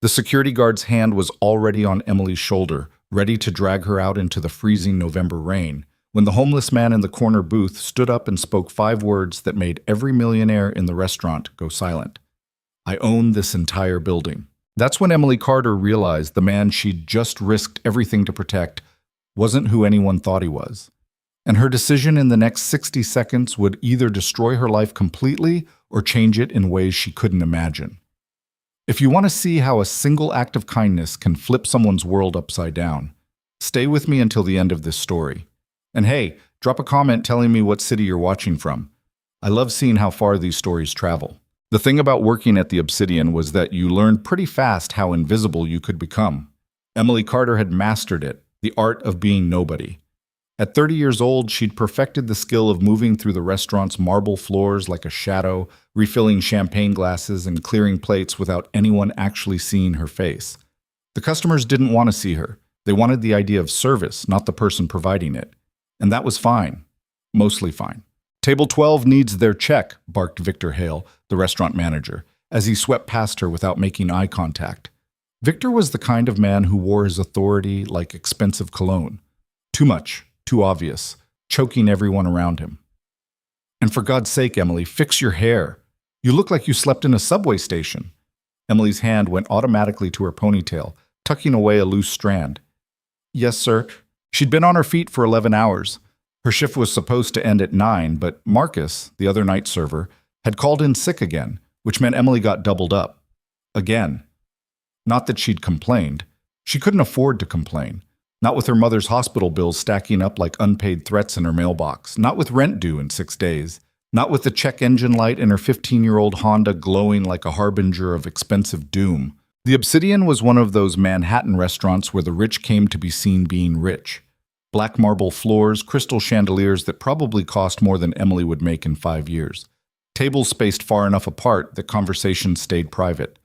The security guard's hand was already on Emily's shoulder, ready to drag her out into the freezing November rain, when the homeless man in the corner booth stood up and spoke 5 words that made every millionaire in the restaurant go silent. "I own this entire building." That's when Emily Carter realized the man she'd just risked everything to protect wasn't who anyone thought he was. And her decision in the next 60 seconds would either destroy her life completely or change it in ways she couldn't imagine. If you want to see how a single act of kindness can flip someone's world upside down, stay with me until the end of this story. And hey, drop a comment telling me what city you're watching from. I love seeing how far these stories travel. The thing about working at the Obsidian was that you learned pretty fast how invisible you could become. Emily Carter had mastered it, the art of being nobody. At 30 years old, she'd perfected the skill of moving through the restaurant's marble floors like a shadow, refilling champagne glasses and clearing plates without anyone actually seeing her face. The customers didn't want to see her. They wanted the idea of service, not the person providing it. And that was fine. Mostly fine. "Table 12 needs their check," barked Victor Hale, the restaurant manager, as he swept past her without making eye contact. Victor was the kind of man who wore his authority like expensive cologne. Too much, too obvious, choking everyone around him. "And for God's sake, Emily, fix your hair. You look like you slept in a subway station." Emily's hand went automatically to her ponytail, tucking away a loose strand. "Yes, sir." She'd been on her feet for 11 hours. Her shift was supposed to end at 9, but Marcus, the other night server, had called in sick again, which meant Emily got doubled up. Again. Not that she'd complained. She couldn't afford to complain. Not with her mother's hospital bills stacking up like unpaid threats in her mailbox. Not with rent due in 6 days. Not with the check engine light in her 15-year-old Honda glowing like a harbinger of expensive doom. The Obsidian was one of those Manhattan restaurants where the rich came to be seen being rich. Black marble floors, crystal chandeliers that probably cost more than Emily would make in 5 years. Tables spaced far enough apart that conversations stayed private.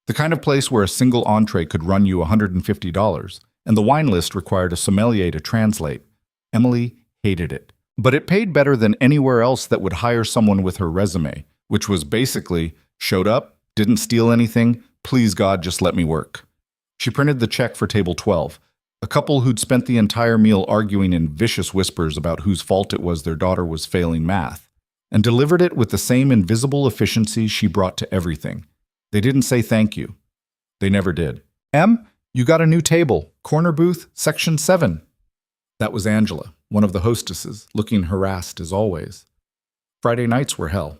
The kind of place where a single entree could run you $150, and the wine list required a sommelier to translate. Emily hated it. But it paid better than anywhere else that would hire someone with her resume, which was basically, showed up, didn't steal anything, please God, just let me work. She printed the check for table 12. A couple who'd spent the entire meal arguing in vicious whispers about whose fault it was their daughter was failing math, and delivered it with the same invisible efficiency she brought to everything. They didn't say thank you. They never did. "Em, you got a new table. Corner booth, section 7. That was Angela, one of the hostesses, looking harassed as always. Friday nights were hell.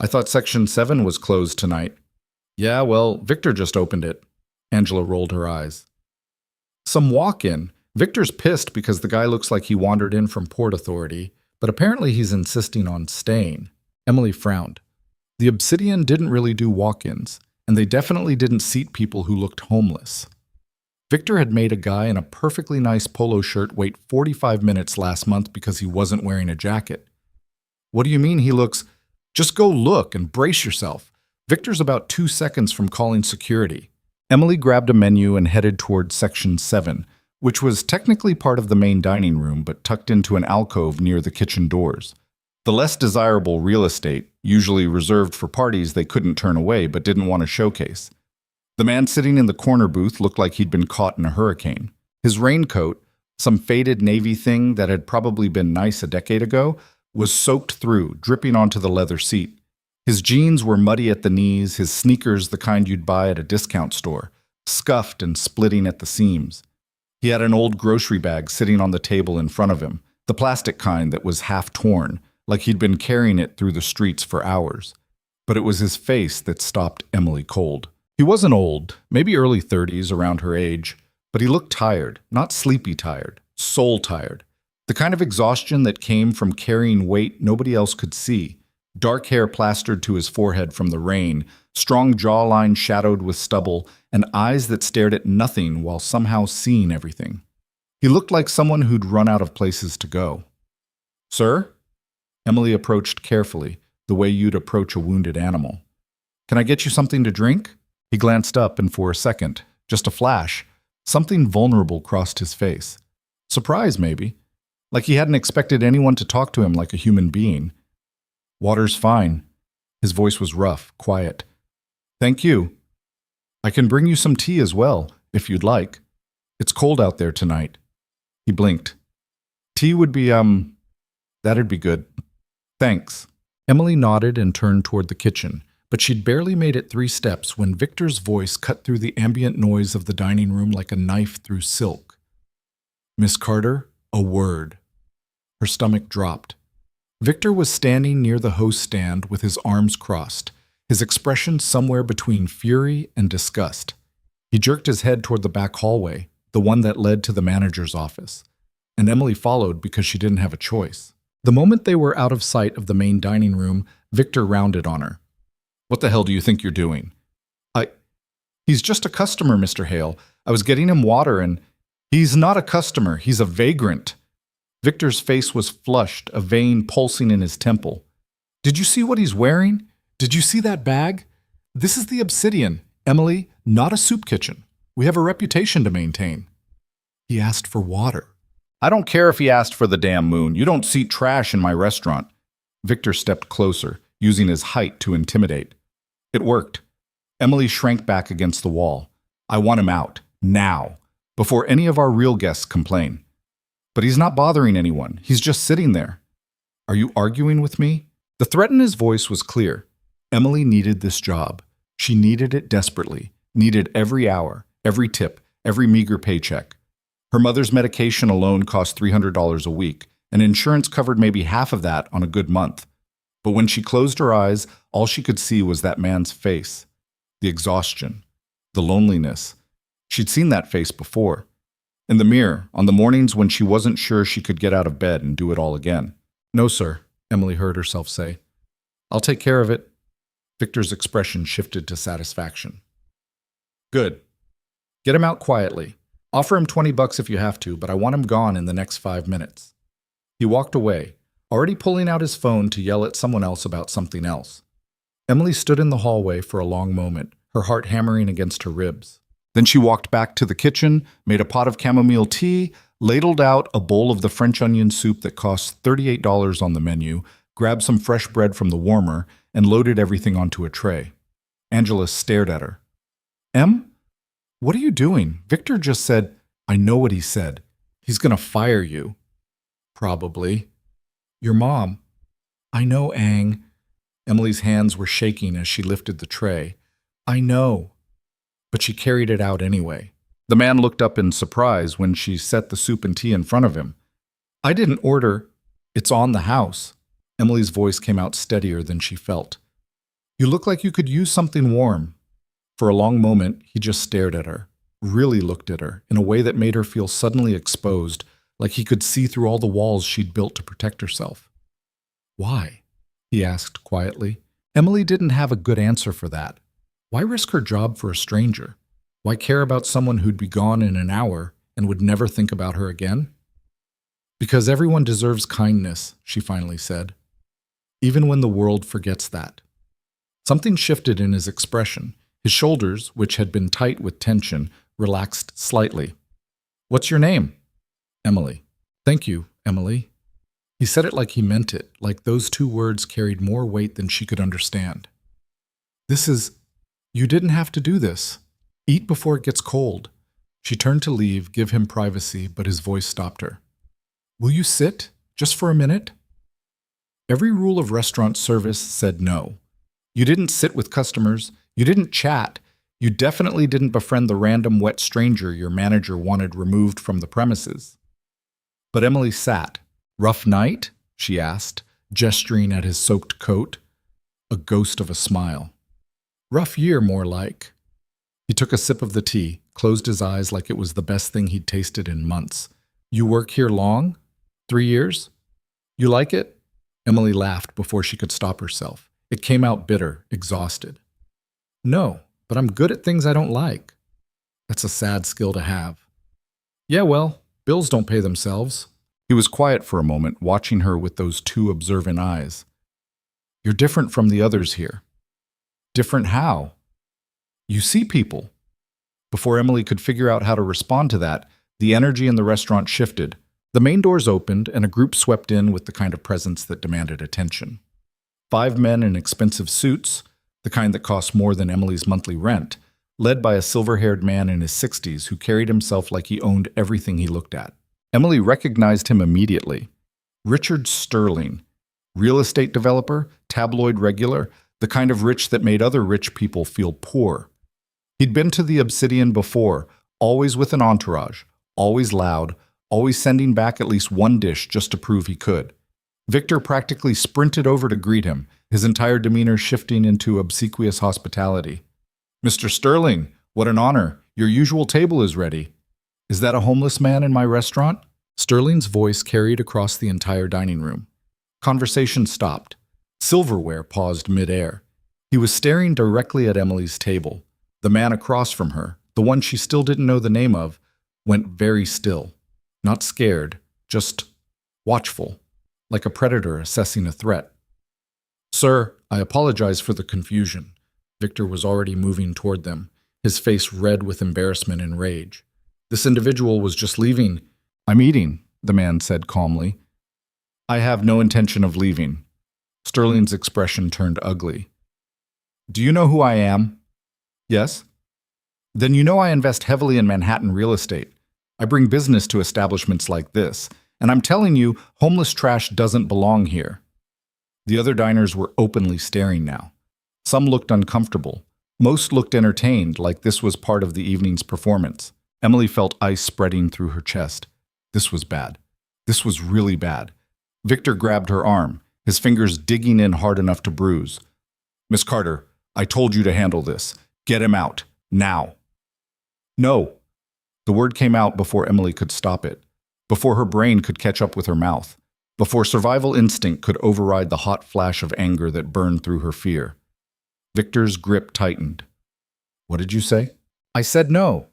"I thought section 7 was closed tonight." "Yeah, well, Victor just opened it." Angela rolled her eyes. "Some walk-in. Victor's pissed because the guy looks like he wandered in from Port Authority, but apparently he's insisting on staying." Emily frowned. The Obsidian didn't really do walk-ins, and they definitely didn't seat people who looked homeless. Victor had made a guy in a perfectly nice polo shirt wait 45 minutes last month because he wasn't wearing a jacket. "What do you mean he looks—" "Just go look and brace yourself. Victor's about 2 seconds from calling security." Emily grabbed a menu and headed toward section 7, which was technically part of the main dining room but tucked into an alcove near the kitchen doors. The less desirable real estate, usually reserved for parties they couldn't turn away but didn't want to showcase. The man sitting in the corner booth looked like he'd been caught in a hurricane. His raincoat, some faded navy thing that had probably been nice a decade ago, was soaked through, dripping onto the leather seat. His jeans were muddy at the knees, his sneakers the kind you'd buy at a discount store, scuffed and splitting at the seams. He had an old grocery bag sitting on the table in front of him, the plastic kind that was half torn, like he'd been carrying it through the streets for hours. But it was his face that stopped Emily cold. He wasn't old, maybe early 30s, around her age, but he looked tired, not sleepy tired, soul tired. The kind of exhaustion that came from carrying weight nobody else could see. Dark hair plastered to his forehead from the rain, strong jawline shadowed with stubble, and eyes that stared at nothing while somehow seeing everything. He looked like someone who'd run out of places to go. "Sir?" Emily approached carefully, the way you'd approach a wounded animal. "Can I get you something to drink?" He glanced up, and for a second, just a flash, something vulnerable crossed his face. Surprise, maybe. Like he hadn't expected anyone to talk to him like a human being. "Water's fine." His voice was rough, quiet. "Thank you." I can bring you some tea as well, if you'd like. It's cold out there tonight. He blinked. Tea would be, that'd be good. Thanks. Emily nodded and turned toward the kitchen, but she'd barely made it 3 steps when Victor's voice cut through the ambient noise of the dining room like a knife through silk. Miss Carter, a word. Her stomach dropped. Victor was standing near the host stand with his arms crossed, his expression somewhere between fury and disgust. He jerked his head toward the back hallway, the one that led to the manager's office, and Emily followed because she didn't have a choice. The moment they were out of sight of the main dining room, Victor rounded on her. What the hell do you think you're doing? He's just a customer, Mr. Hale. I was getting him water and... He's not a customer, he's a vagrant. Victor's face was flushed, a vein pulsing in his temple. Did you see what he's wearing? Did you see that bag? This is the Obsidian, Emily, not a soup kitchen. We have a reputation to maintain. He asked for water. I don't care if he asked for the damn moon. You don't seat trash in my restaurant. Victor stepped closer, using his height to intimidate. It worked. Emily shrank back against the wall. I want him out, now, before any of our real guests complain. But he's not bothering anyone. He's just sitting there. Are you arguing with me? The threat in his voice was clear. Emily needed this job. She needed it desperately, needed every hour, every tip, every meager paycheck. Her mother's medication alone cost $300 a week, and insurance covered maybe half of that on a good month. But when she closed her eyes, all she could see was that man's face. The exhaustion, the loneliness. She'd seen that face before. In the mirror, on the mornings when she wasn't sure she could get out of bed and do it all again. No, sir, Emily heard herself say. I'll take care of it. Victor's expression shifted to satisfaction. Good. Get him out quietly. Offer him $20 if you have to, but I want him gone in the next 5 minutes. He walked away, already pulling out his phone to yell at someone else about something else. Emily stood in the hallway for a long moment, her heart hammering against her ribs. Then she walked back to the kitchen, made a pot of chamomile tea, ladled out a bowl of the French onion soup that cost $38 on the menu, grabbed some fresh bread from the warmer, and loaded everything onto a tray. Angela stared at her. Em? What are you doing? Victor just said, I know what he said. He's gonna fire you. Probably. Your mom. I know, Ang. Emily's hands were shaking as she lifted the tray. I know. But she carried it out anyway. The man looked up in surprise when she set the soup and tea in front of him. I didn't order. It's on the house. Emily's voice came out steadier than she felt. You look like you could use something warm. For a long moment, he just stared at her, really looked at her, in a way that made her feel suddenly exposed, like he could see through all the walls she'd built to protect herself. Why? He asked quietly. Emily didn't have a good answer for that. Why risk her job for a stranger? Why care about someone who'd be gone in an hour and would never think about her again? Because everyone deserves kindness, she finally said. Even when the world forgets that. Something shifted in his expression. His shoulders, which had been tight with tension, relaxed slightly. What's your name? Emily. Thank you, Emily. He said it like he meant it, like those 2 words carried more weight than she could understand. You didn't have to do this. Eat before it gets cold. She turned to leave, give him privacy, but his voice stopped her. Will you sit, just for a minute? Every rule of restaurant service said no. You didn't sit with customers. You didn't chat. You definitely didn't befriend the random wet stranger your manager wanted removed from the premises. But Emily sat. Rough night? She asked, gesturing at his soaked coat. A ghost of a smile. Rough year, more like. He took a sip of the tea, closed his eyes like it was the best thing he'd tasted in months. You work here long? 3 years? You like it? Emily laughed before she could stop herself. It came out bitter, exhausted. No, but I'm good at things I don't like. That's a sad skill to have. Yeah, well, bills don't pay themselves. He was quiet for a moment, watching her with those 2 observant eyes. You're different from the others here. Different how? You see people. Before Emily could figure out how to respond to that, the energy in the restaurant shifted. The main doors opened, and a group swept in with the kind of presence that demanded attention. 5 men in expensive suits, the kind that cost more than Emily's monthly rent, led by a silver-haired man in his 60s who carried himself like he owned everything he looked at. Emily recognized him immediately. Richard Sterling, real estate developer, tabloid regular, the kind of rich that made other rich people feel poor. He'd been to the Obsidian before, always with an entourage, always loud, always sending back at least one dish just to prove he could. Victor practically sprinted over to greet him, his entire demeanor shifting into obsequious hospitality. "Mr. Sterling, what an honor. Your usual table is ready. Is that a homeless man in my restaurant?" Sterling's voice carried across the entire dining room. Conversation stopped. Silverware paused midair. He was staring directly at Emily's table. The man across from her, the one she still didn't know the name of, went very still. Not scared, just watchful, like a predator assessing a threat. "Sir, I apologize for the confusion." Victor was already moving toward them, his face red with embarrassment and rage. "This individual was just leaving." "I'm eating," the man said calmly. "I have no intention of leaving." Sterling's expression turned ugly. "Do you know who I am?" "Yes." "Then you know I invest heavily in Manhattan real estate. I bring business to establishments like this, and I'm telling you, homeless trash doesn't belong here." The other diners were openly staring now. Some looked uncomfortable. Most looked entertained, like this was part of the evening's performance. Emily felt ice spreading through her chest. This was bad. This was really bad. Victor grabbed her arm, his fingers digging in hard enough to bruise. "Miss Carter, I told you to handle this. Get him out. Now." "No." The word came out before Emily could stop it, before her brain could catch up with her mouth, before survival instinct could override the hot flash of anger that burned through her fear. Victor's grip tightened. "What did you say?" "I said no."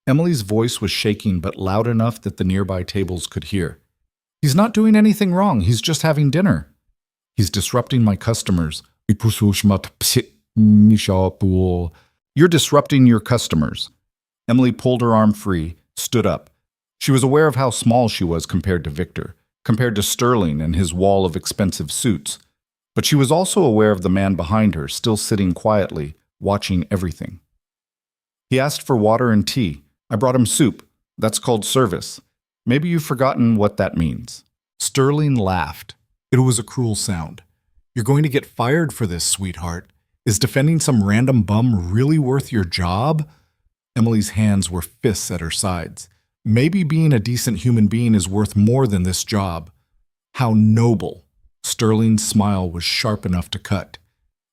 Emily's voice was shaking but loud enough that the nearby tables could hear. "He's not doing anything wrong. He's just having dinner." "He's disrupting my customers." "You're disrupting your customers." Emily pulled her arm free, stood up. She was aware of how small she was compared to Victor, compared to Sterling and his wall of expensive suits. But she was also aware of the man behind her, still sitting quietly, watching everything. "He asked for water and tea. I brought him soup. That's called service. Maybe you've forgotten what that means." Sterling laughed. It was a cruel sound. "You're going to get fired for this, sweetheart. Is defending some random bum really worth your job?" Emily's hands were fists at her sides. "Maybe being a decent human being is worth more than this job." How noble. Sterling's smile was sharp enough to cut.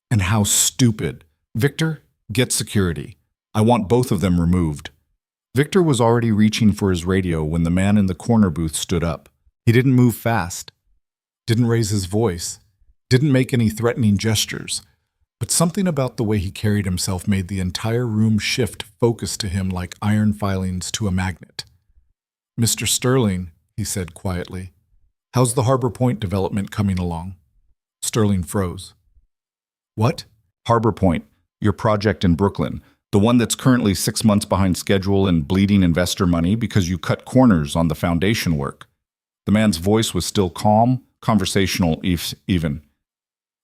And how stupid. "Victor, get security. I want both of them removed." Victor was already reaching for his radio when the man in the corner booth stood up. He didn't move fast, didn't raise his voice, didn't make any threatening gestures. But something about the way he carried himself made the entire room shift focus to him like iron filings to a magnet. "Mr. Sterling," he said quietly, "how's the Harbor Point development coming along?" Sterling froze. "What?" "Harbor Point, your project in Brooklyn, the one that's currently 6 months behind schedule and bleeding investor money because you cut corners on the foundation work." The man's voice was still calm, conversational even.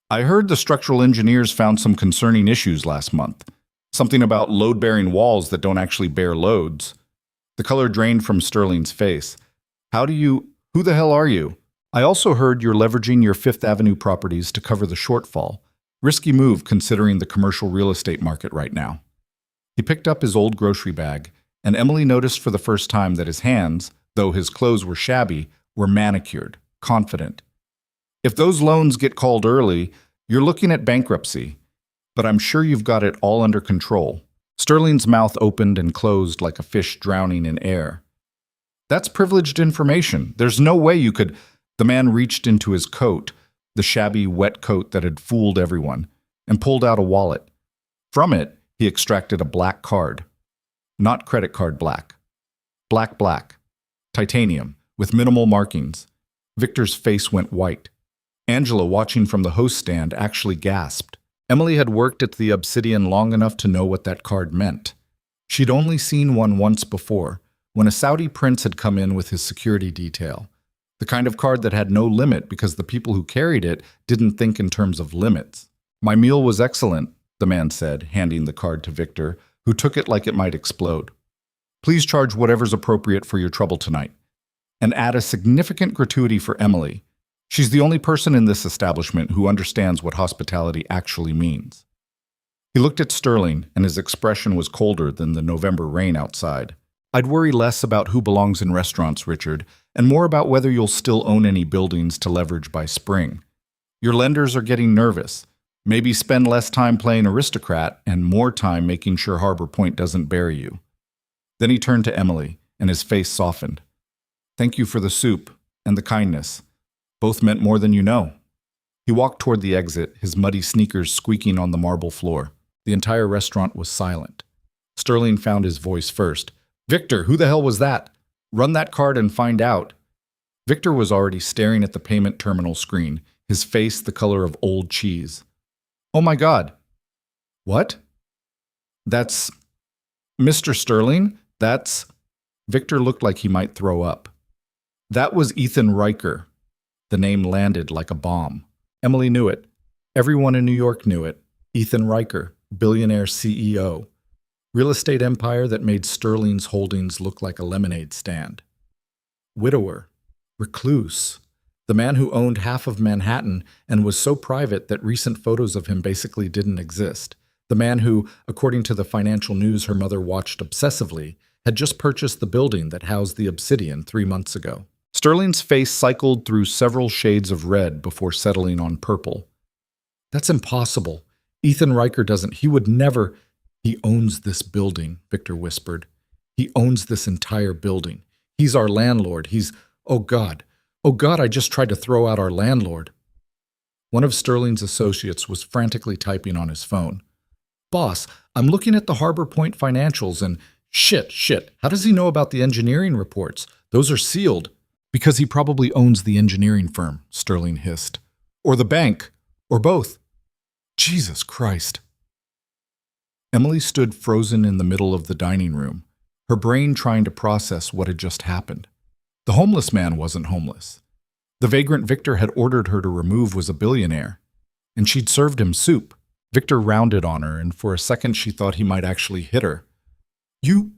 "I heard the structural engineers found some concerning issues last month. Something about load-bearing walls that don't actually bear loads." The color drained from Sterling's face. Who the hell are you?" "I also heard you're leveraging your Fifth Avenue properties to cover the shortfall. Risky move considering the commercial real estate market right now." He picked up his old grocery bag, and Emily noticed for the first time that his hands, though his clothes were shabby, were manicured, confident. "If those loans get called early, you're looking at bankruptcy. But I'm sure you've got it all under control." Sterling's mouth opened and closed like a fish drowning in air. "That's privileged information. There's no way you could—" The man reached into his coat, the shabby, wet coat that had fooled everyone, and pulled out a wallet. From it, he extracted a black card. Not credit card black. Black. Titanium, with minimal markings. Victor's face went white. Angela, watching from the host stand, actually gasped. Emily had worked at the Obsidian long enough to know what that card meant. She'd only seen one once before, when a Saudi prince had come in with his security detail. The kind of card that had no limit because the people who carried it didn't think in terms of limits. "My meal was excellent," the man said, handing the card to Victor, who took it like it might explode. Please charge whatever's appropriate for your trouble tonight. And add a significant gratuity for Emily. She's the only person in this establishment who understands what hospitality actually means. He looked at Sterling, and his expression was colder than the November rain outside. I'd worry less about who belongs in restaurants, Richard, and more about whether you'll still own any buildings to leverage by spring. Your lenders are getting nervous. Maybe spend less time playing aristocrat and more time making sure Harbor Point doesn't bury you. Then he turned to Emily, and his face softened. Thank you for the soup and the kindness. Both meant more than you know. He walked toward the exit, his muddy sneakers squeaking on the marble floor. The entire restaurant was silent. Sterling found his voice first. Victor, who the hell was that? Run that card and find out. Victor was already staring at the payment terminal screen, his face the color of old cheese. Oh my God. What? That's... Mr. Sterling? That's... Victor looked like he might throw up. That was Ethan Riker. The name landed like a bomb. Emily knew it. Everyone in New York knew it. Ethan Riker, billionaire CEO. Real estate empire that made Sterling's holdings look like a lemonade stand. Widower. Recluse. The man who owned half of Manhattan and was so private that recent photos of him basically didn't exist. The man who, according to the financial news her mother watched obsessively, had just purchased the building that housed the Obsidian 3 months ago. Sterling's face cycled through several shades of red before settling on purple. That's impossible. Ethan Riker doesn't. He would never... He owns this building, Victor whispered. He owns this entire building. He's our landlord. He's... Oh, God. Oh, God, I just tried to throw out our landlord. One of Sterling's associates was frantically typing on his phone. Boss, I'm looking at the Harbor Point financials and... Shit. How does he know about the engineering reports? Those are sealed. Because he probably owns the engineering firm, Sterling hissed. Or the bank. Or both. Jesus Christ. Emily stood frozen in the middle of the dining room, her brain trying to process what had just happened. The homeless man wasn't homeless. The vagrant Victor had ordered her to remove was a billionaire, and she'd served him soup. Victor rounded on her, and for a second she thought he might actually hit her. Do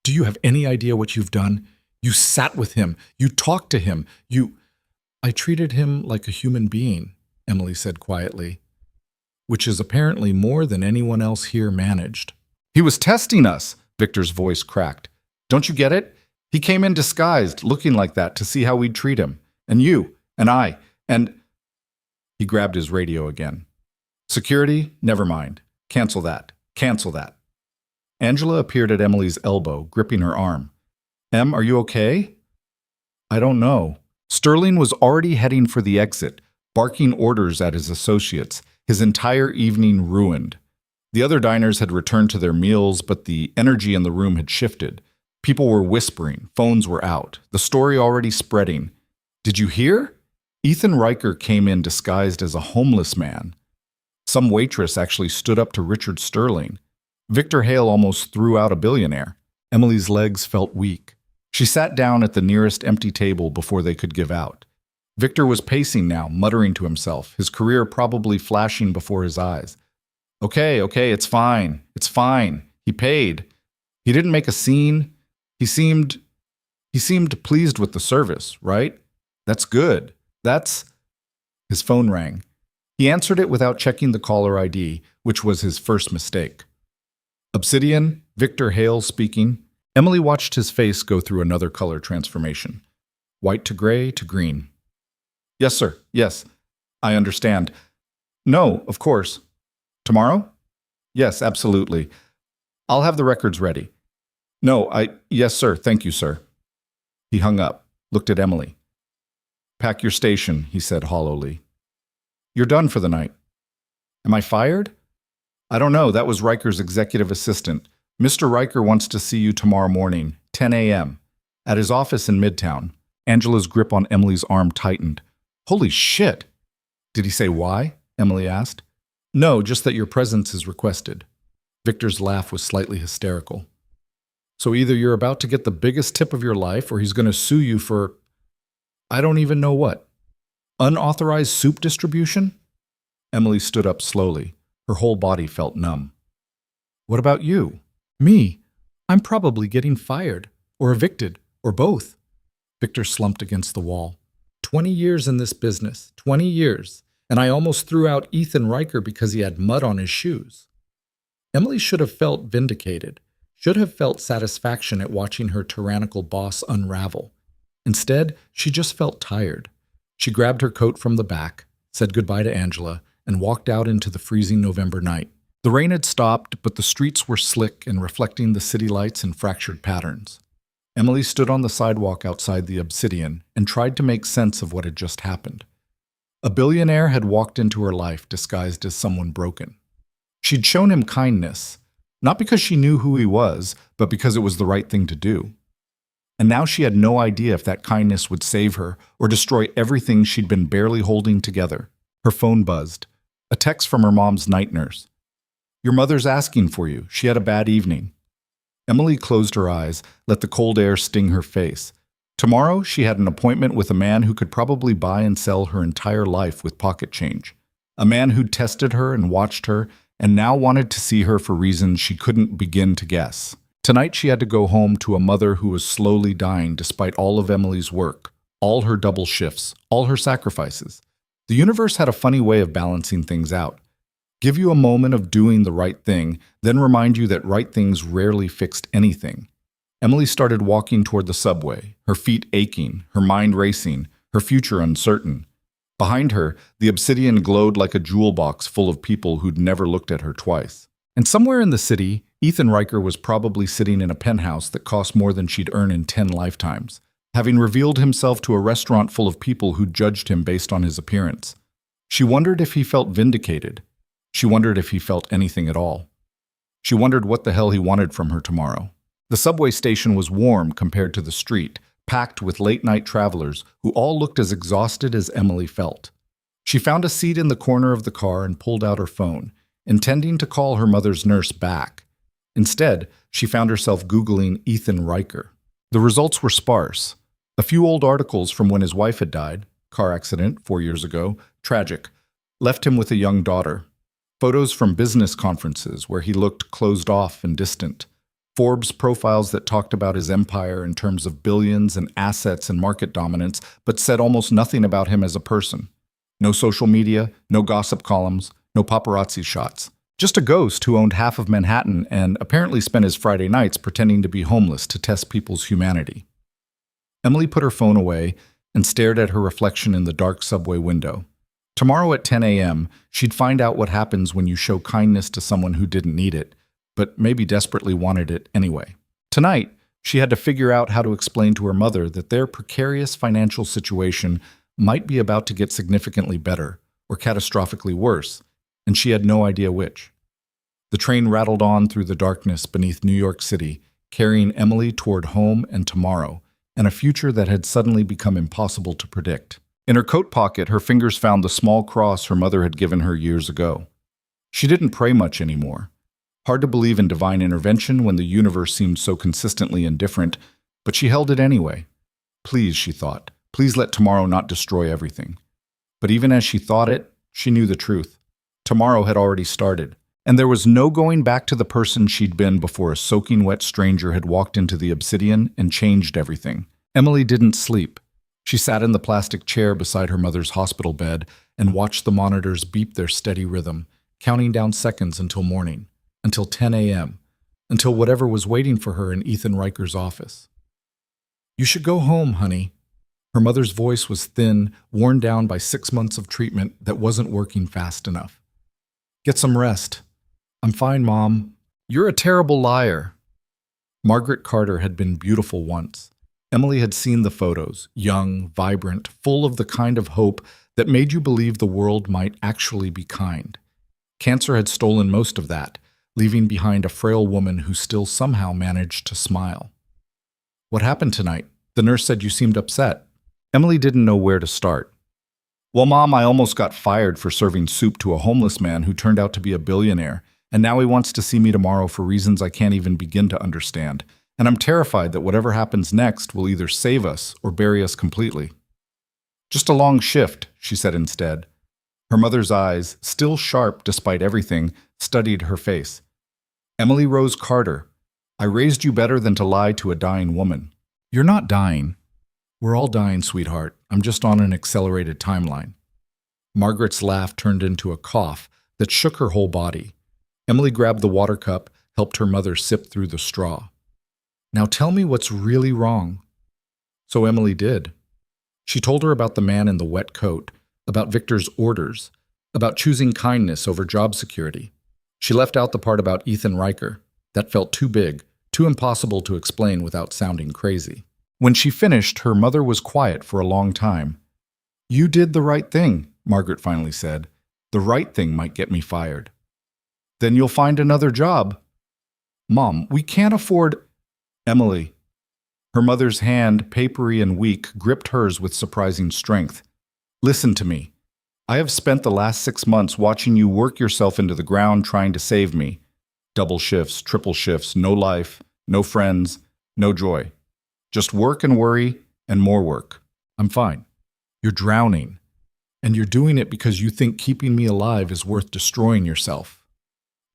you have any idea what you've done? You sat with him. You talked to him. I treated him like a human being, Emily said quietly, which is apparently more than anyone else here managed. He was testing us, Victor's voice cracked. Don't you get it? He came in disguised, looking like that, to see how we'd treat him. And you, and I, and... He grabbed his radio again. Security? Never mind. Cancel that. Angela appeared at Emily's elbow, gripping her arm. Em, are you okay? I don't know. Sterling was already heading for the exit, barking orders at his associates, his entire evening ruined. The other diners had returned to their meals, but the energy in the room had shifted. People were whispering, phones were out, the story already spreading. Did you hear? Ethan Riker came in disguised as a homeless man. Some waitress actually stood up to Richard Sterling. Victor Hale almost threw out a billionaire. Emily's legs felt weak. She sat down at the nearest empty table before they could give out. Victor was pacing now, muttering to himself, his career probably flashing before his eyes. Okay, it's fine. He paid. He didn't make a scene. He seemed pleased with the service, right? That's good. His phone rang. He answered it without checking the caller ID, which was his first mistake. Obsidian, Victor Hale speaking. Emily watched his face go through another color transformation. White to gray to green. Yes, sir. Yes. I understand. No, of course. Tomorrow? Yes, absolutely. I'll have the records ready. Yes, sir. Thank you, sir. He hung up, looked at Emily. Pack your station, he said hollowly. You're done for the night. Am I fired? I don't know. That was Riker's executive assistant. Mr. Riker wants to see you tomorrow morning, 10 a.m., at his office in Midtown. Angela's grip on Emily's arm tightened. Holy shit! Did he say why? Emily asked. No, just that your presence is requested. Victor's laugh was slightly hysterical. So either you're about to get the biggest tip of your life or he's going to sue you for, I don't even know what. Unauthorized soup distribution? Emily stood up slowly. Her whole body felt numb. What about you? Me. I'm probably getting fired, or evicted, or both. Victor slumped against the wall. 20 years in this business, 20 years, and I almost threw out Ethan Riker because he had mud on his shoes. Emily should have felt vindicated, should have felt satisfaction at watching her tyrannical boss unravel. Instead, she just felt tired. She grabbed her coat from the back, said goodbye to Angela, and walked out into the freezing November night. The rain had stopped, but the streets were slick and reflecting the city lights in fractured patterns. Emily stood on the sidewalk outside the Obsidian and tried to make sense of what had just happened. A billionaire had walked into her life disguised as someone broken. She'd shown him kindness, not because she knew who he was, but because it was the right thing to do. And now she had no idea if that kindness would save her or destroy everything she'd been barely holding together. Her phone buzzed. A text from her mom's night nurse. "Your mother's asking for you. She had a bad evening." Emily closed her eyes, let the cold air sting her face. Tomorrow, she had an appointment with a man who could probably buy and sell her entire life with pocket change. A man who'd tested her and watched her, and now wanted to see her for reasons she couldn't begin to guess. Tonight, she had to go home to a mother who was slowly dying despite all of Emily's work, all her double shifts, all her sacrifices. The universe had a funny way of balancing things out. Give you a moment of doing the right thing, then remind you that right things rarely fixed anything. Emily started walking toward the subway, her feet aching, her mind racing, her future uncertain. Behind her, the Obsidian glowed like a jewel box full of people who'd never looked at her twice. And somewhere in the city, Ethan Riker was probably sitting in a penthouse that cost more than she'd earn in 10 lifetimes, having revealed himself to a restaurant full of people who judged him based on his appearance. She wondered if he felt vindicated. She wondered if he felt anything at all. She wondered what the hell he wanted from her tomorrow. The subway station was warm compared to the street, packed with late-night travelers who all looked as exhausted as Emily felt. She found a seat in the corner of the car and pulled out her phone, intending to call her mother's nurse back. Instead, she found herself Googling Ethan Riker. The results were sparse. A few old articles from when his wife had died, car accident 4 years ago, tragic, left him with a young daughter. Photos from business conferences where he looked closed off and distant. Forbes profiles that talked about his empire in terms of billions and assets and market dominance, but said almost nothing about him as a person. No social media, no gossip columns, no paparazzi shots. Just a ghost who owned half of Manhattan and apparently spent his Friday nights pretending to be homeless to test people's humanity. Emily put her phone away and stared at her reflection in the dark subway window. Tomorrow at 10 a.m., she'd find out what happens when you show kindness to someone who didn't need it, but maybe desperately wanted it anyway. Tonight, she had to figure out how to explain to her mother that their precarious financial situation might be about to get significantly better or catastrophically worse, and she had no idea which. The train rattled on through the darkness beneath New York City, carrying Emily toward home and tomorrow, and a future that had suddenly become impossible to predict. In her coat pocket, her fingers found the small cross her mother had given her years ago. She didn't pray much anymore. Hard to believe in divine intervention when the universe seemed so consistently indifferent, but she held it anyway. Please, she thought, please let tomorrow not destroy everything. But even as she thought it, she knew the truth. Tomorrow had already started, and there was no going back to the person she'd been before a soaking wet stranger had walked into the Obsidian and changed everything. Emily didn't sleep. She sat in the plastic chair beside her mother's hospital bed and watched the monitors beep their steady rhythm, counting down seconds until morning, until 10 a.m., until whatever was waiting for her in Ethan Riker's office. "You should go home, honey." Her mother's voice was thin, worn down by 6 months of treatment that wasn't working fast enough. "Get some rest." "I'm fine, Mom." "You're a terrible liar." Margaret Carter had been beautiful once. Emily had seen the photos, young, vibrant, full of the kind of hope that made you believe the world might actually be kind. Cancer had stolen most of that, leaving behind a frail woman who still somehow managed to smile. "What happened tonight? The nurse said you seemed upset." Emily didn't know where to start. "Well, Mom, I almost got fired for serving soup to a homeless man who turned out to be a billionaire, and now he wants to see me tomorrow for reasons I can't even begin to understand. And I'm terrified that whatever happens next will either save us or bury us completely." "Just a long shift," she said instead. Her mother's eyes, still sharp despite everything, studied her face. "Emily Rose Carter, I raised you better than to lie to a dying woman. You're not dying. We're all dying, sweetheart. I'm just on an accelerated timeline. Margaret's laugh turned into a cough that shook her whole body. Emily grabbed the water cup, helped her mother sip through the straw. Now tell me what's really wrong. So Emily did. She told her about the man in the wet coat, about Victor's orders, about choosing kindness over job security. She left out the part about Ethan Riker. That felt too big, too impossible to explain without sounding crazy. When she finished, her mother was quiet for a long time. You did the right thing, Margaret finally said. The right thing might get me fired. Then you'll find another job. Mom, we can't afford... Emily. Her mother's hand, papery and weak, gripped hers with surprising strength. Listen to me. I have spent the last 6 months watching you work yourself into the ground trying to save me. Double shifts, triple shifts, no life, no friends, no joy. Just work and worry and more work. I'm fine. You're drowning. And you're doing it because you think keeping me alive is worth destroying yourself.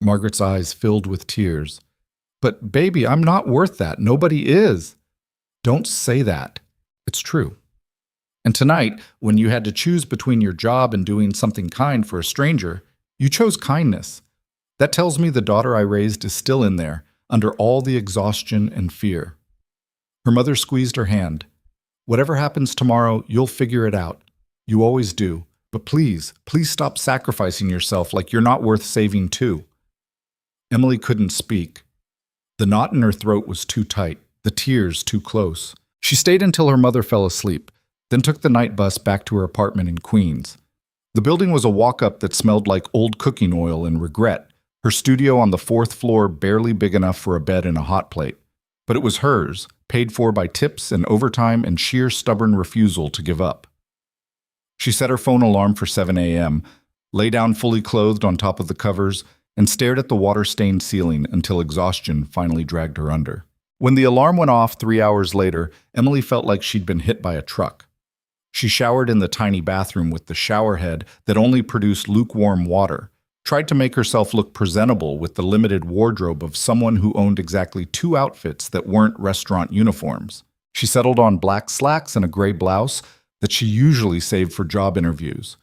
Margaret's eyes filled with tears. But baby, I'm not worth that. Nobody is. Don't say that. It's true. And tonight, when you had to choose between your job and doing something kind for a stranger, you chose kindness. That tells me the daughter I raised is still in there, under all the exhaustion and fear. Her mother squeezed her hand. Whatever happens tomorrow, you'll figure it out. You always do. But please, please stop sacrificing yourself like you're not worth saving too. Emily couldn't speak. The knot in her throat was too tight, the tears too close. She stayed until her mother fell asleep, then took the night bus back to her apartment in Queens. The building was a walk-up that smelled like old cooking oil and regret, her studio on the 4th floor barely big enough for a bed and a hot plate. But it was hers, paid for by tips and overtime and sheer stubborn refusal to give up. She set her phone alarm for 7 a.m., lay down fully clothed on top of the covers, and stared at the water-stained ceiling until exhaustion finally dragged her under. When the alarm went off 3 hours later, Emily felt like she'd been hit by a truck. She showered in the tiny bathroom with the shower head that only produced lukewarm water, tried to make herself look presentable with the limited wardrobe of someone who owned exactly 2 outfits that weren't restaurant uniforms. She settled on black slacks and a gray blouse that she usually saved for job interviews,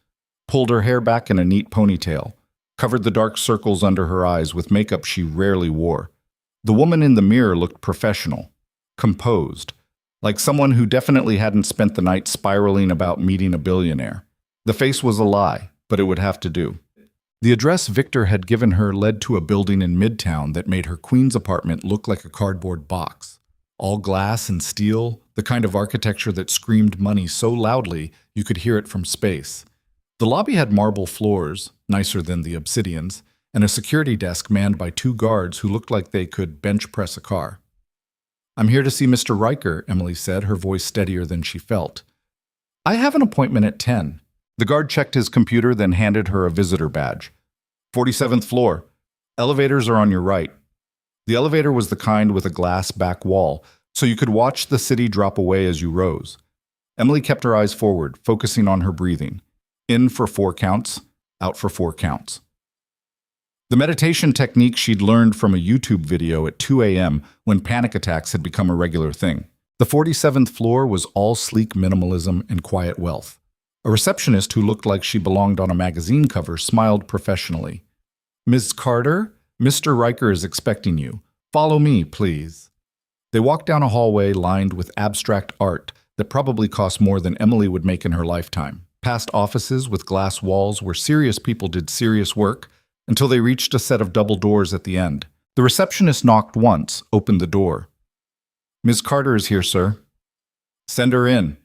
pulled her hair back in a neat ponytail, covered the dark circles under her eyes with makeup she rarely wore. The woman in the mirror looked professional, composed, like someone who definitely hadn't spent the night spiraling about meeting a billionaire. The face was a lie, but it would have to do. The address Victor had given her led to a building in Midtown that made her Queens apartment look like a cardboard box. All glass and steel, the kind of architecture that screamed money so loudly you could hear it from space. The lobby had marble floors, nicer than the obsidians, and a security desk manned by 2 guards who looked like they could bench press a car. I'm here to see Mr. Riker, Emily said, her voice steadier than she felt. I have an appointment at 10. The guard checked his computer, then handed her a visitor badge. 47th floor. Elevators are on your right. The elevator was the kind with a glass back wall, so you could watch the city drop away as you rose. Emily kept her eyes forward, focusing on her breathing. In for 4 counts, out for 4 counts. The meditation technique she'd learned from a YouTube video at 2 a.m. when panic attacks had become a regular thing. The 47th floor was all sleek minimalism and quiet wealth. A receptionist who looked like she belonged on a magazine cover smiled professionally. Ms. Carter, Mr. Riker is expecting you. Follow me, please. They walked down a hallway lined with abstract art that probably cost more than Emily would make in her lifetime, past offices with glass walls where serious people did serious work, until they reached a set of double doors at the end. The receptionist knocked once, opened the door. Ms. Carter is here, sir. Send her in.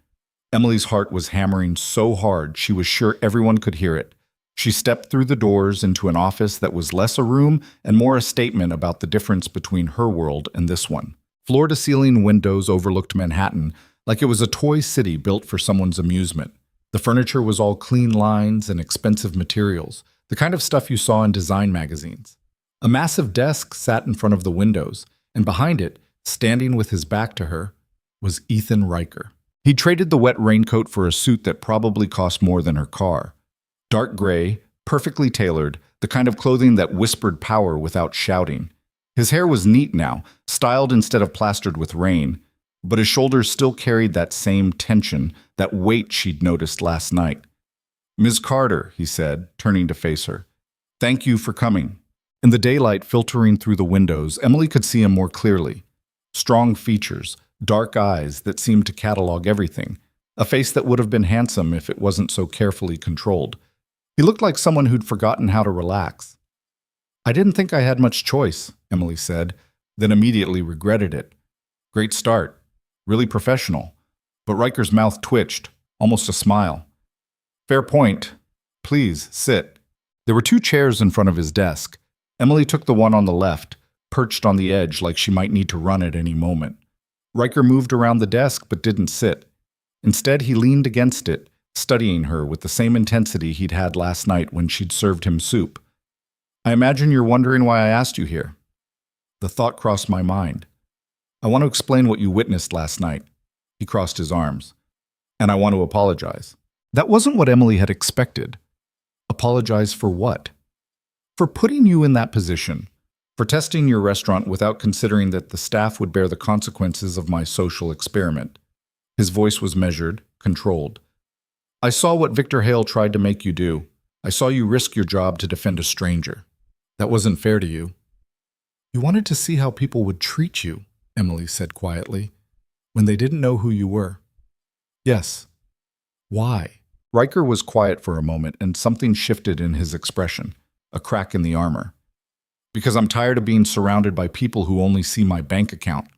Emily's heart was hammering so hard she was sure everyone could hear it. She stepped through the doors into an office that was less a room and more a statement about the difference between her world and this one. Floor-to-ceiling windows overlooked Manhattan like it was a toy city built for someone's amusement. The furniture was all clean lines and expensive materials, the kind of stuff you saw in design magazines. A massive desk sat in front of the windows, and behind it, standing with his back to her, was Ethan Riker. He traded the wet raincoat for a suit that probably cost more than her car. Dark gray, perfectly tailored, the kind of clothing that whispered power without shouting. His hair was neat now, styled instead of plastered with rain, but his shoulders still carried that same tension, that weight she'd noticed last night. "Ms. Carter," he said, turning to face her. "Thank you for coming." In the daylight filtering through the windows, Emily could see him more clearly. Strong features, dark eyes that seemed to catalog everything, a face that would have been handsome if it wasn't so carefully controlled. He looked like someone who'd forgotten how to relax. "I didn't think I had much choice," Emily said, then immediately regretted it. Great start. Really professional. But Riker's mouth twitched, almost a smile. "Fair point. Please, sit." There were two chairs in front of his desk. Emily took the one on the left, perched on the edge like she might need to run at any moment. Riker moved around the desk but didn't sit. Instead, he leaned against it, studying her with the same intensity he'd had last night when she'd served him soup. "I imagine you're wondering why I asked you here." The thought crossed my mind. "I want to explain what you witnessed last night." He crossed his arms. "And I want to apologize." That wasn't what Emily had expected. Apologize for what? For putting you in that position. For testing your restaurant without considering that the staff would bear the consequences of my social experiment. His voice was measured, controlled. "I saw what Victor Hale tried to make you do. I saw you risk your job to defend a stranger. That wasn't fair to you." "You wanted to see how people would treat you," Emily said quietly, "when they didn't know who you were." "Yes." "Why?" Riker was quiet for a moment, and something shifted in his expression, a crack in the armor. "Because I'm tired of being surrounded by people who only see my bank account.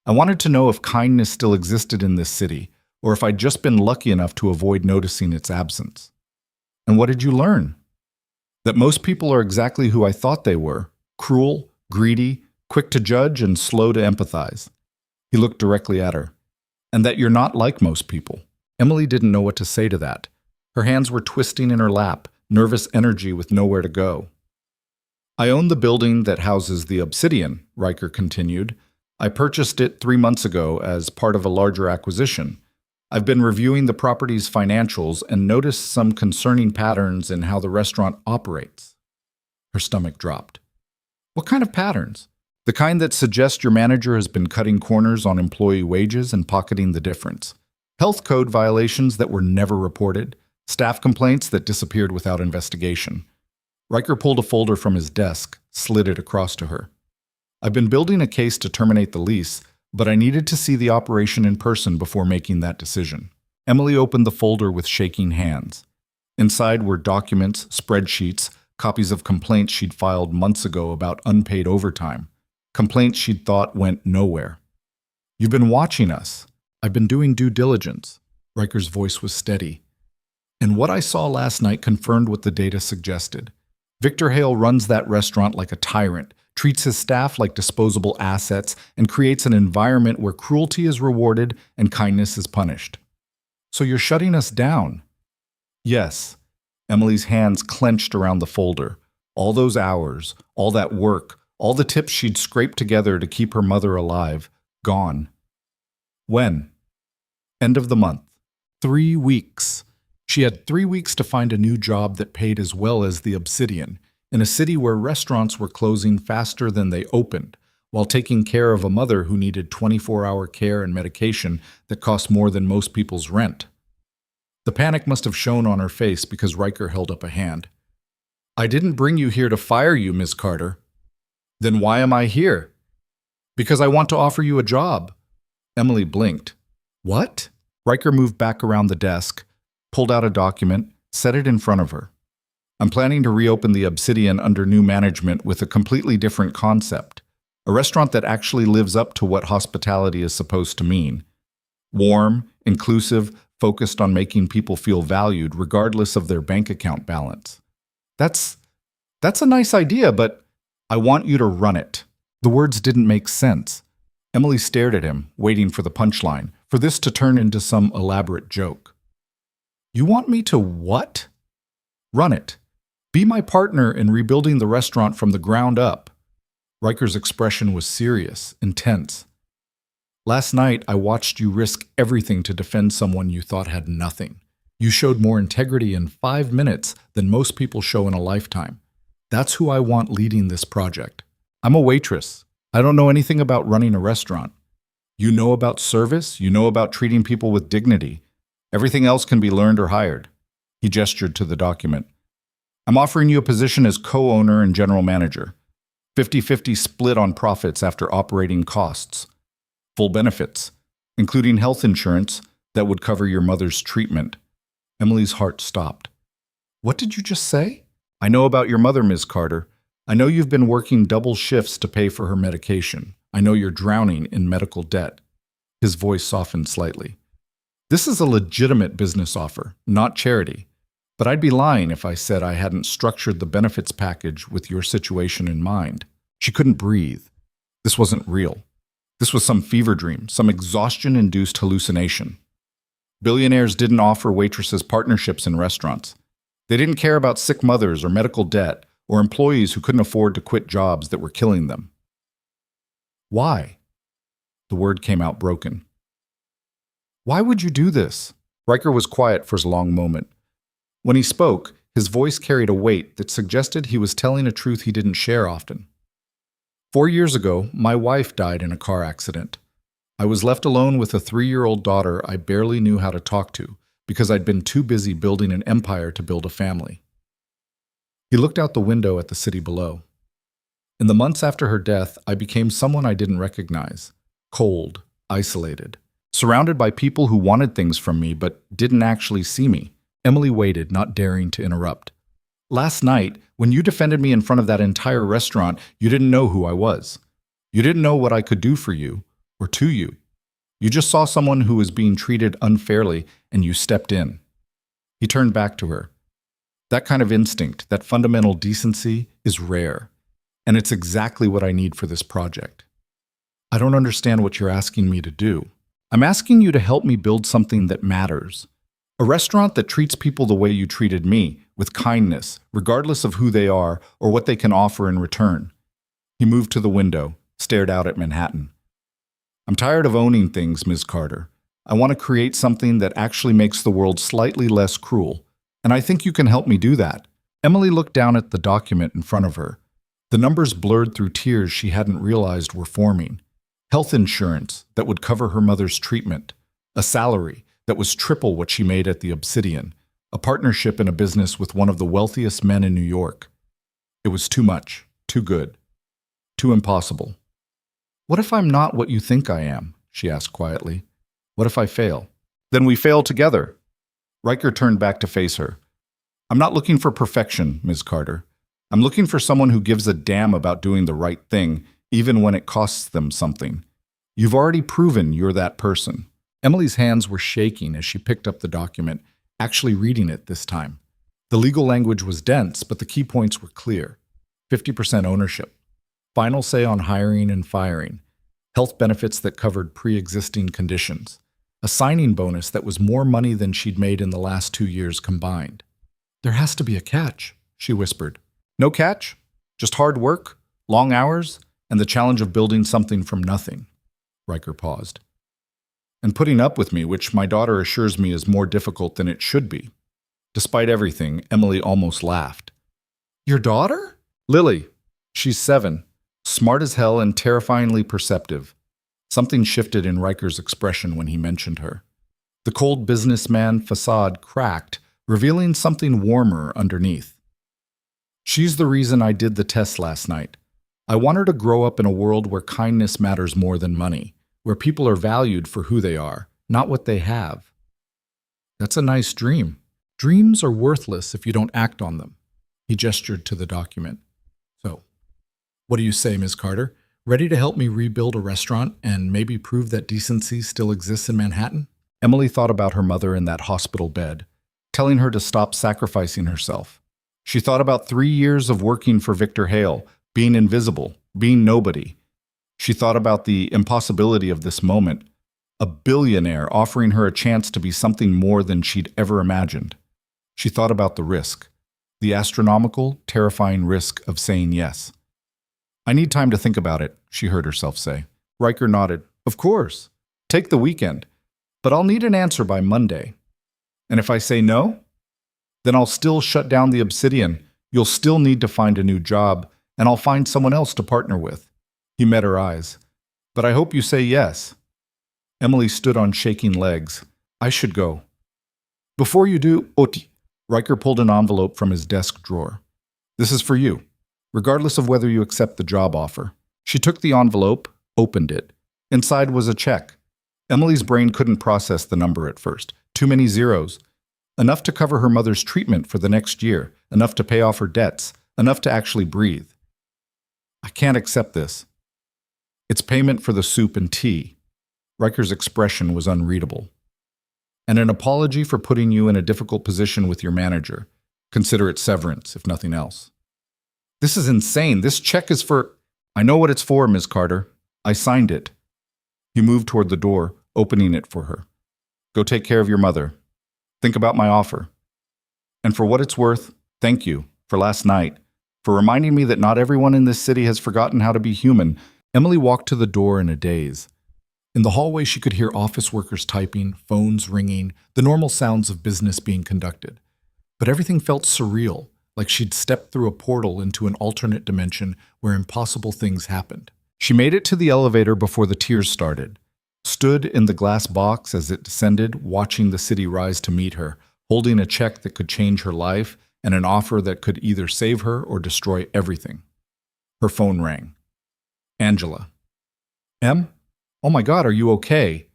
I wanted to know if kindness still existed in this city, or if I'd just been lucky enough to avoid noticing its absence." "And what did you learn?" "That most people are exactly who I thought they were, cruel, greedy, quick to judge, and slow to empathize." He looked directly at her. "And that you're not like most people." Emily didn't know what to say to that. Her hands were twisting in her lap, nervous energy with nowhere to go. "I own the building that houses the Obsidian," Riker continued. "I purchased it 3 months ago as part of a larger acquisition. I've been reviewing the property's financials and noticed some concerning patterns in how the restaurant operates." Her stomach dropped. "What kind of patterns?" "The kind that suggest your manager has been cutting corners on employee wages and pocketing the difference. Health code violations that were never reported. Staff complaints that disappeared without investigation." Riker pulled a folder from his desk, slid it across to her. "I've been building a case to terminate the lease, but I needed to see the operation in person before making that decision." Emily opened the folder with shaking hands. Inside were documents, spreadsheets, copies of complaints she'd filed months ago about unpaid overtime. Complaints she'd thought went nowhere. "You've been watching us. I've been doing due diligence." Riker's voice was steady. "And what I saw last night confirmed what the data suggested. Victor Hale runs that restaurant like a tyrant, treats his staff like disposable assets, and creates an environment where cruelty is rewarded and kindness is punished." "So you're shutting us down?" "Yes." Emily's hands clenched around the folder. All those hours, all that work, all the tips she'd scraped together to keep her mother alive, gone. "When?" "End of the month." 3 weeks. She had 3 weeks to find a new job that paid as well as the Obsidian, in a city where restaurants were closing faster than they opened, while taking care of a mother who needed 24-hour care and medication that cost more than most people's rent. The panic must have shown on her face because Riker held up a hand. "I didn't bring you here to fire you, Ms. Carter." "Then why am I here?" "Because I want to offer you a job." Emily blinked. "What?" Riker moved back around the desk, pulled out a document, set it in front of her. "I'm planning to reopen the Obsidian under new management with a completely different concept. A restaurant that actually lives up to what hospitality is supposed to mean. Warm, inclusive, focused on making people feel valued regardless of their bank account balance." That's a nice idea, but I want you to run it." The words didn't make sense. Emily stared at him, waiting for the punchline, for this to turn into some elaborate joke. "You want me to what?" "Run it. Be my partner in rebuilding the restaurant from the ground up." Riker's expression was serious, intense. "Last night, I watched you risk everything to defend someone you thought had nothing. You showed more integrity in 5 minutes than most people show in a lifetime. That's who I want leading this project. I'm a waitress. I don't know anything about running a restaurant. You know about service, you know about treating people with dignity. Everything else can be learned or hired. He gestured to the document. I'm offering you a position as co-owner and general manager. 50-50 split on profits after operating costs. Full benefits, including health insurance that would cover your mother's treatment. Emily's heart stopped. What did you just say? I know about your mother, Ms. Carter. I know you've been working double shifts to pay for her medication. I know you're drowning in medical debt. His voice softened slightly. This is a legitimate business offer, not charity. But I'd be lying if I said I hadn't structured the benefits package with your situation in mind. She couldn't breathe. This wasn't real. This was some fever dream, some exhaustion-induced hallucination. Billionaires didn't offer waitresses partnerships in restaurants. They didn't care about sick mothers or medical debt or employees who couldn't afford to quit jobs that were killing them. Why? The word came out broken. Why would you do this? Riker was quiet for a long moment. When he spoke, his voice carried a weight that suggested he was telling a truth he didn't share often. 4 years ago, my wife died in a car accident. I was left alone with a 3-year-old daughter I barely knew how to talk to because I'd been too busy building an empire to build a family. He looked out the window at the city below. In the months after her death, I became someone I didn't recognize, cold, isolated, surrounded by people who wanted things from me but didn't actually see me. Emily waited, not daring to interrupt. Last night, when you defended me in front of that entire restaurant, you didn't know who I was. You didn't know what I could do for you, or to you. You just saw someone who was being treated unfairly, and you stepped in. He turned back to her. That kind of instinct, that fundamental decency, is rare. And it's exactly what I need for this project. I don't understand what you're asking me to do. I'm asking you to help me build something that matters. A restaurant that treats people the way you treated me, with kindness, regardless of who they are or what they can offer in return. He moved to the window, stared out at Manhattan. I'm tired of owning things, Ms. Carter. I want to create something that actually makes the world slightly less cruel, and I think you can help me do that. Emily looked down at the document in front of her. The numbers blurred through tears she hadn't realized were forming. Health insurance that would cover her mother's treatment, a salary that was triple what she made at the Obsidian, a partnership in a business with one of the wealthiest men in New York. It was too much, too good, too impossible. What if I'm not what you think I am? She asked quietly. What if I fail? Then we fail together. Riker turned back to face her. I'm not looking for perfection, Ms. Carter. I'm looking for someone who gives a damn about doing the right thing, even when it costs them something. You've already proven you're that person. Emily's hands were shaking as she picked up the document, actually reading it this time. The legal language was dense, but the key points were clear. 50% ownership. Final say on hiring and firing. Health benefits that covered pre-existing conditions. A signing bonus that was more money than she'd made in the last 2 years combined. There has to be a catch, she whispered. No catch, just hard work, long hours, and the challenge of building something from nothing. Riker paused. And putting up with me, which my daughter assures me is more difficult than it should be. Despite everything, Emily almost laughed. Your daughter? Lily. She's 7, smart as hell and terrifyingly perceptive. Something shifted in Riker's expression when he mentioned her. The cold businessman facade cracked, revealing something warmer underneath. She's the reason I did the test last night. I want her to grow up in a world where kindness matters more than money, where people are valued for who they are, not what they have. That's a nice dream. Dreams are worthless if you don't act on them. He gestured to the document. So, what do you say, Ms. Carter? Ready to help me rebuild a restaurant and maybe prove that decency still exists in Manhattan? Emily thought about her mother in that hospital bed, telling her to stop sacrificing herself. She thought about 3 years of working for Victor Hale, being invisible, being nobody. She thought about the impossibility of this moment, a billionaire offering her a chance to be something more than she'd ever imagined. She thought about the risk, the astronomical, terrifying risk of saying yes. I need time to think about it, she heard herself say. Riker nodded. Of course. Take the weekend. But I'll need an answer by Monday. And if I say no, then I'll still shut down the Obsidian. You'll still need to find a new job, and I'll find someone else to partner with. He met her eyes. But I hope you say yes. Emily stood on shaking legs. I should go. Before you do, Oti. Riker pulled an envelope from his desk drawer. This is for you, regardless of whether you accept the job offer. She took the envelope, opened it. Inside was a check. Emily's brain couldn't process the number at first. Too many zeros. Enough to cover her mother's treatment for the next year, enough to pay off her debts, enough to actually breathe. I can't accept this. It's payment for the soup and tea. Riker's expression was unreadable. And an apology for putting you in a difficult position with your manager. Consider it severance, if nothing else. This is insane. This check is for... I know what it's for, Ms. Carter. I signed it. He moved toward the door, opening it for her. Go take care of your mother. Think about my offer. And for what it's worth, thank you for last night, for reminding me that not everyone in this city has forgotten how to be human. Emily walked to the door in a daze. In the hallway, she could hear office workers typing, phones ringing, the normal sounds of business being conducted. But everything felt surreal, like she'd stepped through a portal into an alternate dimension where impossible things happened. She made it to the elevator before the tears started, stood in the glass box as it descended, watching the city rise to meet her, holding a check that could change her life and an offer that could either save her or destroy everything. Her phone rang. Angela. Em? Oh my God, are you okay?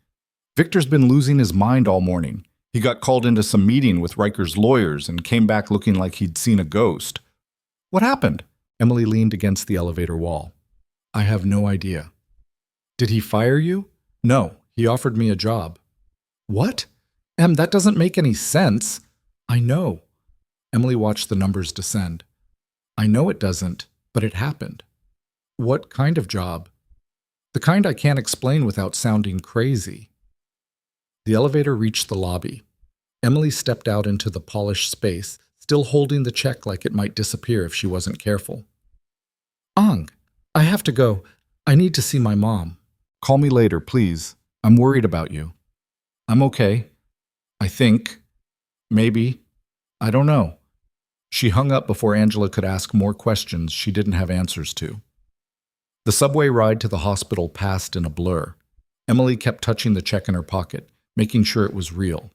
Victor's been losing his mind all morning. He got called into some meeting with Riker's lawyers and came back looking like he'd seen a ghost. What happened? Emily leaned against the elevator wall. I have no idea. Did he fire you? No, he offered me a job. What? Em, that doesn't make any sense. I know. Emily watched the numbers descend. I know it doesn't, but it happened. What kind of job? The kind I can't explain without sounding crazy. The elevator reached the lobby. Emily stepped out into the polished space, still holding the check like it might disappear if she wasn't careful. Ang, I have to go. I need to see my mom. Call me later, please. I'm worried about you. I'm okay. I think. Maybe. I don't know. She hung up before Angela could ask more questions she didn't have answers to. The subway ride to the hospital passed in a blur. Emily kept touching the check in her pocket, making sure it was real,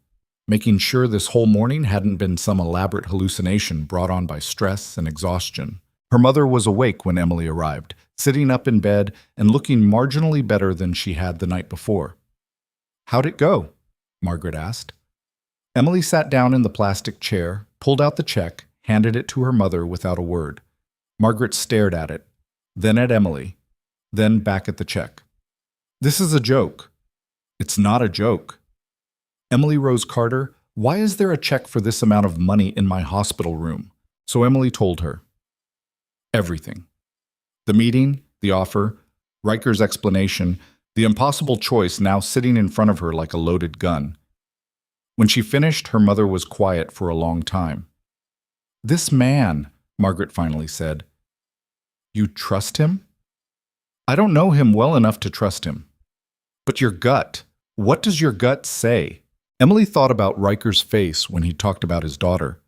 making sure this whole morning hadn't been some elaborate hallucination brought on by stress and exhaustion. Her mother was awake when Emily arrived, sitting up in bed and looking marginally better than she had the night before. How'd it go? Margaret asked. Emily sat down in the plastic chair, pulled out the check, handed it to her mother without a word. Margaret stared at it, then at Emily, then back at the check. This is a joke. It's not a joke. Emily Rose Carter, why is there a check for this amount of money in my hospital room? So Emily told her. Everything. The meeting, the offer, Riker's explanation, the impossible choice now sitting in front of her like a loaded gun. When she finished, her mother was quiet for a long time. This man, Margaret finally said. You trust him? I don't know him well enough to trust him. But your gut, what does your gut say? Emily thought about Riker's face when he talked about his daughter,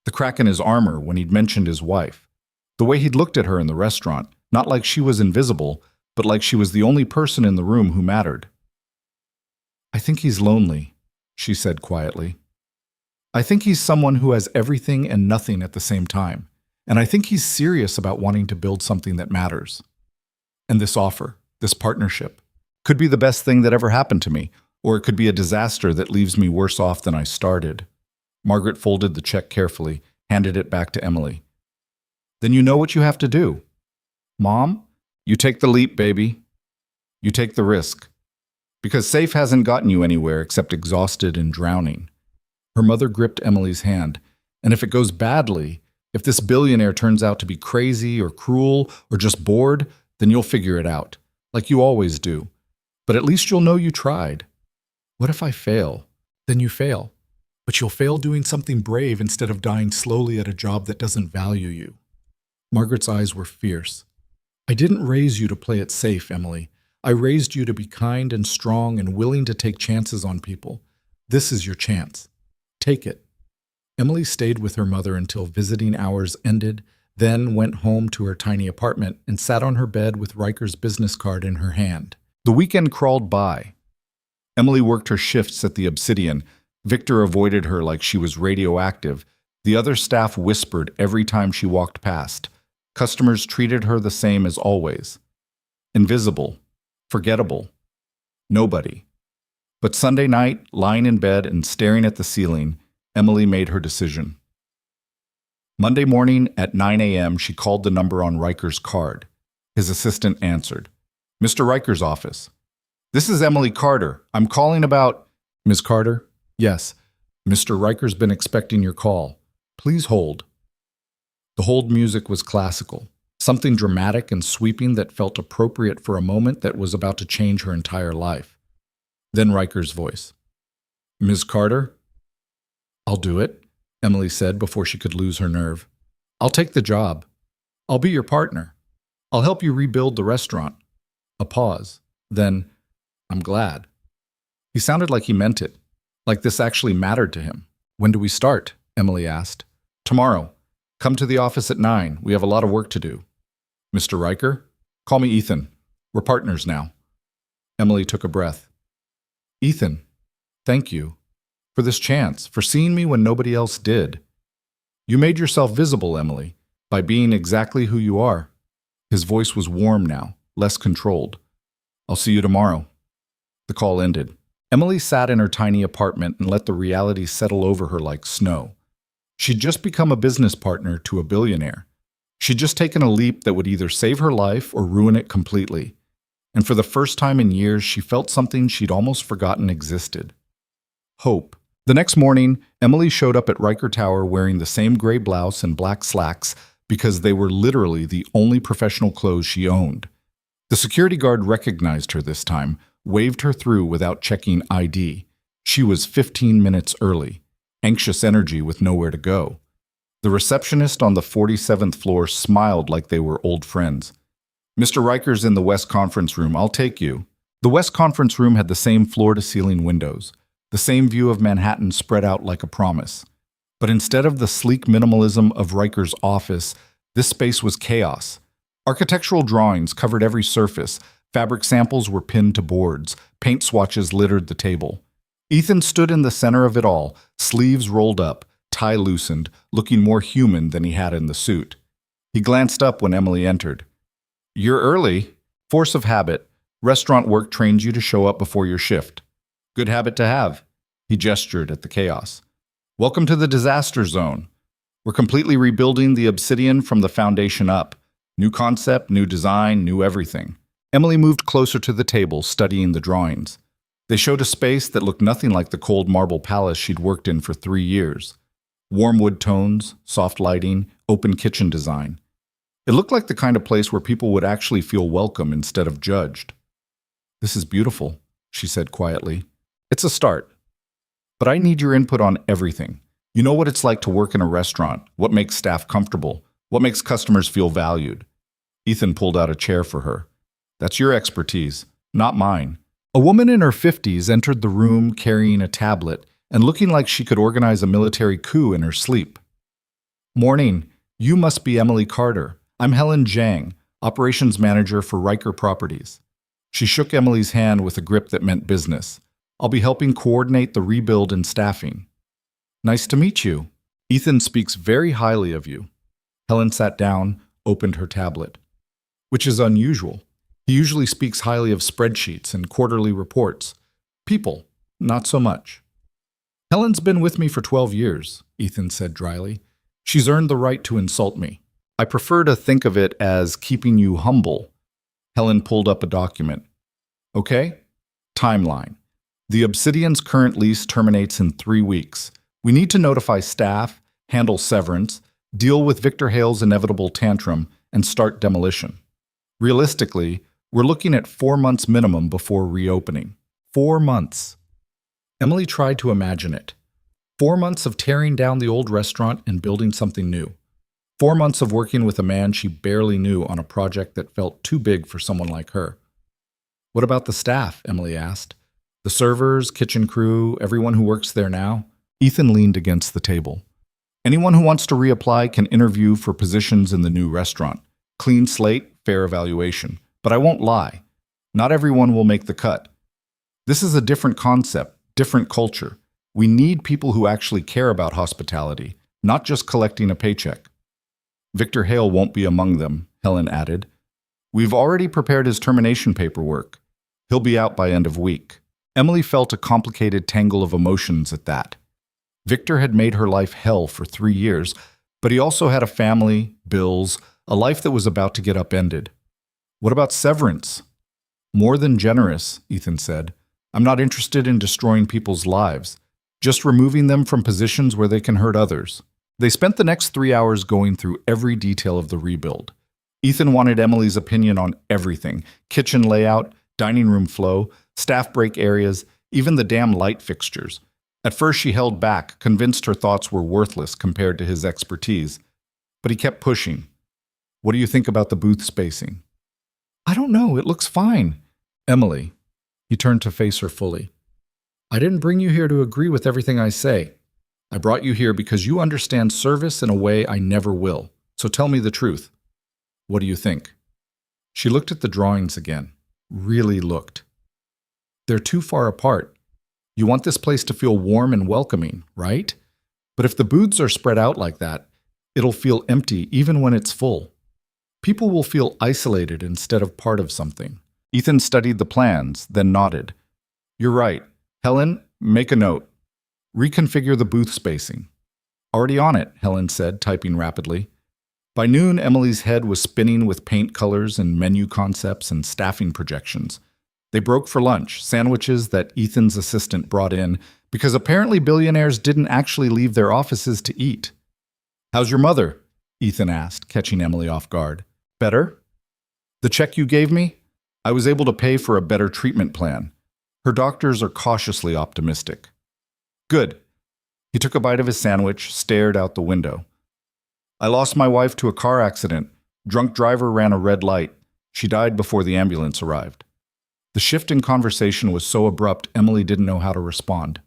the crack in his armor when he'd mentioned his wife, the way he'd looked at her in the restaurant, not like she was invisible, but like she was the only person in the room who mattered. I think he's lonely, she said quietly. I think he's someone who has everything and nothing at the same time, and I think he's serious about wanting to build something that matters. And this offer, this partnership, could be the best thing that ever happened to me, or it could be a disaster that leaves me worse off than I started. Margaret folded the check carefully, handed it back to Emily. Then you know what you have to do. Mom, you take the leap, baby. You take the risk. Because safe hasn't gotten you anywhere except exhausted and drowning. Her mother gripped Emily's hand. And if it goes badly, if this billionaire turns out to be crazy or cruel or just bored, then you'll figure it out, like you always do. But at least you'll know you tried. What if I fail? Then you fail. But you'll fail doing something brave instead of dying slowly at a job that doesn't value you. Margaret's eyes were fierce. I didn't raise you to play it safe, Emily. I raised you to be kind and strong and willing to take chances on people. This is your chance. Take it. Emily stayed with her mother until visiting hours ended, then went home to her tiny apartment and sat on her bed with Riker's business card in her hand. The weekend crawled by. Emily worked her shifts at the Obsidian. Victor avoided her like she was radioactive. The other staff whispered every time she walked past. Customers treated her the same as always. Invisible. Forgettable. Nobody. But Sunday night, lying in bed and staring at the ceiling, Emily made her decision. Monday morning at 9 a.m., she called the number on Riker's card. His assistant answered. Mr. Riker's office. This is Emily Carter. I'm calling about... Ms. Carter? Yes. Mr. Riker's been expecting your call. Please hold. The hold music was classical, something dramatic and sweeping that felt appropriate for a moment that was about to change her entire life. Then Riker's voice. Ms. Carter? I'll do it, Emily said before she could lose her nerve. I'll take the job. I'll be your partner. I'll help you rebuild the restaurant. A pause. Then, I'm glad. He sounded like he meant it, like this actually mattered to him. When do we start? Emily asked. Tomorrow. Come to the office at 9. We have a lot of work to do. Mr. Riker? Call me Ethan. We're partners now. Emily took a breath. Ethan, thank you. For this chance, for seeing me when nobody else did. You made yourself visible, Emily, by being exactly who you are. His voice was warm now, less controlled. I'll see you tomorrow. The call ended. Emily sat in her tiny apartment and let the reality settle over her like snow. She'd just become a business partner to a billionaire. She'd just taken a leap that would either save her life or ruin it completely. And for the first time in years, she felt something she'd almost forgotten existed. Hope. The next morning, Emily showed up at Riker Tower wearing the same gray blouse and black slacks because they were literally the only professional clothes she owned. The security guard recognized her this time, waved her through without checking ID. She was 15 minutes early, anxious energy with nowhere to go. The receptionist on the 47th floor smiled like they were old friends. Mr. Riker's in the West Conference Room. I'll take you. The West Conference Room had the same floor-to-ceiling windows, the same view of Manhattan spread out like a promise. But instead of the sleek minimalism of Riker's office, this space was chaos. Architectural drawings covered every surface. Fabric samples were pinned to boards. Paint swatches littered the table. Ethan stood in the center of it all, sleeves rolled up, tie loosened, looking more human than he had in the suit. He glanced up when Emily entered. You're early. Force of habit. Restaurant work trains you to show up before your shift. Good habit to have. He gestured at the chaos. Welcome to the disaster zone. We're completely rebuilding the Obsidian from the foundation up. New concept, new design, new everything. Emily moved closer to the table, studying the drawings. They showed a space that looked nothing like the cold marble palace she'd worked in for 3 years. Warm wood tones, soft lighting, open kitchen design. It looked like the kind of place where people would actually feel welcome instead of judged. This is beautiful, she said quietly. It's a start. But I need your input on everything. You know what it's like to work in a restaurant, what makes staff comfortable, what makes customers feel valued. Ethan pulled out a chair for her. That's your expertise, not mine. A woman in her 50s entered the room carrying a tablet and looking like she could organize a military coup in her sleep. Morning. You must be Emily Carter. I'm Helen Zhang, operations manager for Riker Properties. She shook Emily's hand with a grip that meant business. I'll be helping coordinate the rebuild and staffing. Nice to meet you. Ethan speaks very highly of you. Helen sat down, opened her tablet. Which is unusual. He usually speaks highly of spreadsheets and quarterly reports. People, not so much. Helen's been with me for 12 years, Ethan said dryly. She's earned the right to insult me. I prefer to think of it as keeping you humble. Helen pulled up a document. Okay? Timeline. The Obsidian's current lease terminates in 3 weeks. We need to notify staff, handle severance, deal with Victor Hale's inevitable tantrum, and start demolition. Realistically, we're looking at 4 months minimum before reopening. 4 months. Emily tried to imagine it. 4 months of tearing down the old restaurant and building something new. 4 months of working with a man she barely knew on a project that felt too big for someone like her. What about the staff? Emily asked. The servers, kitchen crew, everyone who works there now? Ethan leaned against the table. Anyone who wants to reapply can interview for positions in the new restaurant. Clean slate, fair evaluation. But I won't lie. Not everyone will make the cut. This is a different concept, different culture. We need people who actually care about hospitality, not just collecting a paycheck. Victor Hale won't be among them, Helen added. We've already prepared his termination paperwork. He'll be out by end of week. Emily felt a complicated tangle of emotions at that. Victor had made her life hell for 3 years, but he also had a family, bills, a life that was about to get upended. What about severance? More than generous, Ethan said. I'm not interested in destroying people's lives, just removing them from positions where they can hurt others. They spent the next 3 hours going through every detail of the rebuild. Ethan wanted Emily's opinion on everything: kitchen layout, dining room flow, staff break areas, even the damn light fixtures. At first she held back, convinced her thoughts were worthless compared to his expertise. But he kept pushing. What do you think about the booth spacing? I don't know, it looks fine. Emily. He turned to face her fully. I didn't bring you here to agree with everything I say. I brought you here because you understand service in a way I never will. So tell me the truth. What do you think? She looked at the drawings again. Really looked. They're too far apart. You want this place to feel warm and welcoming, right? But if the booths are spread out like that, it'll feel empty even when it's full. People will feel isolated instead of part of something. Ethan studied the plans, then nodded. You're right. Helen, make a note. Reconfigure the booth spacing. Already on it, Helen said, typing rapidly. By noon, Emily's head was spinning with paint colors and menu concepts and staffing projections. They broke for lunch, sandwiches that Ethan's assistant brought in, because apparently billionaires didn't actually leave their offices to eat. How's your mother? Ethan asked, catching Emily off guard. Better? The check you gave me? I was able to pay for a better treatment plan. Her doctors are cautiously optimistic. Good. He took a bite of his sandwich, stared out the window. I lost my wife to a car accident. Drunk driver ran a red light. She died before the ambulance arrived. The shift in conversation was so abrupt, Emily didn't know how to respond.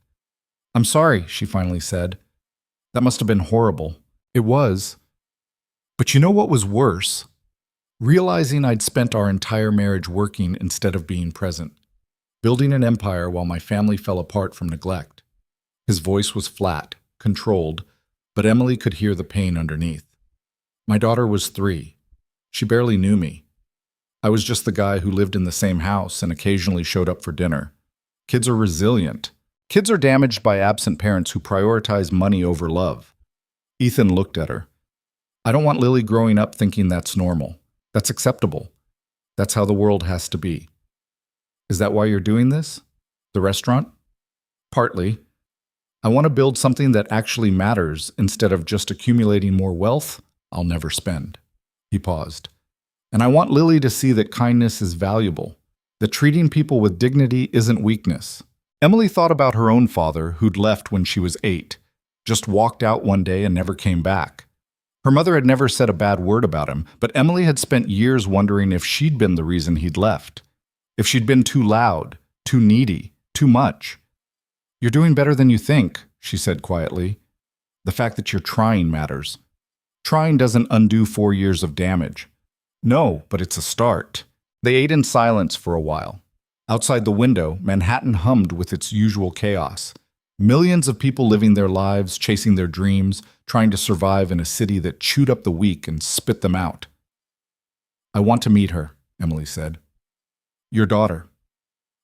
I'm sorry, she finally said. That must have been horrible. It was. But you know what was worse? Realizing I'd spent our entire marriage working instead of being present, building an empire while my family fell apart from neglect. His voice was flat, controlled, but Emily could hear the pain underneath. My daughter was 3. She barely knew me. I was just the guy who lived in the same house and occasionally showed up for dinner. Kids are resilient. Kids are damaged by absent parents who prioritize money over love. Ethan looked at her. I don't want Lily growing up thinking that's normal. That's acceptable. That's how the world has to be. Is that why you're doing this? The restaurant? Partly. I want to build something that actually matters instead of just accumulating more wealth I'll never spend. He paused. And I want Lily to see that kindness is valuable, that treating people with dignity isn't weakness. Emily thought about her own father, who'd left when she was 8, just walked out one day and never came back. Her mother had never said a bad word about him, but Emily had spent years wondering if she'd been the reason he'd left. If she'd been too loud, too needy, too much. You're doing better than you think, she said quietly. The fact that you're trying matters. Trying doesn't undo 4 years of damage. No, but it's a start. They ate in silence for a while. Outside the window, Manhattan hummed with its usual chaos. Millions of people living their lives, chasing their dreams, trying to survive in a city that chewed up the weak and spit them out. I want to meet her, Emily said. Your daughter.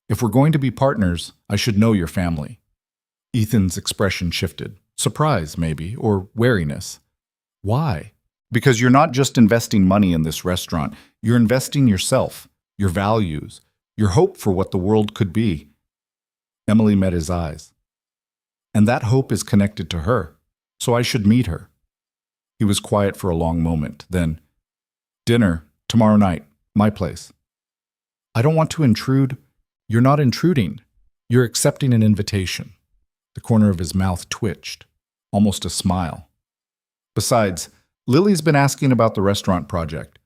If we're going to be partners, I should know your family. Ethan's expression shifted. Surprise, maybe, or wariness. Why? Because you're not just investing money in this restaurant. You're investing yourself, your values, your hope for what the world could be. Emily met his eyes. And that hope is connected to her, so I should meet her. He was quiet for a long moment. Then, dinner, tomorrow night, my place. I don't want to intrude. You're not intruding. You're accepting an invitation. The corner of his mouth twitched, almost a smile. Besides, Lily's been asking about the restaurant project.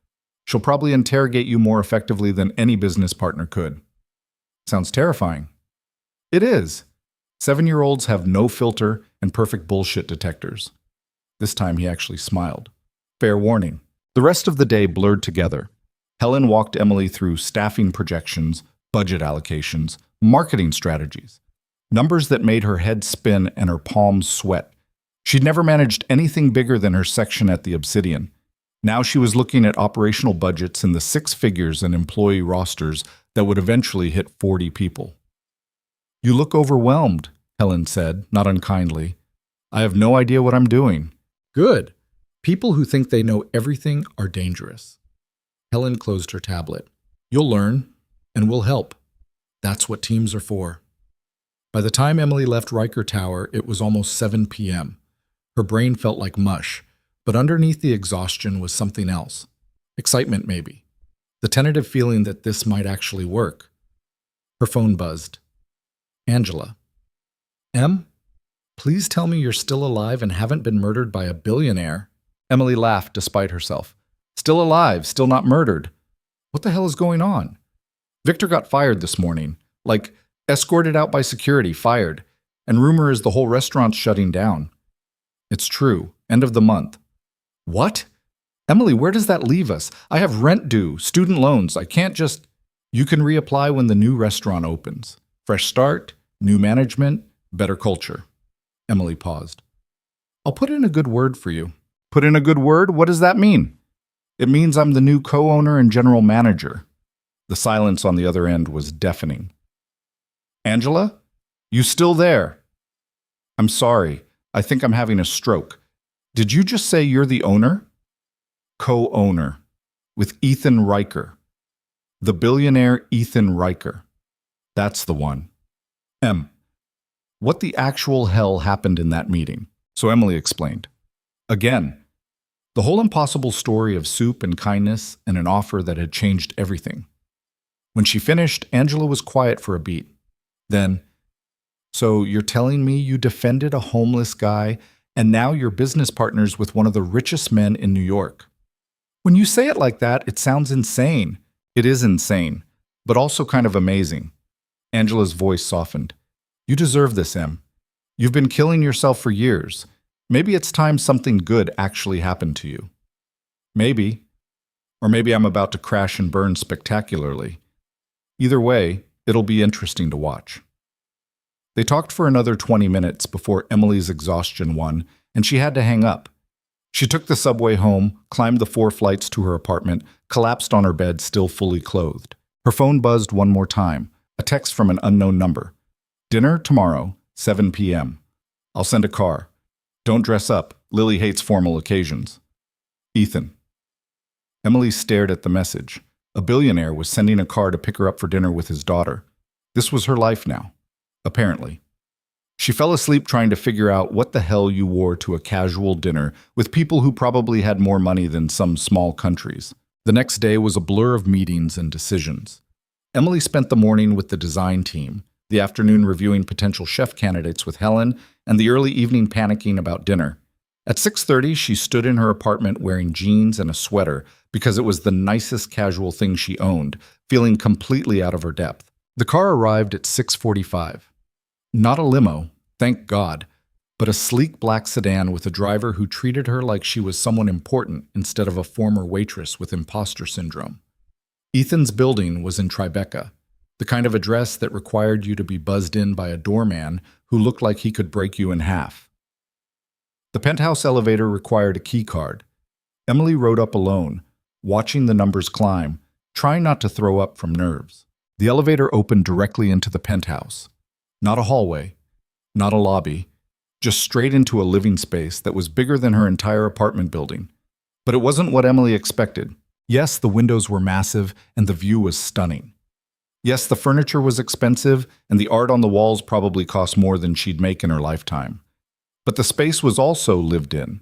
She'll probably interrogate you more effectively than any business partner could. Sounds terrifying. It is. 7-year-olds have no filter and perfect bullshit detectors. This time he actually smiled. Fair warning. The rest of the day blurred together. Helen walked Emily through staffing projections, budget allocations, marketing strategies. Numbers that made her head spin and her palms sweat. She'd never managed anything bigger than her section at the Obsidian. Now she was looking at operational budgets in the six figures and employee rosters that would eventually hit 40 people. "You look overwhelmed," Helen said, not unkindly. "I have no idea what I'm doing." "Good. People who think they know everything are dangerous." Helen closed her tablet. "You'll learn, and we'll help. That's what teams are for." By the time Emily left Riker Tower, it was almost 7 p.m. Her brain felt like mush, but underneath the exhaustion was something else. Excitement, maybe. The tentative feeling that this might actually work. Her phone buzzed. Angela. "Em, please tell me you're still alive and haven't been murdered by a billionaire." Emily laughed despite herself. "Still alive, still not murdered. What the hell is going on? Victor got fired this morning. Like, escorted out by security, fired. And rumor is the whole restaurant's shutting down." "It's true. End of the month." "What? Emily, where does that leave us? I have rent due, student loans. I can't just—" "You can reapply when the new restaurant opens. Fresh start, new management, better culture." Emily paused. "I'll put in a good word for you." "Put in a good word? What does that mean?" "It means I'm the new co-owner and general manager." The silence on the other end was deafening. "Angela? You still there?" "I'm sorry. I think I'm having a stroke. Did you just say you're the owner?" "Co-owner. With Ethan Riker. The billionaire Ethan Riker. That's the one." What the actual hell happened in that meeting?" So Emily explained. Again, the whole impossible story of soup and kindness and an offer that had changed everything. When she finished, Angela was quiet for a beat. Then, "So you're telling me you defended a homeless guy and now you're business partners with one of the richest men in New York?" "When you say it like that, it sounds insane." "It is insane, but also kind of amazing." Angela's voice softened. "You deserve this, Em. You've been killing yourself for years. Maybe it's time something good actually happened to you." "Maybe. Or maybe I'm about to crash and burn spectacularly. Either way, it'll be interesting to watch." They talked for another 20 minutes before Emily's exhaustion won, and she had to hang up. She took the subway home, climbed the 4 flights to her apartment, collapsed on her bed, still fully clothed. Her phone buzzed one more time, a text from an unknown number. "Dinner tomorrow, 7 p.m. I'll send a car. Don't dress up. Lily hates formal occasions. Ethan." Emily stared at the message. A billionaire was sending a car to pick her up for dinner with his daughter. This was her life now, apparently. She fell asleep trying to figure out what the hell you wore to a casual dinner with people who probably had more money than some small countries. The next day was a blur of meetings and decisions. Emily spent the morning with the design team, the afternoon reviewing potential chef candidates with Helen, and the early evening panicking about dinner. At 6:30, she stood in her apartment wearing jeans and a sweater because it was the nicest casual thing she owned, feeling completely out of her depth. The car arrived at 6:45. Not a limo, thank God, but a sleek black sedan with a driver who treated her like she was someone important instead of a former waitress with imposter syndrome. Ethan's building was in Tribeca, the kind of address that required you to be buzzed in by a doorman who looked like he could break you in half. The penthouse elevator required a key card. Emily rode up alone, watching the numbers climb, trying not to throw up from nerves. The elevator opened directly into the penthouse. Not a hallway, not a lobby, just straight into a living space that was bigger than her entire apartment building. But it wasn't what Emily expected. Yes, the windows were massive and the view was stunning. Yes, the furniture was expensive and the art on the walls probably cost more than she'd make in her lifetime. But the space was also lived in.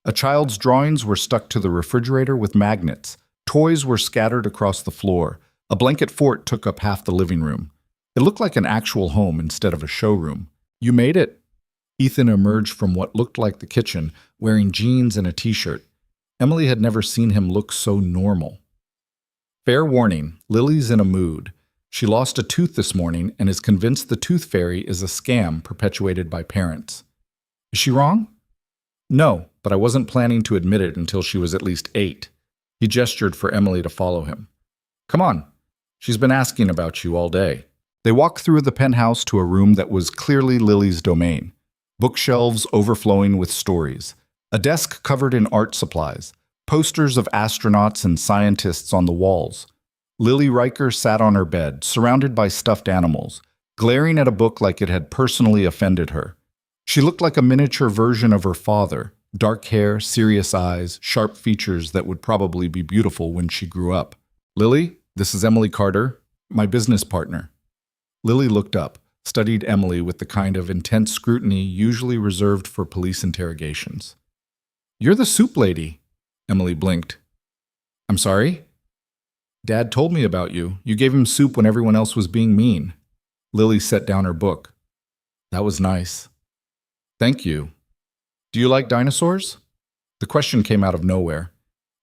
A child's drawings were stuck to the refrigerator with magnets. Toys were scattered across the floor. A blanket fort took up half the living room. It looked like an actual home instead of a showroom. "You made it." Ethan emerged from what looked like the kitchen, wearing jeans and a t-shirt. Emily had never seen him look so normal. "Fair warning, Lily's in a mood. She lost a tooth this morning and is convinced the tooth fairy is a scam perpetuated by parents." "Is she wrong?" "No, but I wasn't planning to admit it until she was at least 8. He gestured for Emily to follow him. Come on. She's been asking about you all day. They walked through the penthouse to a room that was clearly Lily's domain. Bookshelves overflowing with stories. A desk covered in art supplies. Posters of astronauts and scientists on the walls. Lily Riker sat on her bed, surrounded by stuffed animals, glaring at a book like it had personally offended her. She looked like a miniature version of her father, dark hair, serious eyes, sharp features that would probably be beautiful when she grew up. Lily, this is Emily Carter, my business partner. Lily looked up, studied Emily with the kind of intense scrutiny usually reserved for police interrogations. You're the soup lady, Emily blinked. I'm sorry? Dad told me about you. You gave him soup when everyone else was being mean. Lily set down her book. That was nice. Thank you. Do you like dinosaurs? The question came out of nowhere.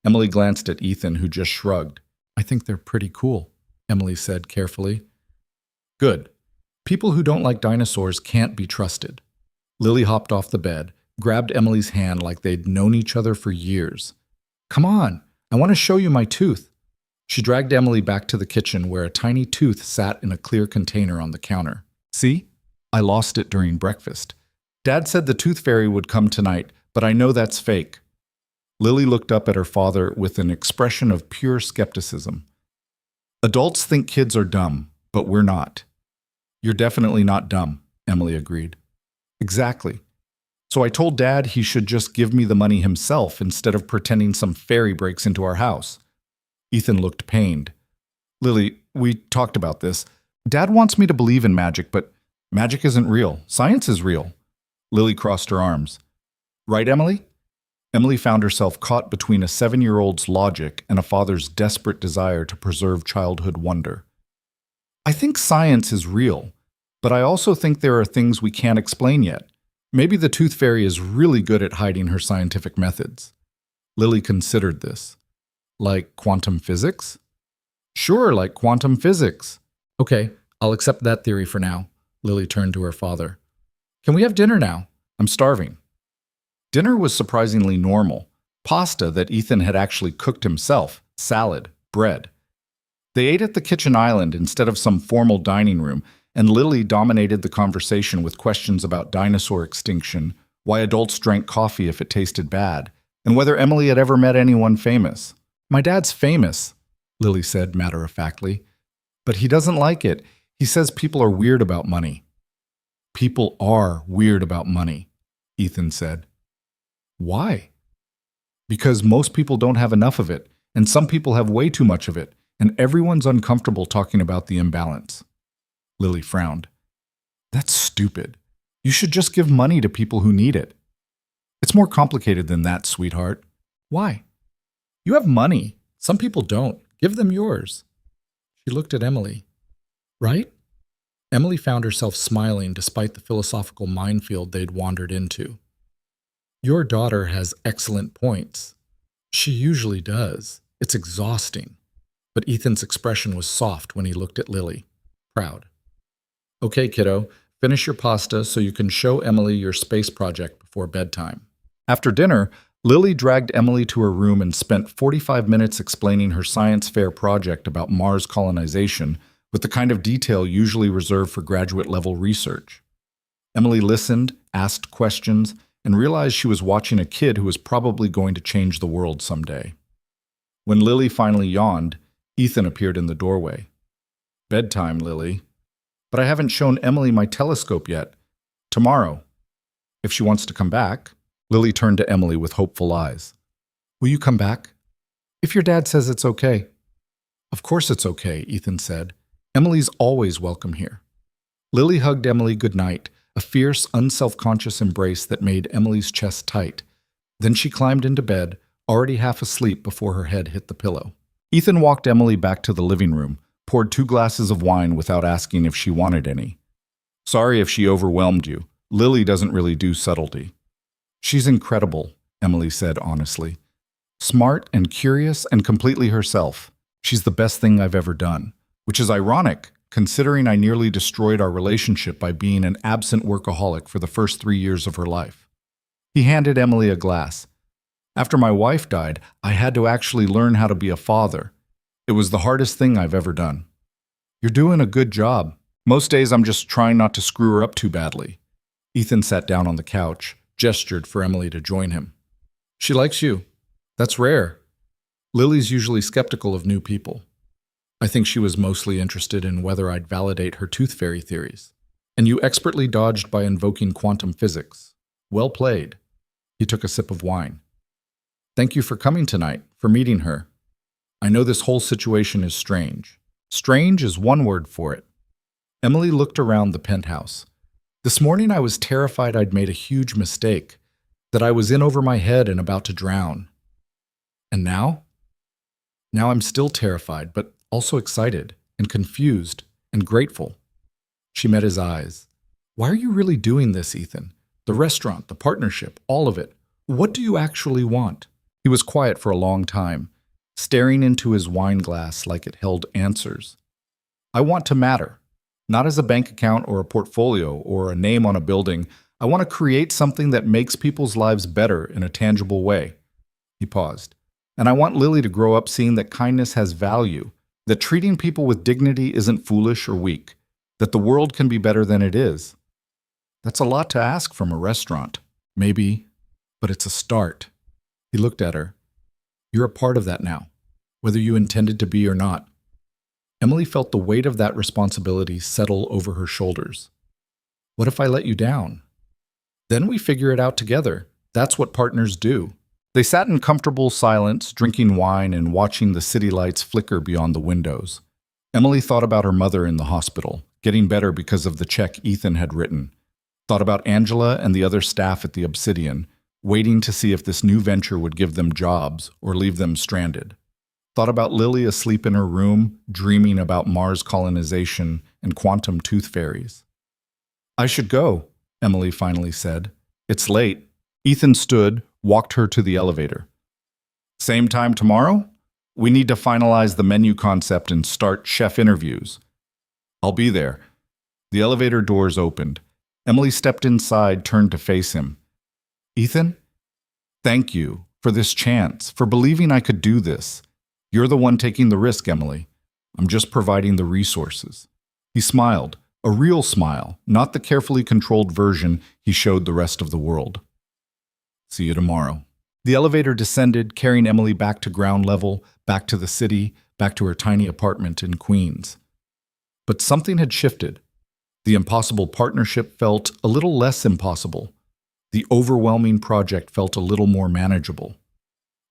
Emily glanced at Ethan, who just shrugged. I think they're pretty cool, Emily said carefully. Good. People who don't like dinosaurs can't be trusted. Lily hopped off the bed, grabbed Emily's hand like they'd known each other for years. Come on, I want to show you my tooth. She dragged Emily back to the kitchen where a tiny tooth sat in a clear container on the counter. See? I lost it during breakfast. Dad said the tooth fairy would come tonight, but I know that's fake. Lily looked up at her father with an expression of pure skepticism. Adults think kids are dumb, but we're not. You're definitely not dumb, Emily agreed. Exactly. So I told Dad he should just give me the money himself instead of pretending some fairy breaks into our house. Ethan looked pained. Lily, we talked about this. Dad wants me to believe in magic, but magic isn't real. Science is real. Lily crossed her arms. Right, Emily? Emily found herself caught between a 7-year-old's logic and a father's desperate desire to preserve childhood wonder. I think science is real, but I also think there are things we can't explain yet. Maybe the tooth fairy is really good at hiding her scientific methods. Lily considered this. Like quantum physics? Sure, like quantum physics. Okay, I'll accept that theory for now. Lily turned to her father. Can we have dinner now? I'm starving. Dinner was surprisingly normal. Pasta that Ethan had actually cooked himself, salad, bread. They ate at the kitchen island instead of some formal dining room, and Lily dominated the conversation with questions about dinosaur extinction, why adults drank coffee if it tasted bad, and whether Emily had ever met anyone famous. My dad's famous, Lily said matter-of-factly, but he doesn't like it. He says people are weird about money. People are weird about money, Ethan said. Why? Because most people don't have enough of it, and some people have way too much of it, and everyone's uncomfortable talking about the imbalance. Lily frowned. That's stupid. You should just give money to people who need it. It's more complicated than that, sweetheart. Why? You have money. Some people don't. Give them yours. She looked at Emily. Right? Emily found herself smiling despite the philosophical minefield they'd wandered into. Your daughter has excellent points. She usually does. It's exhausting. But Ethan's expression was soft when he looked at Lily. Proud. Okay, kiddo, finish your pasta so you can show Emily your space project before bedtime. After dinner, Lily dragged Emily to her room and spent 45 minutes explaining her science fair project about Mars colonization with the kind of detail usually reserved for graduate-level research. Emily listened, asked questions, and realized she was watching a kid who was probably going to change the world someday. When Lily finally yawned, Ethan appeared in the doorway. Bedtime, Lily. But I haven't shown Emily my telescope yet. Tomorrow. If she wants to come back. Lily turned to Emily with hopeful eyes. Will you come back? If your dad says it's okay. Of course it's okay, Ethan said. Emily's always welcome here. Lily hugged Emily goodnight, a fierce, unselfconscious embrace that made Emily's chest tight. Then she climbed into bed, already half asleep before her head hit the pillow. Ethan walked Emily back to the living room, poured 2 glasses of wine without asking if she wanted any. Sorry if she overwhelmed you. Lily doesn't really do subtlety. She's incredible, Emily said honestly. Smart and curious and completely herself. She's the best thing I've ever done. Which is ironic, considering I nearly destroyed our relationship by being an absent workaholic for the first 3 years of her life. He handed Emily a glass. After my wife died, I had to actually learn how to be a father. It was the hardest thing I've ever done. You're doing a good job. Most days I'm just trying not to screw her up too badly. Ethan sat down on the couch, gestured for Emily to join him. She likes you. That's rare. Lily's usually skeptical of new people. I think she was mostly interested in whether I'd validate her tooth fairy theories. And you expertly dodged by invoking quantum physics. Well played. He took a sip of wine. Thank you for coming tonight, for meeting her. I know this whole situation is strange. Strange is one word for it. Emily looked around the penthouse. This morning I was terrified I'd made a huge mistake, that I was in over my head and about to drown. And now? Now I'm still terrified, but also excited and confused and grateful. She met his eyes. Why are you really doing this, Ethan? The restaurant, the partnership, all of it. What do you actually want? He was quiet for a long time, staring into his wine glass like it held answers. I want to matter. Not as a bank account or a portfolio or a name on a building. I want to create something that makes people's lives better in a tangible way. He paused. And I want Lily to grow up seeing that kindness has value, that treating people with dignity isn't foolish or weak, that the world can be better than it is. That's a lot to ask from a restaurant. Maybe, but it's a start. He looked at her. You're a part of that now, whether you intended to be or not. Emily felt the weight of that responsibility settle over her shoulders. What if I let you down? Then we figure it out together. That's what partners do. They sat in comfortable silence, drinking wine and watching the city lights flicker beyond the windows. Emily thought about her mother in the hospital, getting better because of the check Ethan had written. Thought about Angela and the other staff at the Obsidian, waiting to see if this new venture would give them jobs or leave them stranded. Thought about Lily asleep in her room, dreaming about Mars colonization and quantum tooth fairies. I should go, Emily finally said. It's late. Ethan stood, walked her to the elevator. Same time tomorrow? We need to finalize the menu concept and start chef interviews. I'll be there. The elevator doors opened. Emily stepped inside, turned to face him. Ethan? Thank you for this chance, for believing I could do this. You're the one taking the risk, Emily. I'm just providing the resources. He smiled, a real smile, not the carefully controlled version he showed the rest of the world. See you tomorrow. The elevator descended, carrying Emily back to ground level, back to the city, back to her tiny apartment in Queens. But something had shifted. The impossible partnership felt a little less impossible. The overwhelming project felt a little more manageable.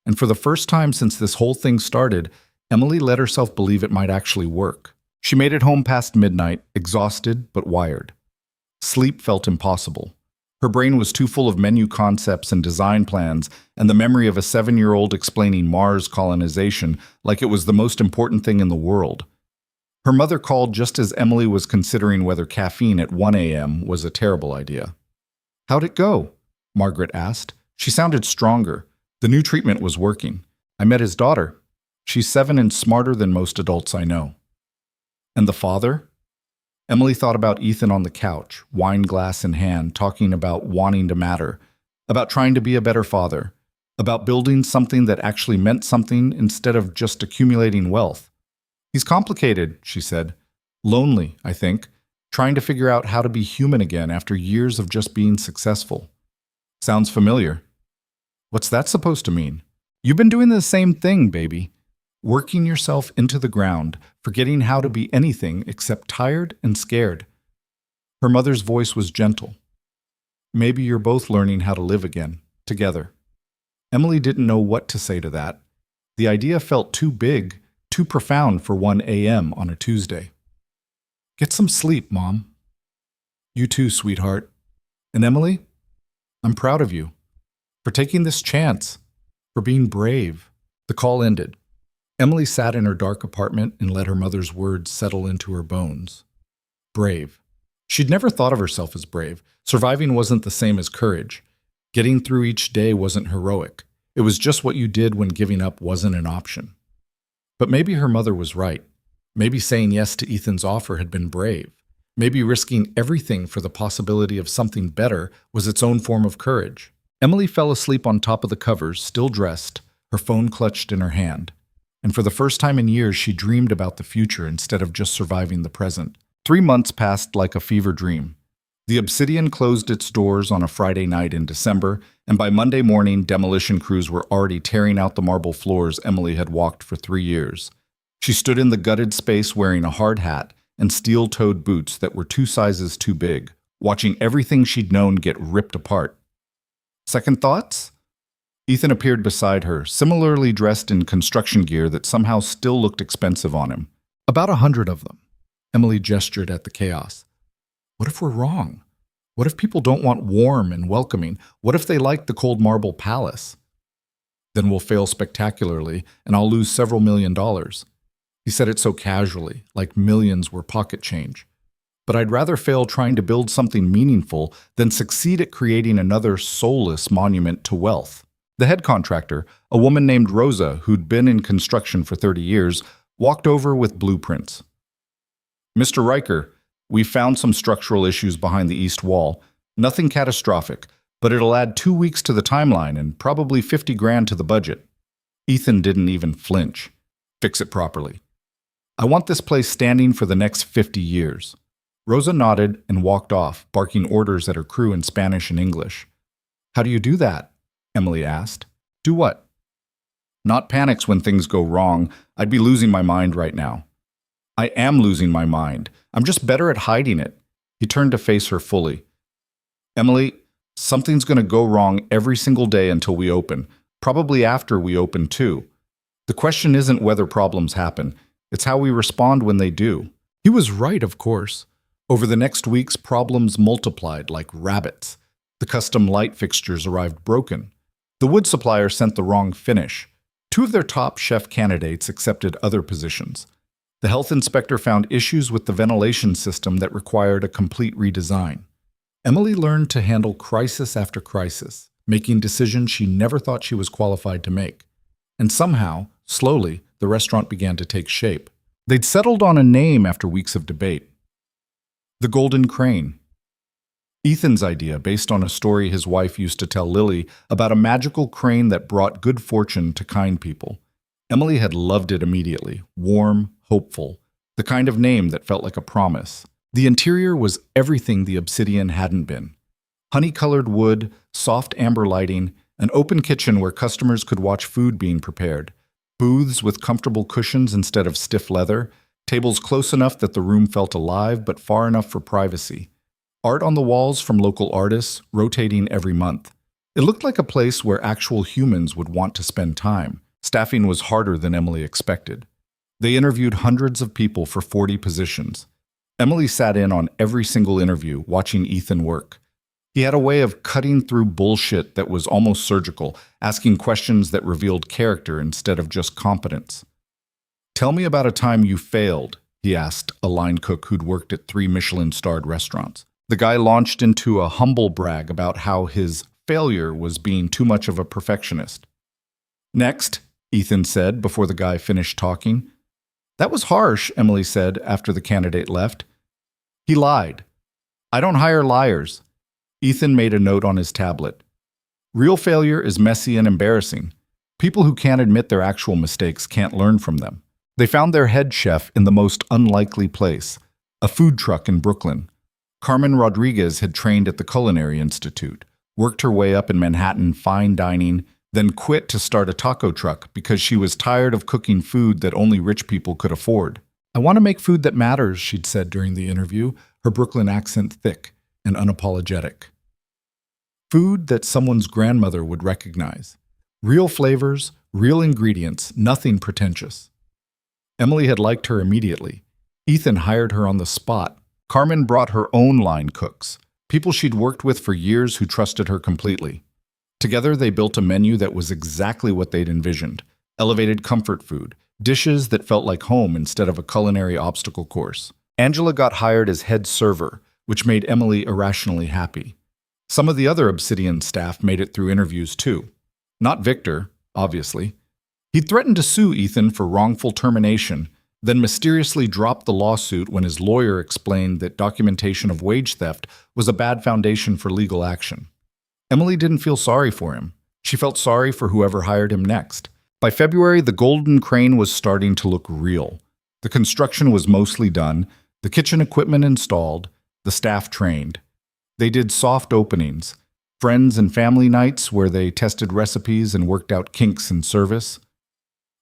And for the first time since this whole thing started, Emily let herself believe it might actually work. She made it home past midnight, exhausted but wired. Sleep felt impossible. Her brain was too full of menu concepts and design plans, and the memory of a 7-year-old explaining Mars colonization like it was the most important thing in the world. Her mother called just as Emily was considering whether caffeine at 1 a.m. was a terrible idea. How'd it go? Margaret asked. She sounded stronger. The new treatment was working. I met his daughter. She's 7 and smarter than most adults I know. And the father? Emily thought about Ethan on the couch, wine glass in hand, talking about wanting to matter, about trying to be a better father, about building something that actually meant something instead of just accumulating wealth. He's complicated, she said. Lonely, I think, trying to figure out how to be human again after years of just being successful. Sounds familiar. What's that supposed to mean? You've been doing the same thing, baby. Working yourself into the ground, forgetting how to be anything except tired and scared. Her mother's voice was gentle. Maybe you're both learning how to live again, together. Emily didn't know what to say to that. The idea felt too big, too profound for 1 a.m. on a Tuesday. Get some sleep, Mom. You too, sweetheart. And Emily, I'm proud of you. For taking this chance. For being brave. The call ended. Emily sat in her dark apartment and let her mother's words settle into her bones. Brave. She'd never thought of herself as brave. Surviving wasn't the same as courage. Getting through each day wasn't heroic. It was just what you did when giving up wasn't an option. But maybe her mother was right. Maybe saying yes to Ethan's offer had been brave. Maybe risking everything for the possibility of something better was its own form of courage. Emily fell asleep on top of the covers, still dressed, her phone clutched in her hand. And for the first time in years, she dreamed about the future instead of just surviving the present. 3 months passed like a fever dream. The Obsidian closed its doors on a Friday night in December, and by Monday morning, demolition crews were already tearing out the marble floors Emily had walked for 3 years. She stood in the gutted space wearing a hard hat and steel-toed boots that were 2 sizes too big, watching everything she'd known get ripped apart. Second thoughts? Ethan appeared beside her, similarly dressed in construction gear that somehow still looked expensive on him. About 100 of them. Emily gestured at the chaos. What if we're wrong? What if people don't want warm and welcoming? What if they like the cold marble palace? Then we'll fail spectacularly, and I'll lose several $1,000,000. He said it so casually, like millions were pocket change. But I'd rather fail trying to build something meaningful than succeed at creating another soulless monument to wealth. The head contractor, a woman named Rosa who'd been in construction for 30 years, walked over with blueprints. Mr. Riker, we found some structural issues behind the east wall. Nothing catastrophic, but it'll add 2 weeks to the timeline and probably 50 grand to the budget. Ethan didn't even flinch. Fix it properly. I want this place standing for the next 50 years. Rosa nodded and walked off, barking orders at her crew in Spanish and English. How do you do that? Emily asked. Do what? Not panics when things go wrong. I'd be losing my mind right now. I am losing my mind. I'm just better at hiding it. He turned to face her fully. Emily, something's going to go wrong every single day until we open, probably after we open too. The question isn't whether problems happen, it's how we respond when they do. He was right, of course. Over the next weeks, problems multiplied like rabbits. The custom light fixtures arrived broken. The wood supplier sent the wrong finish. 2 of their top chef candidates accepted other positions. The health inspector found issues with the ventilation system that required a complete redesign. Emily learned to handle crisis after crisis, making decisions she never thought she was qualified to make. And somehow, slowly, the restaurant began to take shape. They'd settled on a name after weeks of debate. The Golden Crane. Ethan's idea, based on a story his wife used to tell Lily about a magical crane that brought good fortune to kind people. Emily had loved it immediately, warm, hopeful, the kind of name that felt like a promise. The interior was everything the Obsidian hadn't been. Honey-colored wood, soft amber lighting, an open kitchen where customers could watch food being prepared, booths with comfortable cushions instead of stiff leather, tables close enough that the room felt alive but far enough for privacy. Art on the walls from local artists, rotating every month. It looked like a place where actual humans would want to spend time. Staffing was harder than Emily expected. They interviewed hundreds of people for 40 positions. Emily sat in on every single interview, watching Ethan work. He had a way of cutting through bullshit that was almost surgical, asking questions that revealed character instead of just competence. Tell me about a time you failed, he asked a line cook who'd worked at 3 Michelin-starred restaurants. The guy launched into a humble brag about how his failure was being too much of a perfectionist. Next, Ethan said before the guy finished talking. That was harsh, Emily said after the candidate left. He lied. I don't hire liars. Ethan made a note on his tablet. Real failure is messy and embarrassing. People who can't admit their actual mistakes can't learn from them. They found their head chef in the most unlikely place, a food truck in Brooklyn. Carmen Rodriguez had trained at the Culinary Institute, worked her way up in Manhattan fine dining, then quit to start a taco truck because she was tired of cooking food that only rich people could afford. I want to make food that matters, she'd said during the interview, her Brooklyn accent thick and unapologetic. Food that someone's grandmother would recognize. Real flavors, real ingredients, nothing pretentious. Emily had liked her immediately. Ethan hired her on the spot. Carmen brought her own line cooks, people she'd worked with for years who trusted her completely. Together, they built a menu that was exactly what they'd envisioned, elevated comfort food, dishes that felt like home instead of a culinary obstacle course. Angela got hired as head server, which made Emily irrationally happy. Some of the other Obsidian staff made it through interviews too. Not Victor, obviously. He'd threatened to sue Ethan for wrongful termination, then mysteriously dropped the lawsuit when his lawyer explained that documentation of wage theft was a bad foundation for legal action. Emily didn't feel sorry for him. She felt sorry for whoever hired him next. By February, the Golden Crane was starting to look real. The construction was mostly done, the kitchen equipment installed, the staff trained. They did soft openings, friends and family nights where they tested recipes and worked out kinks in service.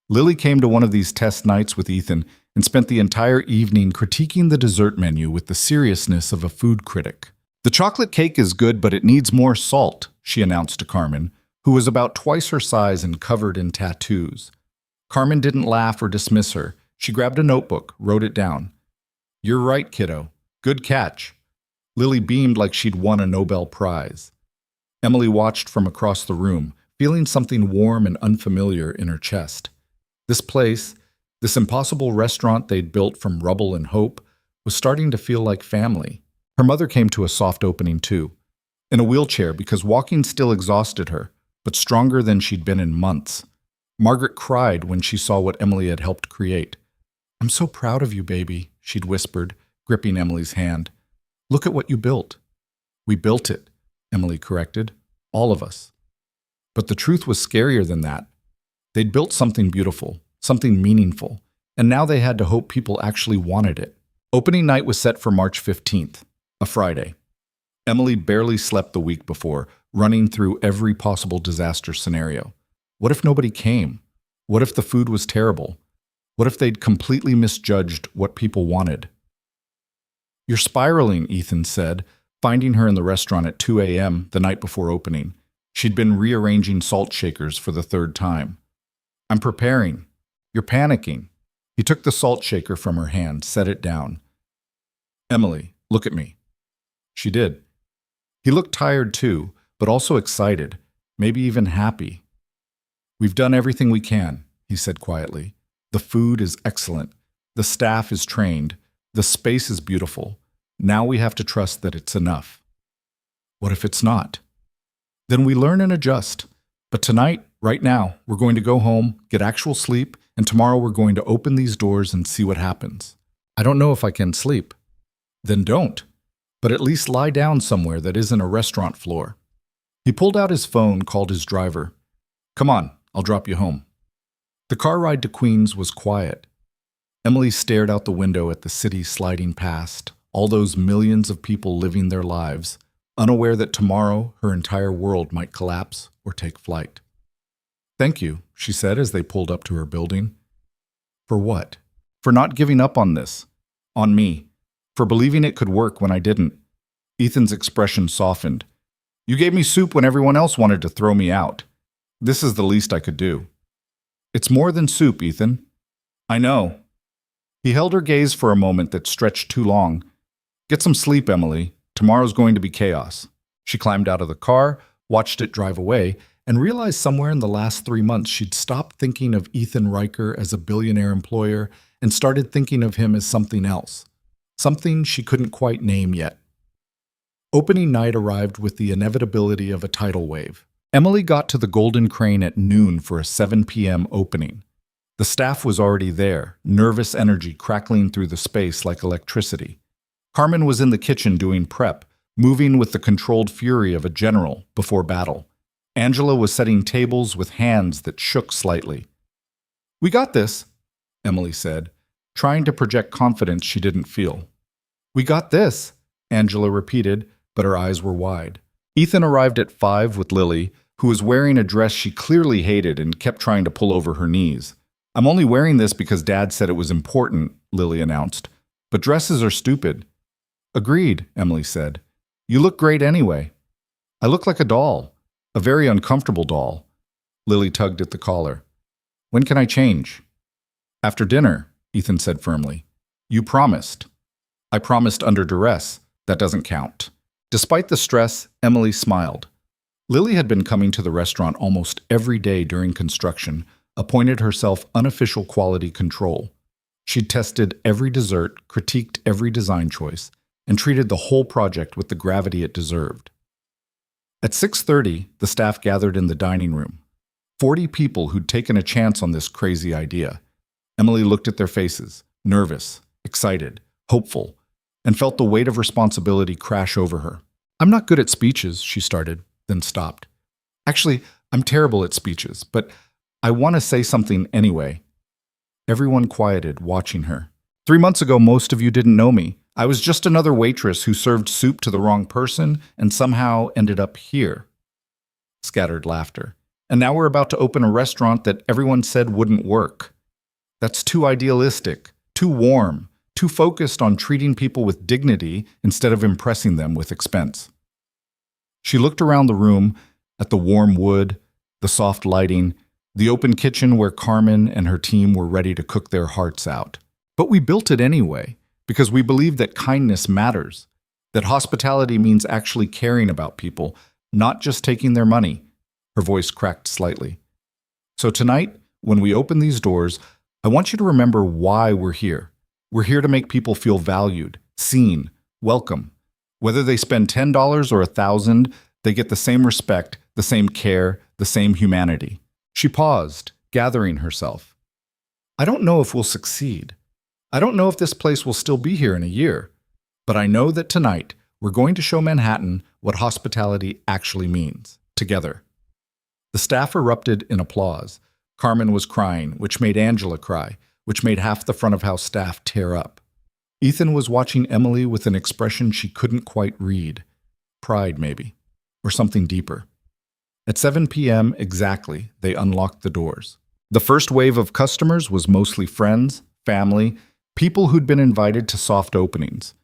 Lily came to one of these test nights with Ethan and spent the entire evening critiquing the dessert menu with the seriousness of a food critic. "The chocolate cake is good, but it needs more salt," she announced to Carmen, who was about twice her size and covered in tattoos. Carmen didn't laugh or dismiss her. She grabbed a notebook, wrote it down. "You're right, kiddo. Good catch." Lily beamed like she'd won a Nobel Prize. Emily watched from across the room, feeling something warm and unfamiliar in her chest. This place, this impossible restaurant they'd built from rubble and hope, was starting to feel like family. Her mother came to a soft opening too, in a wheelchair because walking still exhausted her, but stronger than she'd been in months. Margaret cried when she saw what Emily had helped create. "I'm so proud of you, baby," she'd whispered, gripping Emily's hand. "Look at what you built." "We built it," Emily corrected. "All of us." But the truth was scarier than that. They'd built something beautiful, something meaningful, and now they had to hope people actually wanted it. Opening night was set for March 15th, a Friday. Emily barely slept the week before, running through every possible disaster scenario. What if nobody came? What if the food was terrible? What if they'd completely misjudged what people wanted? "You're spiraling," Ethan said, finding her in the restaurant at 2 a.m. the night before opening. She'd been rearranging salt shakers for the third time. "I'm preparing. You're panicking." He took the salt shaker from her hand, set it down. "Emily, look at me." She did. He looked tired too, but also excited, maybe even happy. "We've done everything we can," he said quietly. "The food is excellent. The staff is trained. The space is beautiful. Now we have to trust that it's enough." "What if it's not?" "Then we learn and adjust. But tonight, right now, we're going to go home, get actual sleep, and tomorrow we're going to open these doors and see what happens." "I don't know if I can sleep." "Then don't. But at least lie down somewhere that isn't a restaurant floor." He pulled out his phone, called his driver. "Come on, I'll drop you home." The car ride to Queens was quiet. Emily stared out the window at the city sliding past, all those millions of people living their lives, unaware that tomorrow her entire world might collapse or take flight. "Thank you," she said as they pulled up to her building. "For what?" "For not giving up on this. On me. For believing it could work when I didn't." Ethan's expression softened. "You gave me soup when everyone else wanted to throw me out. This is the least I could do." "It's more than soup, Ethan." "I know." He held her gaze for a moment that stretched too long. "Get some sleep, Emily. Tomorrow's going to be chaos." She climbed out of the car, watched it drive away, and realized somewhere in the last 3 months she'd stopped thinking of Ethan Riker as a billionaire employer and started thinking of him as something else. Something she couldn't quite name yet. Opening night arrived with the inevitability of a tidal wave. Emily got to the Golden Crane at noon for a 7 p.m. opening. The staff was already there, nervous energy crackling through the space like electricity. Carmen was in the kitchen doing prep, moving with the controlled fury of a general before battle. Angela was setting tables with hands that shook slightly. "We got this," Emily said, trying to project confidence she didn't feel. "We got this," Angela repeated, but her eyes were wide. Ethan arrived at 5 with Lily, who was wearing a dress she clearly hated and kept trying to pull over her knees. "I'm only wearing this because Dad said it was important," Lily announced. "But dresses are stupid." "Agreed," Emily said. "You look great anyway." "I look like a doll. A very uncomfortable doll." Lily tugged at the collar. "When can I change?" "After dinner," Ethan said firmly. "You promised." "I promised under duress. That doesn't count." Despite the stress, Emily smiled. Lily had been coming to the restaurant almost every day during construction, appointed herself unofficial quality control. She'd tested every dessert, critiqued every design choice, and treated the whole project with the gravity it deserved. At 6:30, the staff gathered in the dining room. 40 people who'd taken a chance on this crazy idea. Emily looked at their faces, nervous, excited, hopeful, and felt the weight of responsibility crash over her. "I'm not good at speeches," she started. then stopped. Actually, I'm terrible at speeches, but I want to say something anyway. Everyone quieted, watching her. 3 months ago, most of you didn't know me. I was just another waitress who served soup to the wrong person and somehow ended up here. Scattered laughter. And now we're about to open a restaurant that everyone said wouldn't work. That's too idealistic, too warm, too focused on treating people with dignity instead of impressing them with expense. She looked around the room at the warm wood, the soft lighting, the open kitchen where Carmen and her team were ready to cook their hearts out. But we built it anyway, because we believe that kindness matters, that hospitality means actually caring about people, not just taking their money. Her voice cracked slightly. So tonight, when we open these doors, I want you to remember why we're here. We're here to make people feel valued, seen, welcome. Whether they spend $10 or $1,000, they get the same respect, the same care, the same humanity. She paused, gathering herself. I don't know if we'll succeed. I don't know if this place will still be here in a year. But I know that tonight, we're going to show Manhattan what hospitality actually means, together. The staff erupted in applause. Carmen was crying, which made Angela cry, which made half the front-of-house staff tear up. Ethan was watching Emily with an expression she couldn't quite read. Pride, maybe, or something deeper. At 7 p.m. exactly, they unlocked the doors. The first wave of customers was mostly friends, family, people who'd been invited to soft openings.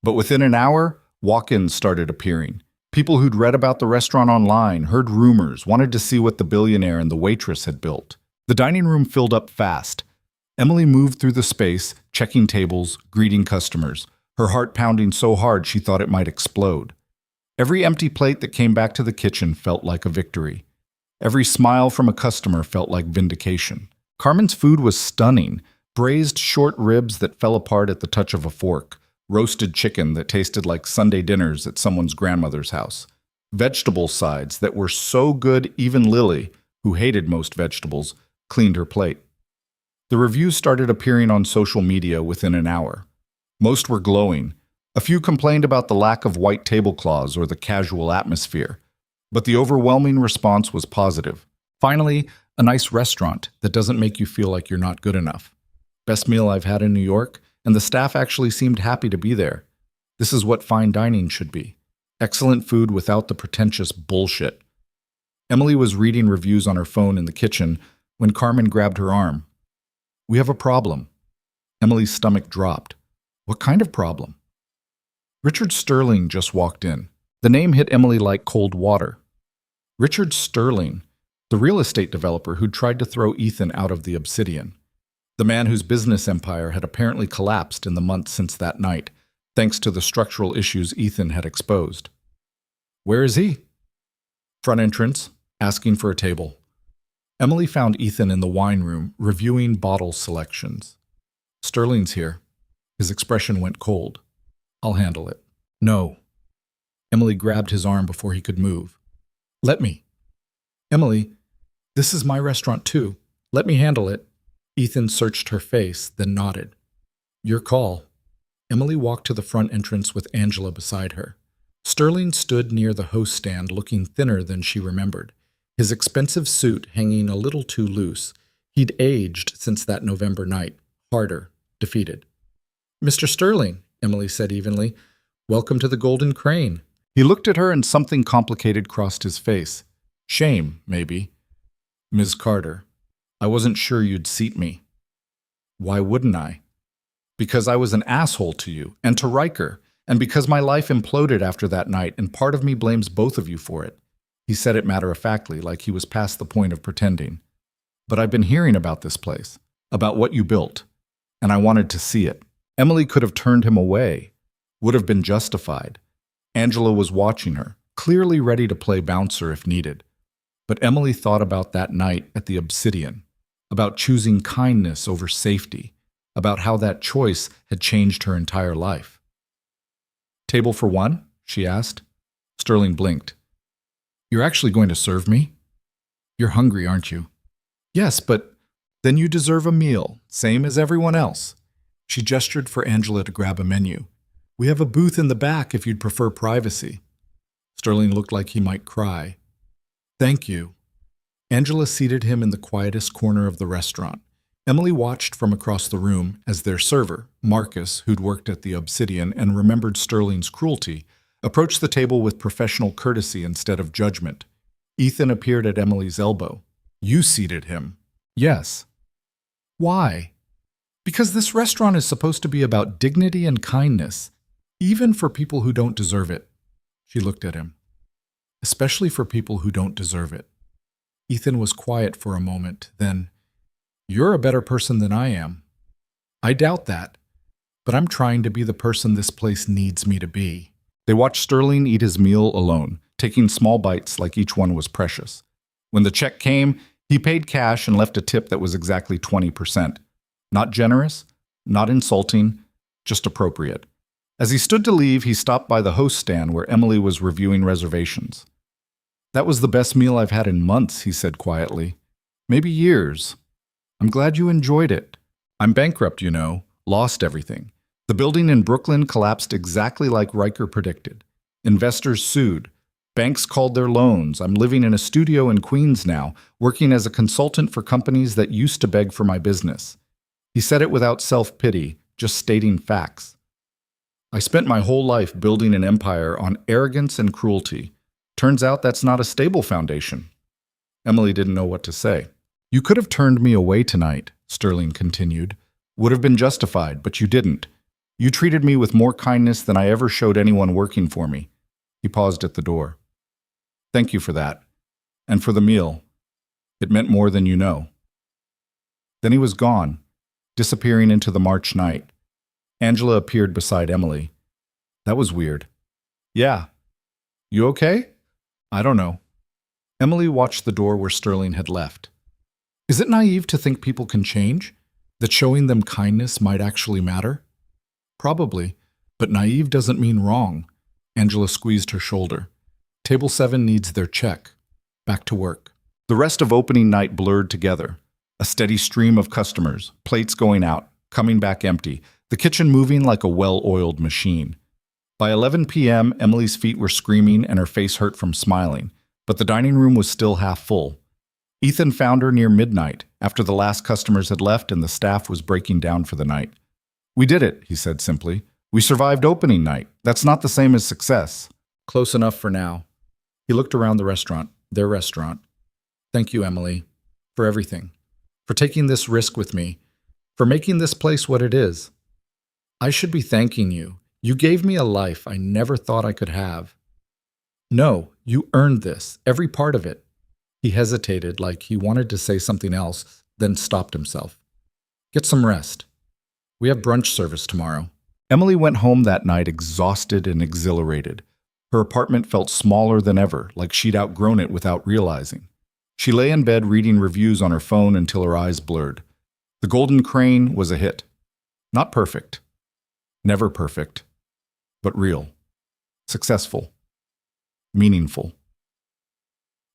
But within an hour, walk-ins started appearing. People who'd read about the restaurant online, heard rumors, wanted to see what the Billionaire and the Waitress had built. The dining room filled up fast. Emily moved through the space, checking tables, greeting customers, her heart pounding so hard she thought it might explode. Every empty plate that came back to the kitchen felt like a victory. Every smile from a customer felt like vindication. Carmen's food was stunning. Braised short ribs that fell apart at the touch of a fork. Roasted chicken that tasted like Sunday dinners at someone's grandmother's house. Vegetable sides that were so good even Lily, who hated most vegetables, cleaned her plate. The reviews started appearing on social media within an hour. Most were glowing. A few complained about the lack of white tablecloths or the casual atmosphere, but the overwhelming response was positive. Finally, a nice restaurant that doesn't make you feel like you're not good enough. Best meal I've had in New York, and the staff actually seemed happy to be there. This is what fine dining should be. Excellent food without the pretentious bullshit. Emily was reading reviews on her phone in the kitchen when Carmen grabbed her arm. We have a problem. Emily's stomach dropped. What kind of problem? Richard Sterling just walked in. The name hit Emily like cold water. Richard Sterling, the real estate developer who'd tried to throw Ethan out of the Obsidian. The man whose business empire had apparently collapsed in the months since that night, thanks to the structural issues Ethan had exposed. Where is he? Front entrance, asking for a table. Emily found Ethan in the wine room, reviewing bottle selections. Sterling's here. His expression went cold. I'll handle it. No. Emily grabbed his arm before he could move. Let me. Emily, this is my restaurant too. Let me handle it. Ethan searched her face, then nodded. Your call. Emily walked to the front entrance with Angela beside her. Sterling stood near the host stand, looking thinner than she remembered, his expensive suit hanging a little too loose. He'd aged since that November night, harder, defeated. Mr. Sterling, Emily said evenly, welcome to the Golden Crane. He looked at her and something complicated crossed his face. Shame, maybe. Ms. Carter, I wasn't sure you'd seat me. Why wouldn't I? Because I was an asshole to you, and to Riker, and because my life imploded after that night, and part of me blames both of you for it. He said it matter-of-factly, like he was past the point of pretending. But I've been hearing about this place, about what you built, and I wanted to see it. Emily could have turned him away, would have been justified. Angela was watching her, clearly ready to play bouncer if needed. But Emily thought about that night at the Obsidian, about choosing kindness over safety, about how that choice had changed her entire life. Table for one? She asked. Sterling blinked. You're actually going to serve me? You're hungry, aren't you? Yes, but then you deserve a meal, same as everyone else. She gestured for Angela to grab a menu. We have a booth in the back if you'd prefer privacy. Sterling looked like he might cry. "Thank you." Angela seated him in the quietest corner of the restaurant. Emily watched from across the room as their server, Marcus, who'd worked at the Obsidian and remembered Sterling's cruelty, approached the table with professional courtesy instead of judgment. Ethan appeared at Emily's elbow. "You seated him." "Yes." "Why?" "Because this restaurant is supposed to be about dignity and kindness, even for people who don't deserve it." She looked at him. "Especially for people who don't deserve it." Ethan was quiet for a moment, then, "You're a better person than I am." "I doubt that, but I'm trying to be the person this place needs me to be." They watched Sterling eat his meal alone, taking small bites like each one was precious. When the check came, he paid cash and left a tip that was exactly 20%. Not generous, not insulting, just appropriate. As he stood to leave, he stopped by the host stand where Emily was reviewing reservations. "That was the best meal I've had in months," he said quietly. "Maybe years. I'm glad you enjoyed it. I'm bankrupt, you know, lost everything. The building in Brooklyn collapsed exactly like Riker predicted. Investors sued. Banks called their loans. I'm living in a studio in Queens now, working as a consultant for companies that used to beg for my business." He said it without self-pity, just stating facts. "I spent my whole life building an empire on arrogance and cruelty. Turns out that's not a stable foundation." Emily didn't know what to say. "You could have turned me away tonight," Sterling continued. "Would have been justified, but you didn't. You treated me with more kindness than I ever showed anyone working for me." He paused at the door. "Thank you for that. And for the meal. It meant more than you know." Then he was gone, disappearing into the March night. Angela appeared beside Emily. "That was weird." "Yeah. You okay?" "I don't know." Emily watched the door where Sterling had left. "Is it naive to think people can change? That showing them kindness might actually matter?" "Probably, but naive doesn't mean wrong." Angela squeezed her shoulder. "Table 7 needs their check. Back to work." The rest of opening night blurred together. A steady stream of customers, plates going out, coming back empty, the kitchen moving like a well-oiled machine. By 11 p.m., Emily's feet were screaming and her face hurt from smiling, but the dining room was still half full. Ethan found her near midnight, after the last customers had left and the staff was breaking down for the night. "We did it," he said simply. "We survived opening night. That's not the same as success." "Close enough for now." He looked around the restaurant, their restaurant. "Thank you, Emily, for everything. For taking this risk with me. For making this place what it is. I should be thanking you. You gave me a life I never thought I could have." "No, you earned this, every part of it." He hesitated like he wanted to say something else, then stopped himself. "Get some rest. We have brunch service tomorrow." Emily went home that night exhausted and exhilarated. Her apartment felt smaller than ever, like she'd outgrown it without realizing. She lay in bed reading reviews on her phone until her eyes blurred. The Golden Crane was a hit. Not perfect. Never perfect. But real. Successful. Meaningful.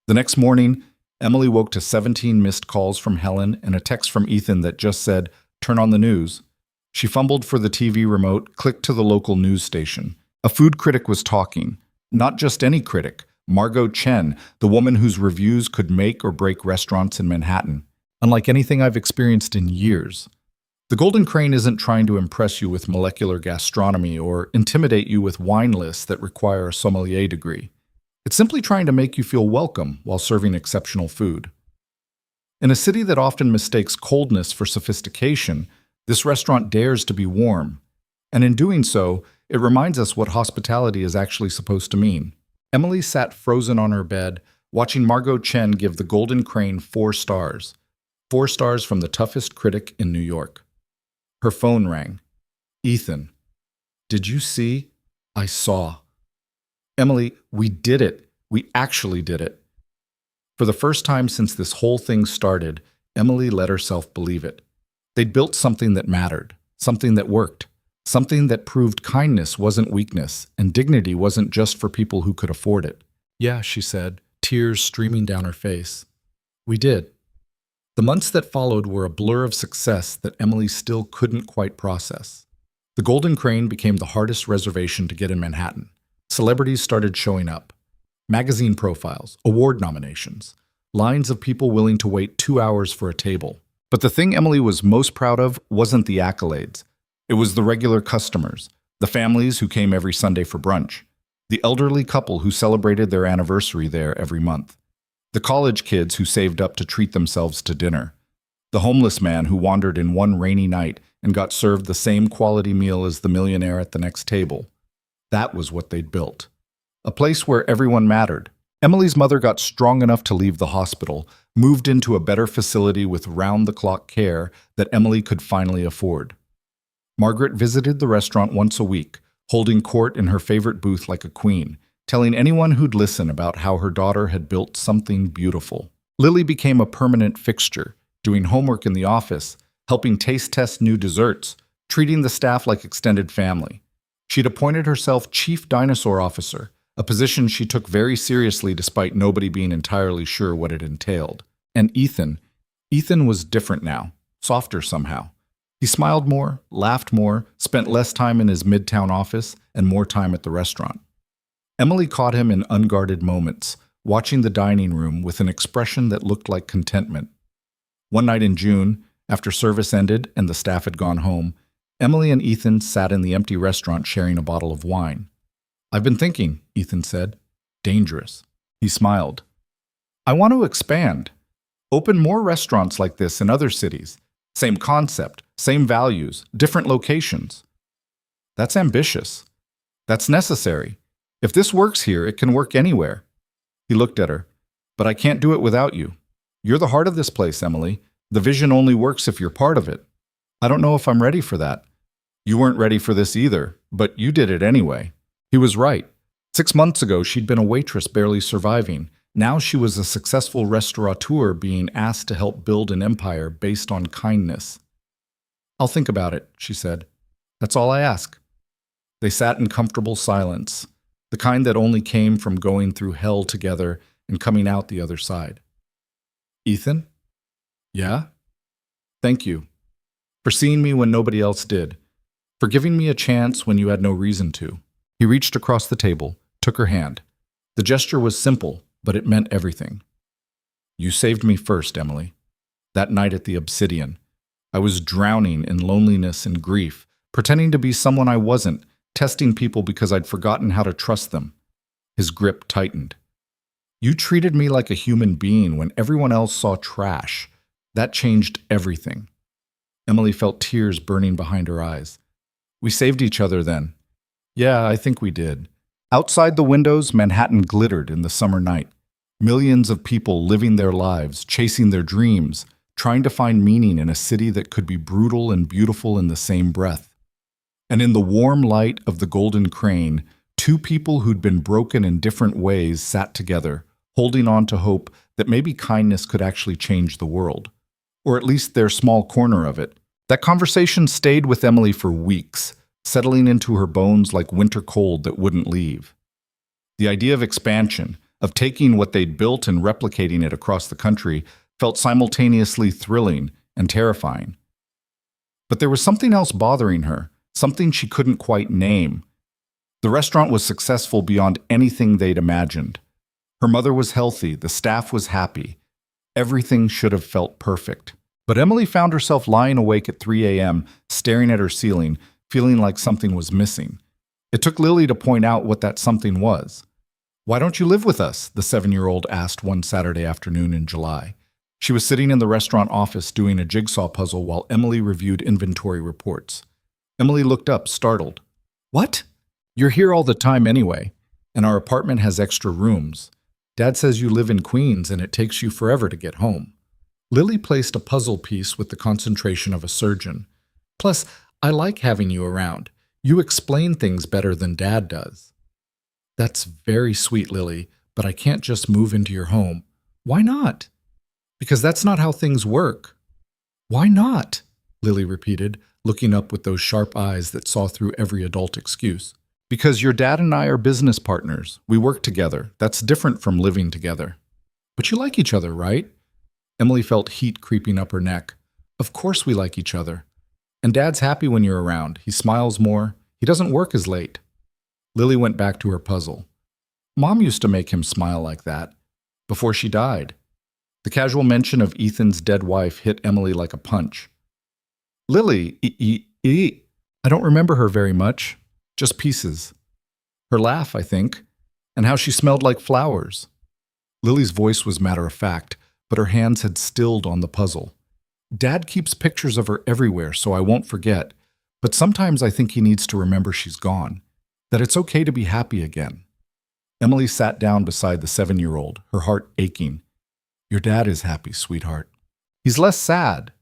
The next morning, Emily woke to 17 missed calls from Helen and a text from Ethan that just said, "Turn on the news." She fumbled for the TV remote, clicked to the local news station. A food critic was talking. Not just any critic. Margot Chen, the woman whose reviews could make or break restaurants in Manhattan. Unlike anything I've experienced in years. The Golden Crane isn't trying to impress you with molecular gastronomy or intimidate you with wine lists that require a sommelier degree. It's simply trying to make you feel welcome while serving exceptional food. In a city that often mistakes coldness for sophistication, this restaurant dares to be warm. And in doing so, it reminds us what hospitality is actually supposed to mean. Emily sat frozen on her bed, watching Margot Chen give the Golden Crane 4 stars. 4 stars from the toughest critic in New York. Her phone rang. "Ethan, did you see?" "I saw." "Emily, we did it. We actually did it." For the first time since this whole thing started, Emily let herself believe it. They'd built something that mattered, something that worked, something that proved kindness wasn't weakness and dignity wasn't just for people who could afford it. "Yeah," she said, tears streaming down her face. "We did." The months that followed were a blur of success that Emily still couldn't quite process. The Golden Crane became the hardest reservation to get in Manhattan. Celebrities started showing up. magazine profiles, award nominations, lines of people willing to wait 2 hours for a table. But the thing Emily was most proud of wasn't the accolades. It was the regular customers, the families who came every Sunday for brunch, the elderly couple who celebrated their anniversary there every month, the college kids who saved up to treat themselves to dinner, the homeless man who wandered in one rainy night and got served the same quality meal as the millionaire at the next table. That was what they'd built. A place where everyone mattered. Emily's mother got strong enough to leave the hospital, moved into a better facility with round-the-clock care that Emily could finally afford. Margaret visited the restaurant once a week, holding court in her favorite booth like a queen, telling anyone who'd listen about how her daughter had built something beautiful. Lily became a permanent fixture, doing homework in the office, helping taste test new desserts, treating the staff like extended family. She'd appointed herself Chief Dinosaur Officer, a position she took very seriously despite nobody being entirely sure what it entailed. And Ethan was different now, softer somehow. He smiled more, laughed more, spent less time in his midtown office, and more time at the restaurant. Emily caught him in unguarded moments, watching the dining room with an expression that looked like contentment. One night in June, after service ended and the staff had gone home, Emily and Ethan sat in the empty restaurant sharing a bottle of wine. "I've been thinking," Ethan said. "Dangerous." He smiled. "I want to expand. Open more restaurants like this in other cities. Same concept, same values, different locations." "That's ambitious. That's necessary. If this works here, it can work anywhere." He looked at her. "But I can't do it without you. You're the heart of this place, Emily. The vision only works if you're part of it." "I don't know if I'm ready for that." "You weren't ready for this either, but you did it anyway." He was right. 6 months ago, she'd been a waitress barely surviving. Now she was a successful restaurateur being asked to help build an empire based on kindness. "I'll think about it," she said. "That's all I ask." They sat in comfortable silence, the kind that only came from going through hell together and coming out the other side. "Ethan?" "Yeah?" "Thank you. For seeing me when nobody else did. For giving me a chance when you had no reason to." He reached across the table, took her hand. The gesture was simple, but it meant everything. "You saved me first, Emily. That night at the Obsidian. I was drowning in loneliness and grief, pretending to be someone I wasn't, testing people because I'd forgotten how to trust them." His grip tightened. "You treated me like a human being when everyone else saw trash. That changed everything." Emily felt tears burning behind her eyes. "We saved each other then." "Yeah, I think we did." Outside the windows, Manhattan glittered in the summer night. Millions of people living their lives, chasing their dreams, trying to find meaning in a city that could be brutal and beautiful in the same breath. And in the warm light of the Golden Crane, two people who'd been broken in different ways sat together, holding on to hope that maybe kindness could actually change the world. Or at least their small corner of it. That conversation stayed with Emily for weeks, settling into her bones like winter cold that wouldn't leave. The idea of expansion, of taking what they'd built and replicating it across the country, felt simultaneously thrilling and terrifying. But there was something else bothering her, something she couldn't quite name. The restaurant was successful beyond anything they'd imagined. Her mother was healthy, the staff was happy. Everything should have felt perfect. But Emily found herself lying awake at 3 a.m., staring at her ceiling, feeling like something was missing. It took Lily to point out what that something was. "Why don't you live with us?" the 7-year-old asked one Saturday afternoon in July. She was sitting in the restaurant office doing a jigsaw puzzle while Emily reviewed inventory reports. Emily looked up, startled. "What? You're here all the time anyway, and our apartment has extra rooms. Dad says you live in Queens and it takes you forever to get home." Lily placed a puzzle piece with the concentration of a surgeon. "Plus, I like having you around. You explain things better than Dad does." "That's very sweet, Lily, but I can't just move into your home." "Why not?" "Because that's not how things work." "Why not?" Lily repeated, looking up with those sharp eyes that saw through every adult excuse. "Because your dad and I are business partners. We work together. That's different from living together." "But you like each other, right?" Emily felt heat creeping up her neck. "Of course we like each other. And Dad's happy when you're around. He smiles more. He doesn't work as late." Lily went back to her puzzle. Mom used to make him smile like that before she died. The casual mention of Ethan's dead wife hit Emily like a punch. Lily, I don't remember her very much, just pieces. Her laugh, I think, and how she smelled like flowers. Lily's voice was matter of fact, but her hands had stilled on the puzzle. Dad keeps pictures of her everywhere, so I won't forget, but sometimes I think he needs to remember she's gone, that it's okay to be happy again. Emily sat down beside the 7-year-old, her heart aching. Your dad is happy, sweetheart. He's less sad.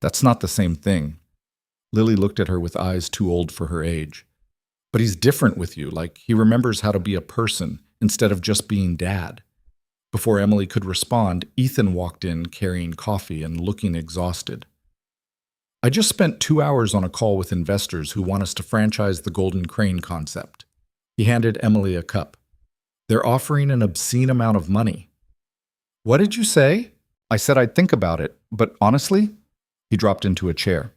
That's not the same thing. Lily looked at her with eyes too old for her age. But he's different with you, like he remembers how to be a person instead of just being dad. Before Emily could respond, Ethan walked in carrying coffee and looking exhausted. I just spent 2 hours on a call with investors who want us to franchise the Golden Crane concept. He handed Emily a cup. They're offering an obscene amount of money. What did you say? I said I'd think about it, but honestly, he dropped into a chair.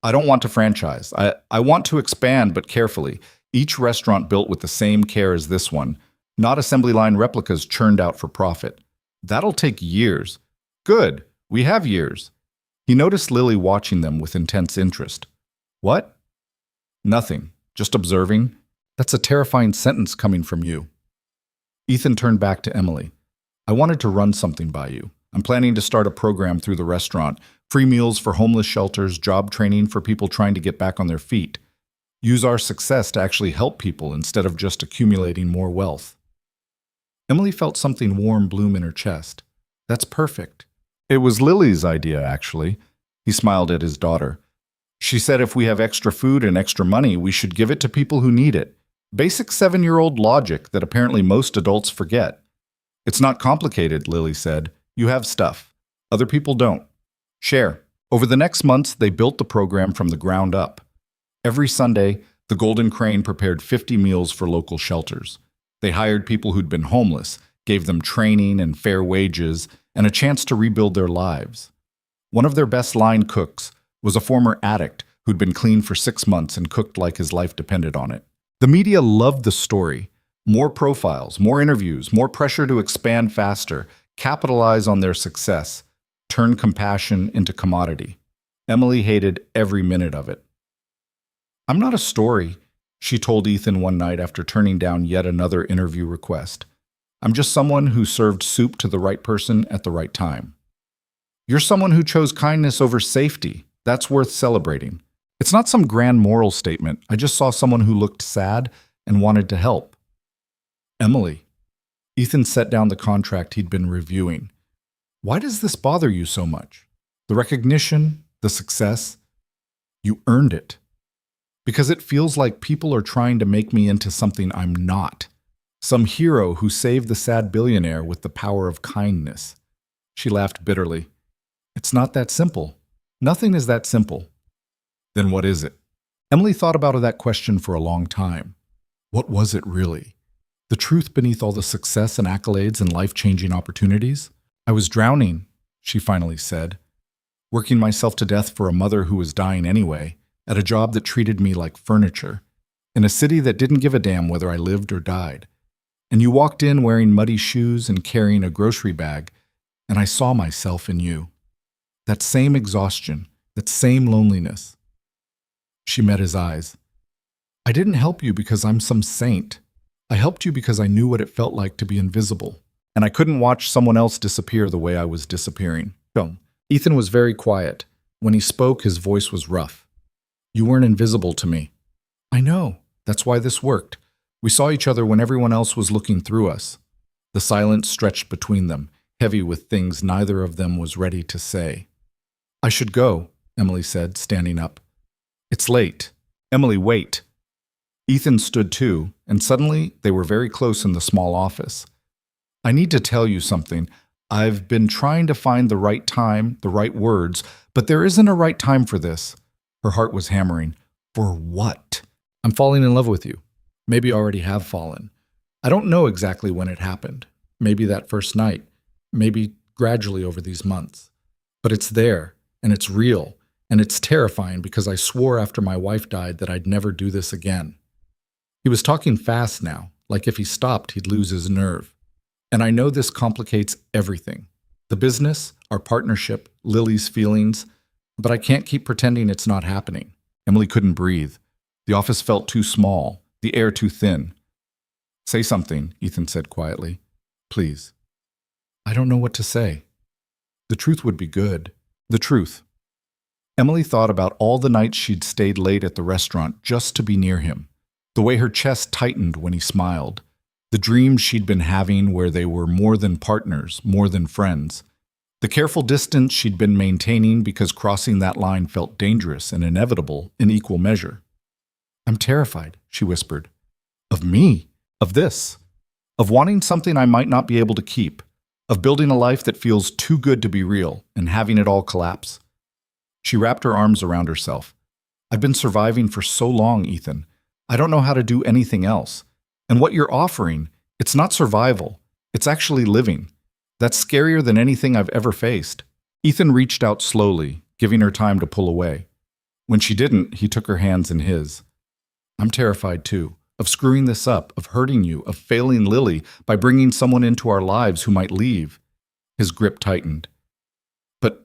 I don't want to franchise. I want to expand, but carefully. Each restaurant built with the same care as this one, not assembly line replicas churned out for profit. That'll take years. Good, we have years. He noticed Lily watching them with intense interest. What? Nothing, just observing. That's a terrifying sentence coming from you. Ethan turned back to Emily. I wanted to run something by you. I'm planning to start a program through the restaurant. Free meals for homeless shelters, job training for people trying to get back on their feet. Use our success to actually help people instead of just accumulating more wealth. Emily felt something warm bloom in her chest. That's perfect. It was Lily's idea, actually. He smiled at his daughter. She said if we have extra food and extra money, we should give it to people who need it. Basic 7-year-old logic that apparently most adults forget. It's not complicated, Lily said. You have stuff. Other people don't. Share. Over the next months, they built the program from the ground up. Every Sunday, the Golden Crane prepared 50 meals for local shelters. They hired people who'd been homeless, gave them training and fair wages, and a chance to rebuild their lives. One of their best line cooks was a former addict who'd been clean for 6 months and cooked like his life depended on it. The media loved the story. More profiles, more interviews, more pressure to expand faster, capitalize on their success, turn compassion into commodity. Emily hated every minute of it. I'm not a story, she told Ethan one night after turning down yet another interview request. I'm just someone who served soup to the right person at the right time. You're someone who chose kindness over safety. That's worth celebrating. It's not some grand moral statement. I just saw someone who looked sad and wanted to help. Emily. Ethan set down the contract he'd been reviewing. Why does this bother you so much? The recognition, the success? You earned it. Because it feels like people are trying to make me into something I'm not. Some hero who saved the sad billionaire with the power of kindness. She laughed bitterly. It's not that simple. Nothing is that simple. Then what is it? Emily thought about that question for a long time. What was it really? The truth beneath all the success and accolades and life-changing opportunities? I was drowning, she finally said, working myself to death for a mother who was dying anyway, at a job that treated me like furniture, in a city that didn't give a damn whether I lived or died. And you walked in wearing muddy shoes and carrying a grocery bag, and I saw myself in you. That same exhaustion, that same loneliness. She met his eyes. I didn't help you because I'm some saint. I helped you because I knew what it felt like to be invisible, and I couldn't watch someone else disappear the way I was disappearing. Ethan was very quiet. When he spoke, his voice was rough. You weren't invisible to me. I know. That's why this worked. We saw each other when everyone else was looking through us. The silence stretched between them, heavy with things neither of them was ready to say. I should go, Emily said, standing up. It's late. Emily, wait. Ethan stood too, and suddenly they were very close in the small office. I need to tell you something. I've been trying to find the right time, the right words, but there isn't a right time for this. Her heart was hammering. For what? I'm falling in love with you. Maybe already have fallen. I don't know exactly when it happened. Maybe that first night. Maybe gradually over these months. But it's there, and it's real, and it's terrifying because I swore after my wife died that I'd never do this again. He was talking fast now, like if he stopped, he'd lose his nerve. And I know this complicates everything. The business, our partnership, Lily's feelings, but I can't keep pretending it's not happening. Emily couldn't breathe. The office felt too small, the air too thin. Say something, Ethan said quietly. Please. I don't know what to say. The truth would be good. The truth. Emily thought about all the nights she'd stayed late at the restaurant just to be near him, the way her chest tightened when he smiled, the dreams she'd been having where they were more than partners, more than friends, the careful distance she'd been maintaining because crossing that line felt dangerous and inevitable in equal measure. I'm terrified, she whispered. Of me, of this, of wanting something I might not be able to keep, of building a life that feels too good to be real and having it all collapse. She wrapped her arms around herself. I've been surviving for so long, Ethan. I don't know how to do anything else. And what you're offering, it's not survival. It's actually living. That's scarier than anything I've ever faced. Ethan reached out slowly, giving her time to pull away. When she didn't, he took her hands in his. I'm terrified too, of screwing this up, of hurting you, of failing Lily by bringing someone into our lives who might leave. His grip tightened. But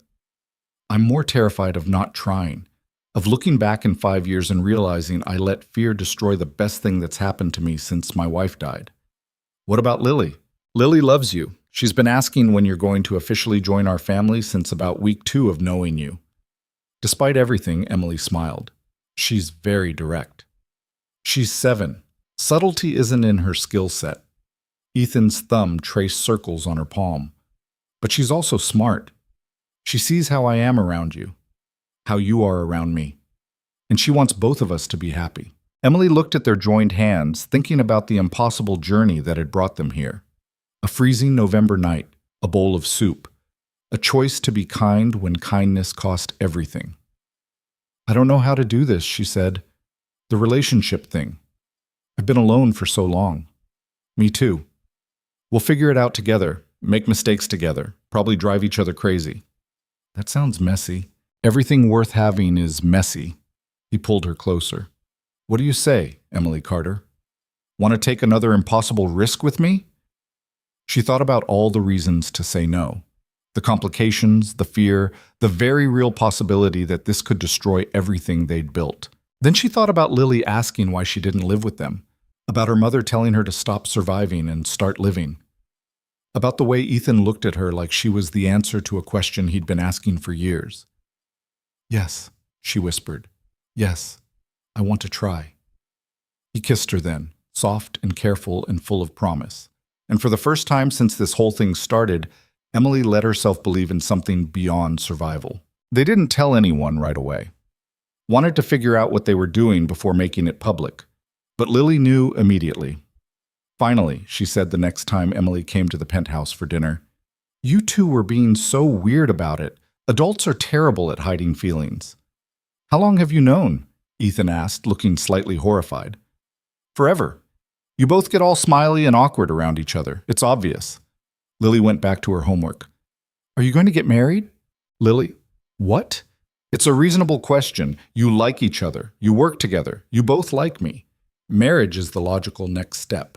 I'm more terrified of not trying, of looking back in 5 years and realizing I let fear destroy the best thing that's happened to me since my wife died. What about Lily? Lily loves you. She's been asking when you're going to officially join our family since about week 2 of knowing you. Despite everything, Emily smiled. She's very direct. She's 7. Subtlety isn't in her skill set. Ethan's thumb traced circles on her palm. But she's also smart. She sees how I am around you, how you are around me. And she wants both of us to be happy. Emily looked at their joined hands, thinking about the impossible journey that had brought them here. A freezing November night, a bowl of soup, a choice to be kind when kindness cost everything. I don't know how to do this, she said. The relationship thing. I've been alone for so long. Me too. We'll figure it out together, make mistakes together, probably drive each other crazy. That sounds messy. Everything worth having is messy. He pulled her closer. What do you say, Emily Carter? Want to take another impossible risk with me? She thought about all the reasons to say no. The complications, the fear, the very real possibility that this could destroy everything they'd built. Then she thought about Lily asking why she didn't live with them, about her mother telling her to stop surviving and start living, about the way Ethan looked at her like she was the answer to a question he'd been asking for years. Yes, she whispered. Yes, I want to try. He kissed her then, soft and careful and full of promise. And for the first time since this whole thing started, Emily let herself believe in something beyond survival. They didn't tell anyone right away. Wanted to figure out what they were doing before making it public. But Lily knew immediately. Finally, she said the next time Emily came to the penthouse for dinner, you two were being so weird about it. Adults are terrible at hiding feelings. How long have you known? Ethan asked, looking slightly horrified. Forever. You both get all smiley and awkward around each other. It's obvious. Lily went back to her homework. Are you going to get married? Lily, what? It's a reasonable question. You like each other. You work together. You both like me. Marriage is the logical next step.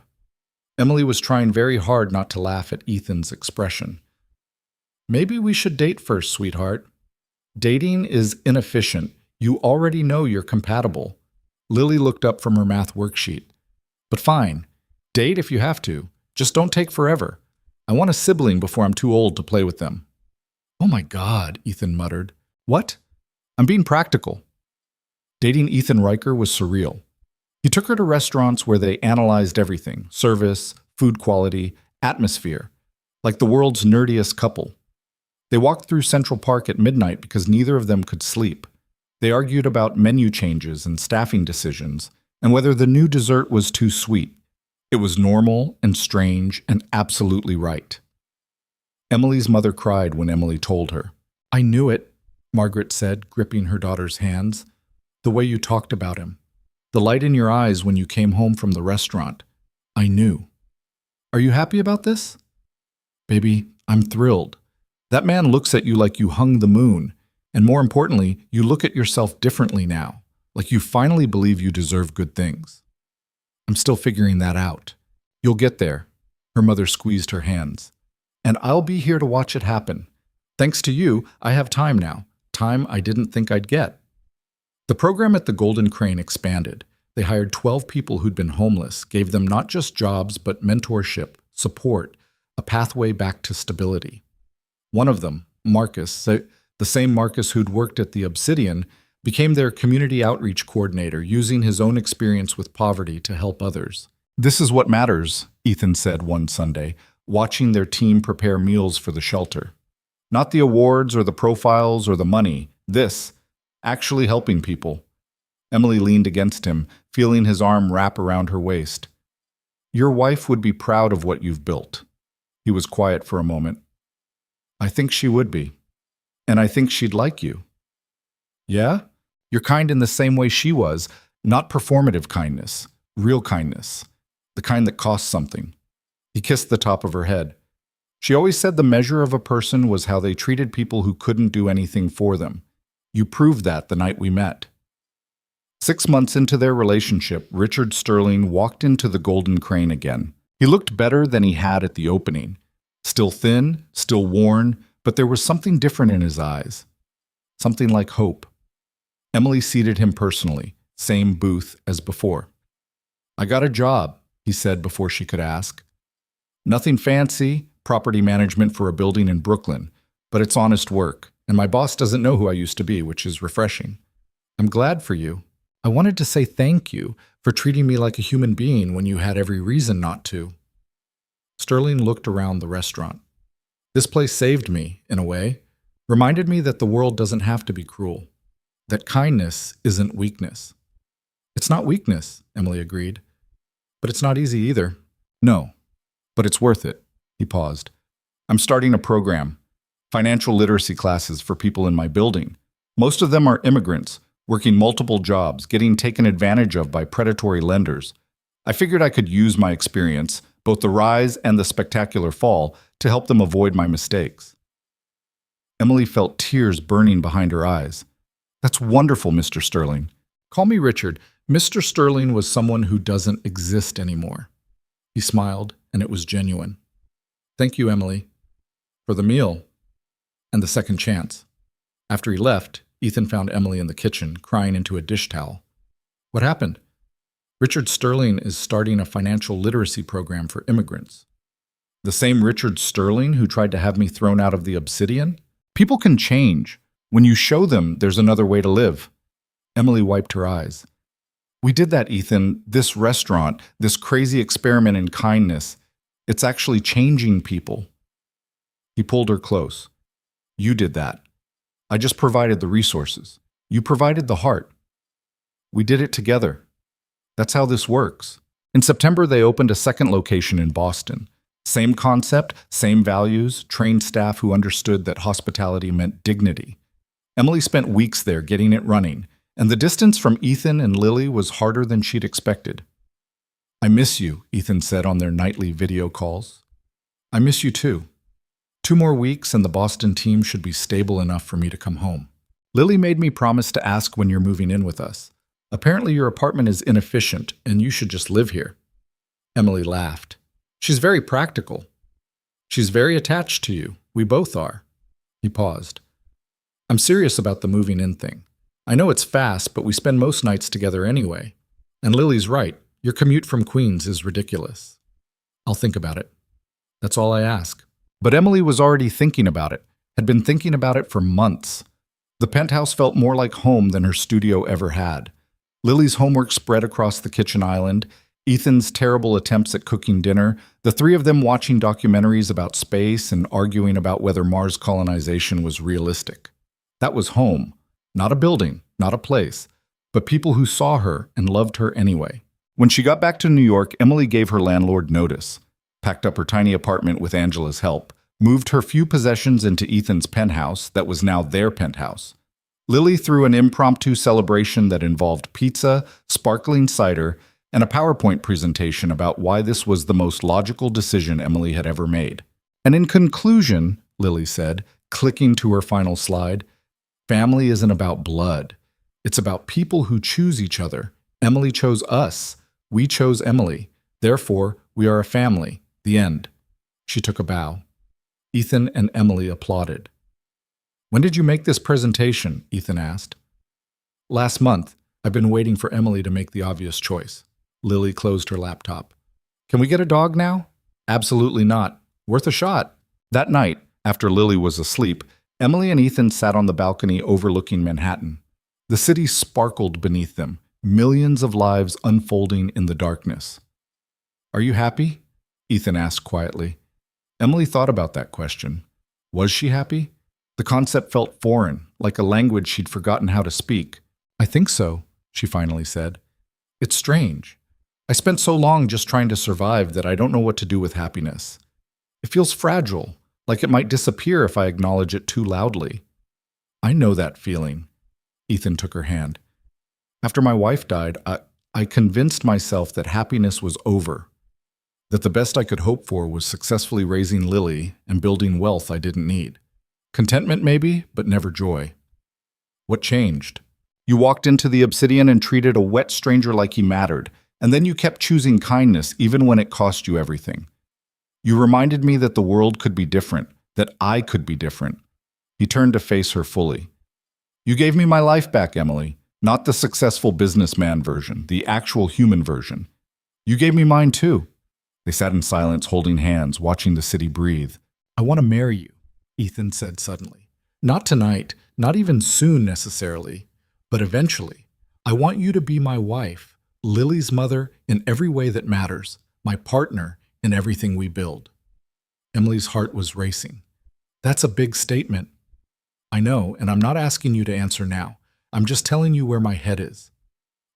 Emily was trying very hard not to laugh at Ethan's expression. Maybe we should date first, sweetheart. Dating is inefficient. You already know you're compatible. Lily looked up from her math worksheet. But fine. Date if you have to. Just don't take forever. I want a sibling before I'm too old to play with them. Oh my God, Ethan muttered. What? I'm being practical. Dating Ethan Riker was surreal. He took her to restaurants where they analyzed everything, service, food quality, atmosphere, like the world's nerdiest couple. They walked through Central Park at midnight because neither of them could sleep. They argued about menu changes and staffing decisions, and whether the new dessert was too sweet. It was normal and strange and absolutely right. Emily's mother cried when Emily told her. I knew it, Margaret said, gripping her daughter's hands. The way you talked about him. The light in your eyes when you came home from the restaurant. I knew. Are you happy about this? Baby, I'm thrilled. That man looks at you like you hung the moon. And more importantly, you look at yourself differently now, like you finally believe you deserve good things. I'm still figuring that out. You'll get there. Her mother squeezed her hands. And I'll be here to watch it happen. Thanks to you, I have time now. Time I didn't think I'd get. The program at the Golden Crane expanded. They hired 12 people who'd been homeless, gave them not just jobs, but mentorship, support, a pathway back to stability. One of them, Marcus, the same Marcus who'd worked at the Obsidian, became their community outreach coordinator, using his own experience with poverty to help others. This is what matters, Ethan said one Sunday, watching their team prepare meals for the shelter. Not the awards or the profiles or the money. This, actually helping people. Emily leaned against him, feeling his arm wrap around her waist. Your wife would be proud of what you've built. He was quiet for a moment. I think she would be. And I think she'd like you. Yeah? You're kind in the same way she was, not performative kindness, real kindness, the kind that costs something. He kissed the top of her head. She always said the measure of a person was how they treated people who couldn't do anything for them. You proved that the night we met. 6 months into their relationship, Richard Sterling walked into the Golden Crane again. He looked better than he had at the opening. Still thin, still worn, but there was something different in his eyes. Something like hope. Emily seated him personally, same booth as before. I got a job, he said before she could ask. Nothing fancy, property management for a building in Brooklyn, but it's honest work, and my boss doesn't know who I used to be, which is refreshing. I'm glad for you. I wanted to say thank you for treating me like a human being when you had every reason not to. Sterling looked around the restaurant. This place saved me, in a way, reminded me that the world doesn't have to be cruel, that kindness isn't weakness. It's not weakness, Emily agreed, but it's not easy either. No, but it's worth it. He paused. I'm starting a program, financial literacy classes for people in my building. Most of them are immigrants, working multiple jobs, getting taken advantage of by predatory lenders. I figured I could use my experience, both the rise and the spectacular fall, to help them avoid my mistakes. Emily felt tears burning behind her eyes. That's wonderful, Mr. Sterling. Call me Richard. Mr. Sterling was someone who doesn't exist anymore. He smiled, and it was genuine. Thank you, Emily, for the meal and the second chance. After he left, Ethan found Emily in the kitchen, crying into a dish towel. What happened? Richard Sterling is starting a financial literacy program for immigrants. The same Richard Sterling who tried to have me thrown out of the Obsidian? People can change when you show them there's another way to live. Emily wiped her eyes. We did that, Ethan. This restaurant, this crazy experiment in kindness, it's actually changing people. He pulled her close. You did that. I just provided the resources. You provided the heart. We did it together. That's how this works. In September, they opened a second location in Boston. Same concept, same values, trained staff who understood that hospitality meant dignity. Emily spent weeks there getting it running, and the distance from Ethan and Lily was harder than she'd expected. I miss you, Ethan said on their nightly video calls. I miss you too. 2 more weeks and the Boston team should be stable enough for me to come home. Lily made me promise to ask when you're moving in with us. Apparently your apartment is inefficient and you should just live here. Emily laughed. She's very practical. She's very attached to you. We both are. He paused. I'm serious about the moving in thing. I know it's fast, but we spend most nights together anyway. And Lily's right. Your commute from Queens is ridiculous. I'll think about it. That's all I ask. But Emily was already thinking about it, had been thinking about it for months. The penthouse felt more like home than her studio ever had. Lily's homework spread across the kitchen island, Ethan's terrible attempts at cooking dinner, the 3 of them watching documentaries about space and arguing about whether Mars colonization was realistic. That was home. Not a building, not a place, but people who saw her and loved her anyway. When she got back to New York, Emily gave her landlord notice, packed up her tiny apartment with Angela's help, moved her few possessions into Ethan's penthouse that was now their penthouse. Lily threw an impromptu celebration that involved pizza, sparkling cider, and a PowerPoint presentation about why this was the most logical decision Emily had ever made. And in conclusion, Lily said, clicking to her final slide, family isn't about blood. It's about people who choose each other. Emily chose us. We chose Emily. Therefore, We are a family. The end. She took a bow. Ethan and Emily applauded. When did you make this presentation? Ethan asked. Last month. I've been waiting for Emily to make the obvious choice. Lily closed her laptop. Can we get a dog now? Absolutely not. Worth a shot. That night, after Lily was asleep, Emily and Ethan sat on the balcony overlooking Manhattan. The city sparkled beneath them, millions of lives unfolding in the darkness. Are you happy? Ethan asked quietly. Emily thought about that question. Was she happy? The concept felt foreign, like a language she'd forgotten how to speak. I think so, she finally said. It's strange. I spent so long just trying to survive that I don't know what to do with happiness. It feels fragile, like it might disappear if I acknowledge it too loudly. I know that feeling. Ethan took her hand. After my wife died, I convinced myself that happiness was over, that the best I could hope for was successfully raising Lily and building wealth I didn't need. Contentment maybe, but never joy. What changed? You walked into the Obsidian and treated a wet stranger like he mattered, and then you kept choosing kindness even when it cost you everything. You reminded me that the world could be different, that I could be different. He turned to face her fully. You gave me my life back, Emily, not the successful businessman version, the actual human version. You gave me mine too. They sat in silence, holding hands, watching the city breathe. I want to marry you, Ethan said suddenly. Not tonight, not even soon necessarily, but eventually. I want you to be my wife, Lily's mother in every way that matters, my partner in everything we build. Emily's heart was racing. That's a big statement. I know, and I'm not asking you to answer now. I'm just telling you where my head is,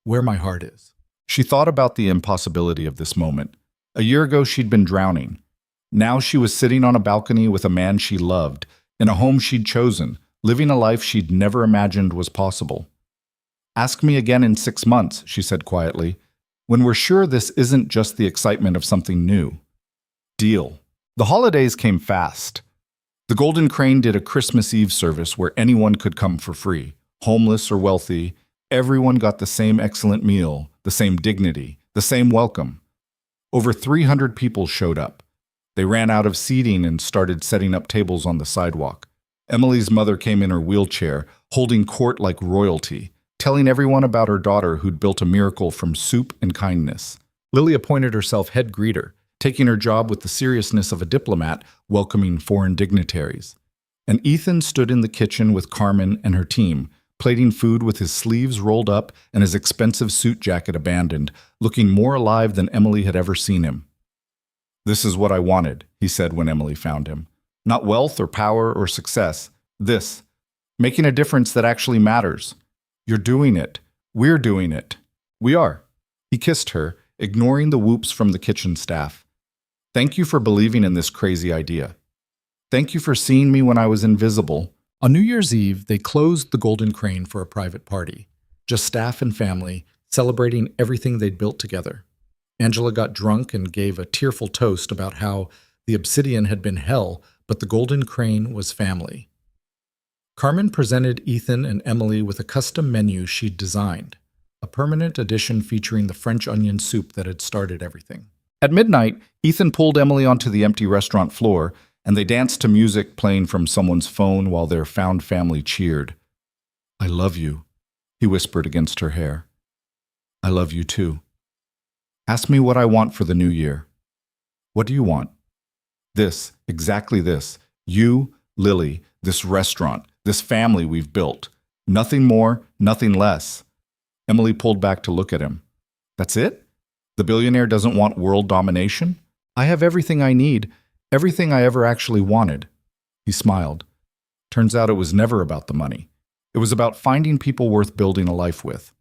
where my heart is. She thought about the impossibility of this moment. A year ago, she'd been drowning. Now she was sitting on a balcony with a man she loved, in a home she'd chosen, living a life she'd never imagined was possible. Ask me again in 6 months, she said quietly, when we're sure this isn't just the excitement of something new. Deal. The holidays came fast. The Golden Crane did a Christmas Eve service where anyone could come for free. Homeless or wealthy, everyone got the same excellent meal, the same dignity, the same welcome. Over 300 people showed up. They ran out of seating and started setting up tables on the sidewalk. Emily's mother came in her wheelchair, holding court like royalty, telling everyone about her daughter who'd built a miracle from soup and kindness. Lily appointed herself head greeter, taking her job with the seriousness of a diplomat welcoming foreign dignitaries. And Ethan stood in the kitchen with Carmen and her team, plating food with his sleeves rolled up and his expensive suit jacket abandoned, looking more alive than Emily had ever seen him. This is what I wanted, he said when Emily found him. Not wealth or power or success. This. Making a difference that actually matters. You're doing it. We're doing it. We are. He kissed her, ignoring the whoops from the kitchen staff. Thank you for believing in this crazy idea. Thank you for seeing me when I was invisible. On New Year's Eve, they closed the Golden Crane for a private party. Just staff and family, celebrating everything they'd built together. Angela got drunk and gave a tearful toast about how the Obsidian had been hell, but the Golden Crane was family. Carmen presented Ethan and Emily with a custom menu she'd designed, a permanent edition featuring the French onion soup that had started everything. At midnight, Ethan pulled Emily onto the empty restaurant floor, and they danced to music playing from someone's phone while their found family cheered. I love you, he whispered against her hair. I love you too. Ask me what I want for the new year. What do you want? This, exactly this. You, Lily, this restaurant, this family we've built. Nothing more, nothing less. Emily pulled back to look at him. That's it? The billionaire doesn't want world domination? I have everything I need, everything I ever actually wanted. He smiled. Turns out it was never about the money. It was about finding people worth building a life with.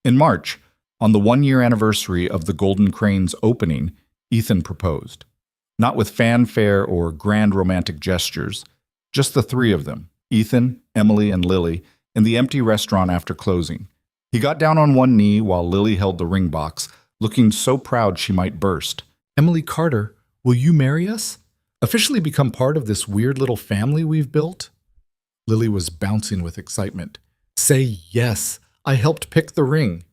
In March, on the 1-year anniversary of the Golden Crane's opening, Ethan proposed. Not with fanfare or grand romantic gestures, just the three of them, Ethan, Emily, and Lily, in the empty restaurant after closing. He got down on one knee while Lily held the ring box, looking so proud she might burst. Emily Carter, will you marry us? Officially become part of this weird little family we've built? Lily was bouncing with excitement. Say yes, I helped pick the ring.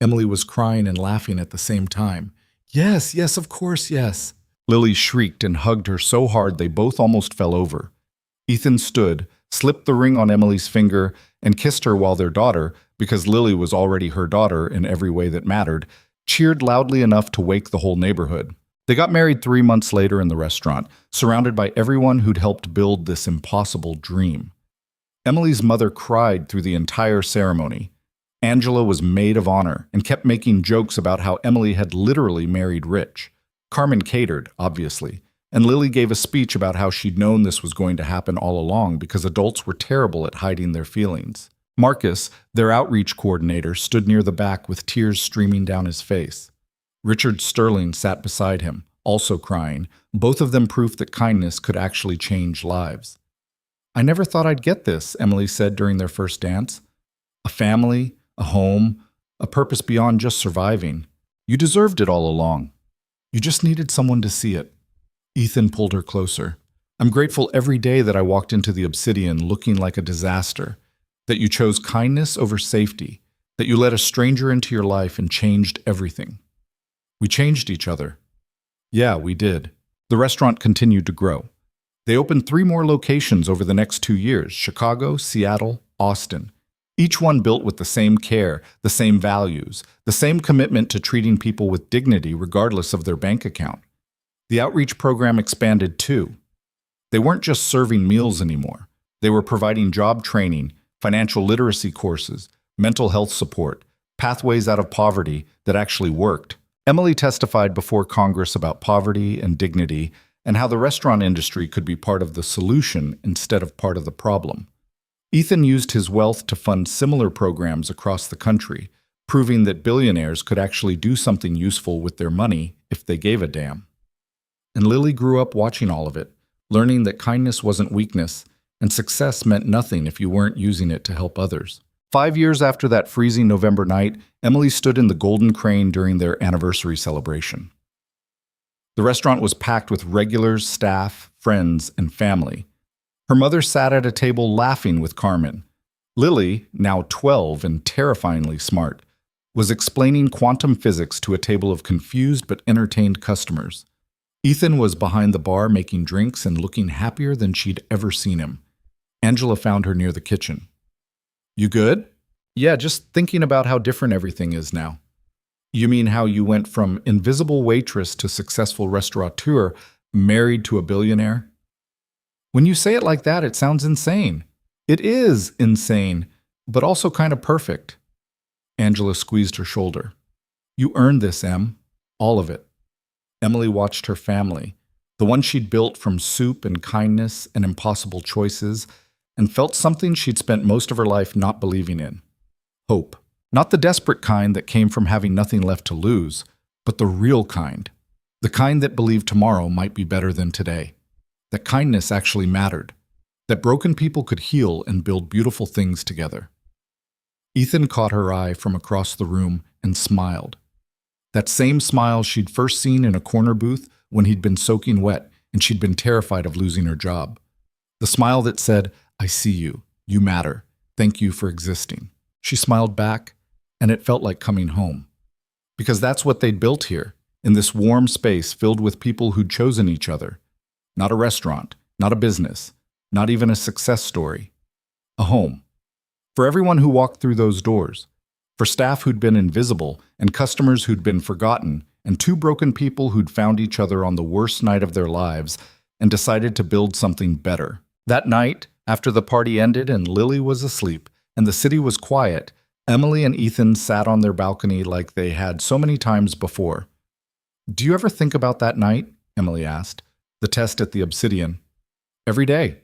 Emily was crying and laughing at the same time. Yes, yes, of course, yes. Lily shrieked and hugged her so hard they both almost fell over. Ethan stood, slipped the ring on Emily's finger, and kissed her while their daughter, because Lily was already her daughter in every way that mattered, cheered loudly enough to wake the whole neighborhood. They got married 3 months later in the restaurant, surrounded by everyone who'd helped build this impossible dream. Emily's mother cried through the entire ceremony. Angela was maid of honor and kept making jokes about how Emily had literally married rich. Carmen catered, obviously, and Lily gave a speech about how she'd known this was going to happen all along because adults were terrible at hiding their feelings. Marcus, their outreach coordinator, stood near the back with tears streaming down his face. Richard Sterling sat beside him, also crying, both of them proof that kindness could actually change lives. I never thought I'd get this, Emily said during their first dance. A family, a home, a purpose beyond just surviving. You deserved it all along. You just needed someone to see it. Ethan pulled her closer. I'm grateful every day that I walked into the Obsidian looking like a disaster, that you chose kindness over safety, that you let a stranger into your life and changed everything. We changed each other. Yeah, we did. The restaurant continued to grow. They opened 3 more locations over the next 2 years: Chicago, Seattle, Austin. Each one built with the same care, the same values, the same commitment to treating people with dignity regardless of their bank account. The outreach program expanded too. They weren't just serving meals anymore. They were providing job training, financial literacy courses, mental health support, pathways out of poverty that actually worked. Emily testified before Congress about poverty and dignity and how the restaurant industry could be part of the solution instead of part of the problem. Ethan used his wealth to fund similar programs across the country, proving that billionaires could actually do something useful with their money if they gave a damn. And Lily grew up watching all of it, learning that kindness wasn't weakness, and success meant nothing if you weren't using it to help others. 5 years after that freezing November night, Emily stood in the Golden Crane during their anniversary celebration. The restaurant was packed with regulars, staff, friends, and family. Her mother sat at a table laughing with Carmen. Lily, now 12 and terrifyingly smart, was explaining quantum physics to a table of confused but entertained customers. Ethan was behind the bar making drinks and looking happier than she'd ever seen him. Angela found her near the kitchen. You good? Yeah, just thinking about how different everything is now. You mean how you went from invisible waitress to successful restaurateur, married to a billionaire? When you say it like that, it sounds insane. It is insane, but also kind of perfect. Angela squeezed her shoulder. You earned this, Em. All of it. Emily watched her family, the one she'd built from soup and kindness and impossible choices, and felt something she'd spent most of her life not believing in. Hope. Not the desperate kind that came from having nothing left to lose, but the real kind. The kind that believed tomorrow might be better than today. That kindness actually mattered. That broken people could heal and build beautiful things together. Ethan caught her eye from across the room and smiled. That same smile she'd first seen in a corner booth when he'd been soaking wet and she'd been terrified of losing her job. The smile that said, I see you. You matter. Thank you for existing. She smiled back, and it felt like coming home. Because that's what they'd built here, in this warm space filled with people who'd chosen each other. Not a restaurant, not a business, not even a success story. A home. For everyone who walked through those doors. For staff who'd been invisible, and customers who'd been forgotten, and 2 broken people who'd found each other on the worst night of their lives and decided to build something better. That night, after the party ended and Lily was asleep, and the city was quiet, Emily and Ethan sat on their balcony like they had so many times before. Do you ever think about that night? Emily asked. The test at the Obsidian. Every day.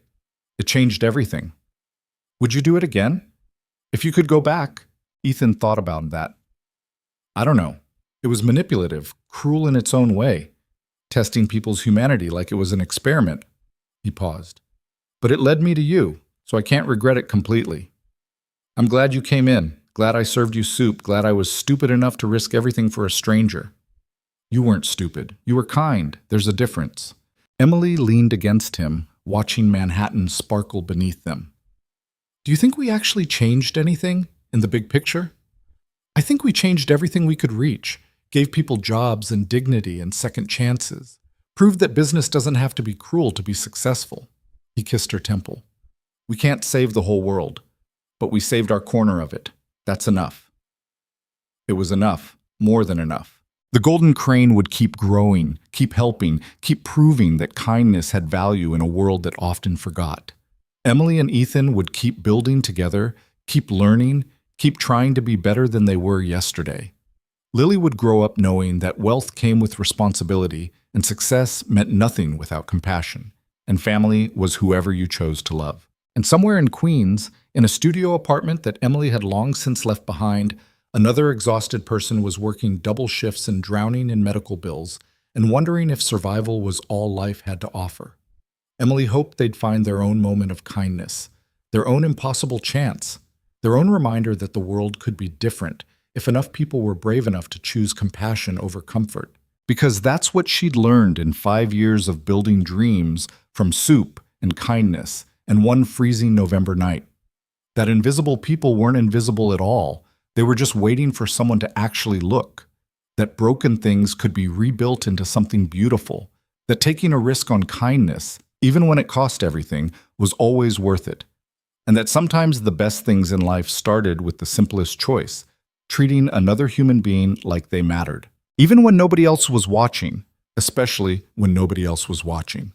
It changed everything. Would you do it again? If you could go back. Ethan thought about that. I don't know. It was manipulative, cruel in its own way, testing people's humanity like it was an experiment. He paused. But it led me to you, so I can't regret it completely. I'm glad you came in, glad I served you soup, glad I was stupid enough to risk everything for a stranger. You weren't stupid. You were kind. There's a difference. Emily leaned against him, watching Manhattan sparkle beneath them. Do you think we actually changed anything in the big picture? I think we changed everything we could reach. gave people jobs and dignity and second chances, proved that business doesn't have to be cruel to be successful. He kissed her temple. We can't save the whole world, but we saved our corner of it. That's enough. It was enough, more than enough. The golden crane would keep growing, keep helping, keep proving that kindness had value in a world that often forgot. Emily and Ethan would keep building together, keep learning, keep trying to be better than they were yesterday. Lily would grow up knowing that wealth came with responsibility and success meant nothing without compassion, and family was whoever you chose to love. And somewhere in Queens, in a studio apartment that Emily had long since left behind, another exhausted person was working double shifts and drowning in medical bills and wondering if survival was all life had to offer. Emily hoped they'd find their own moment of kindness, their own impossible chance, their own reminder that the world could be different if enough people were brave enough to choose compassion over comfort. Because that's what she'd learned in 5 years of building dreams from soup and kindness and one freezing November night. That invisible people weren't invisible at all. They were just waiting for someone to actually look. That broken things could be rebuilt into something beautiful. That taking a risk on kindness, even when it cost everything, was always worth it. And that sometimes the best things in life started with the simplest choice, treating another human being like they mattered. Even when nobody else was watching, especially when nobody else was watching.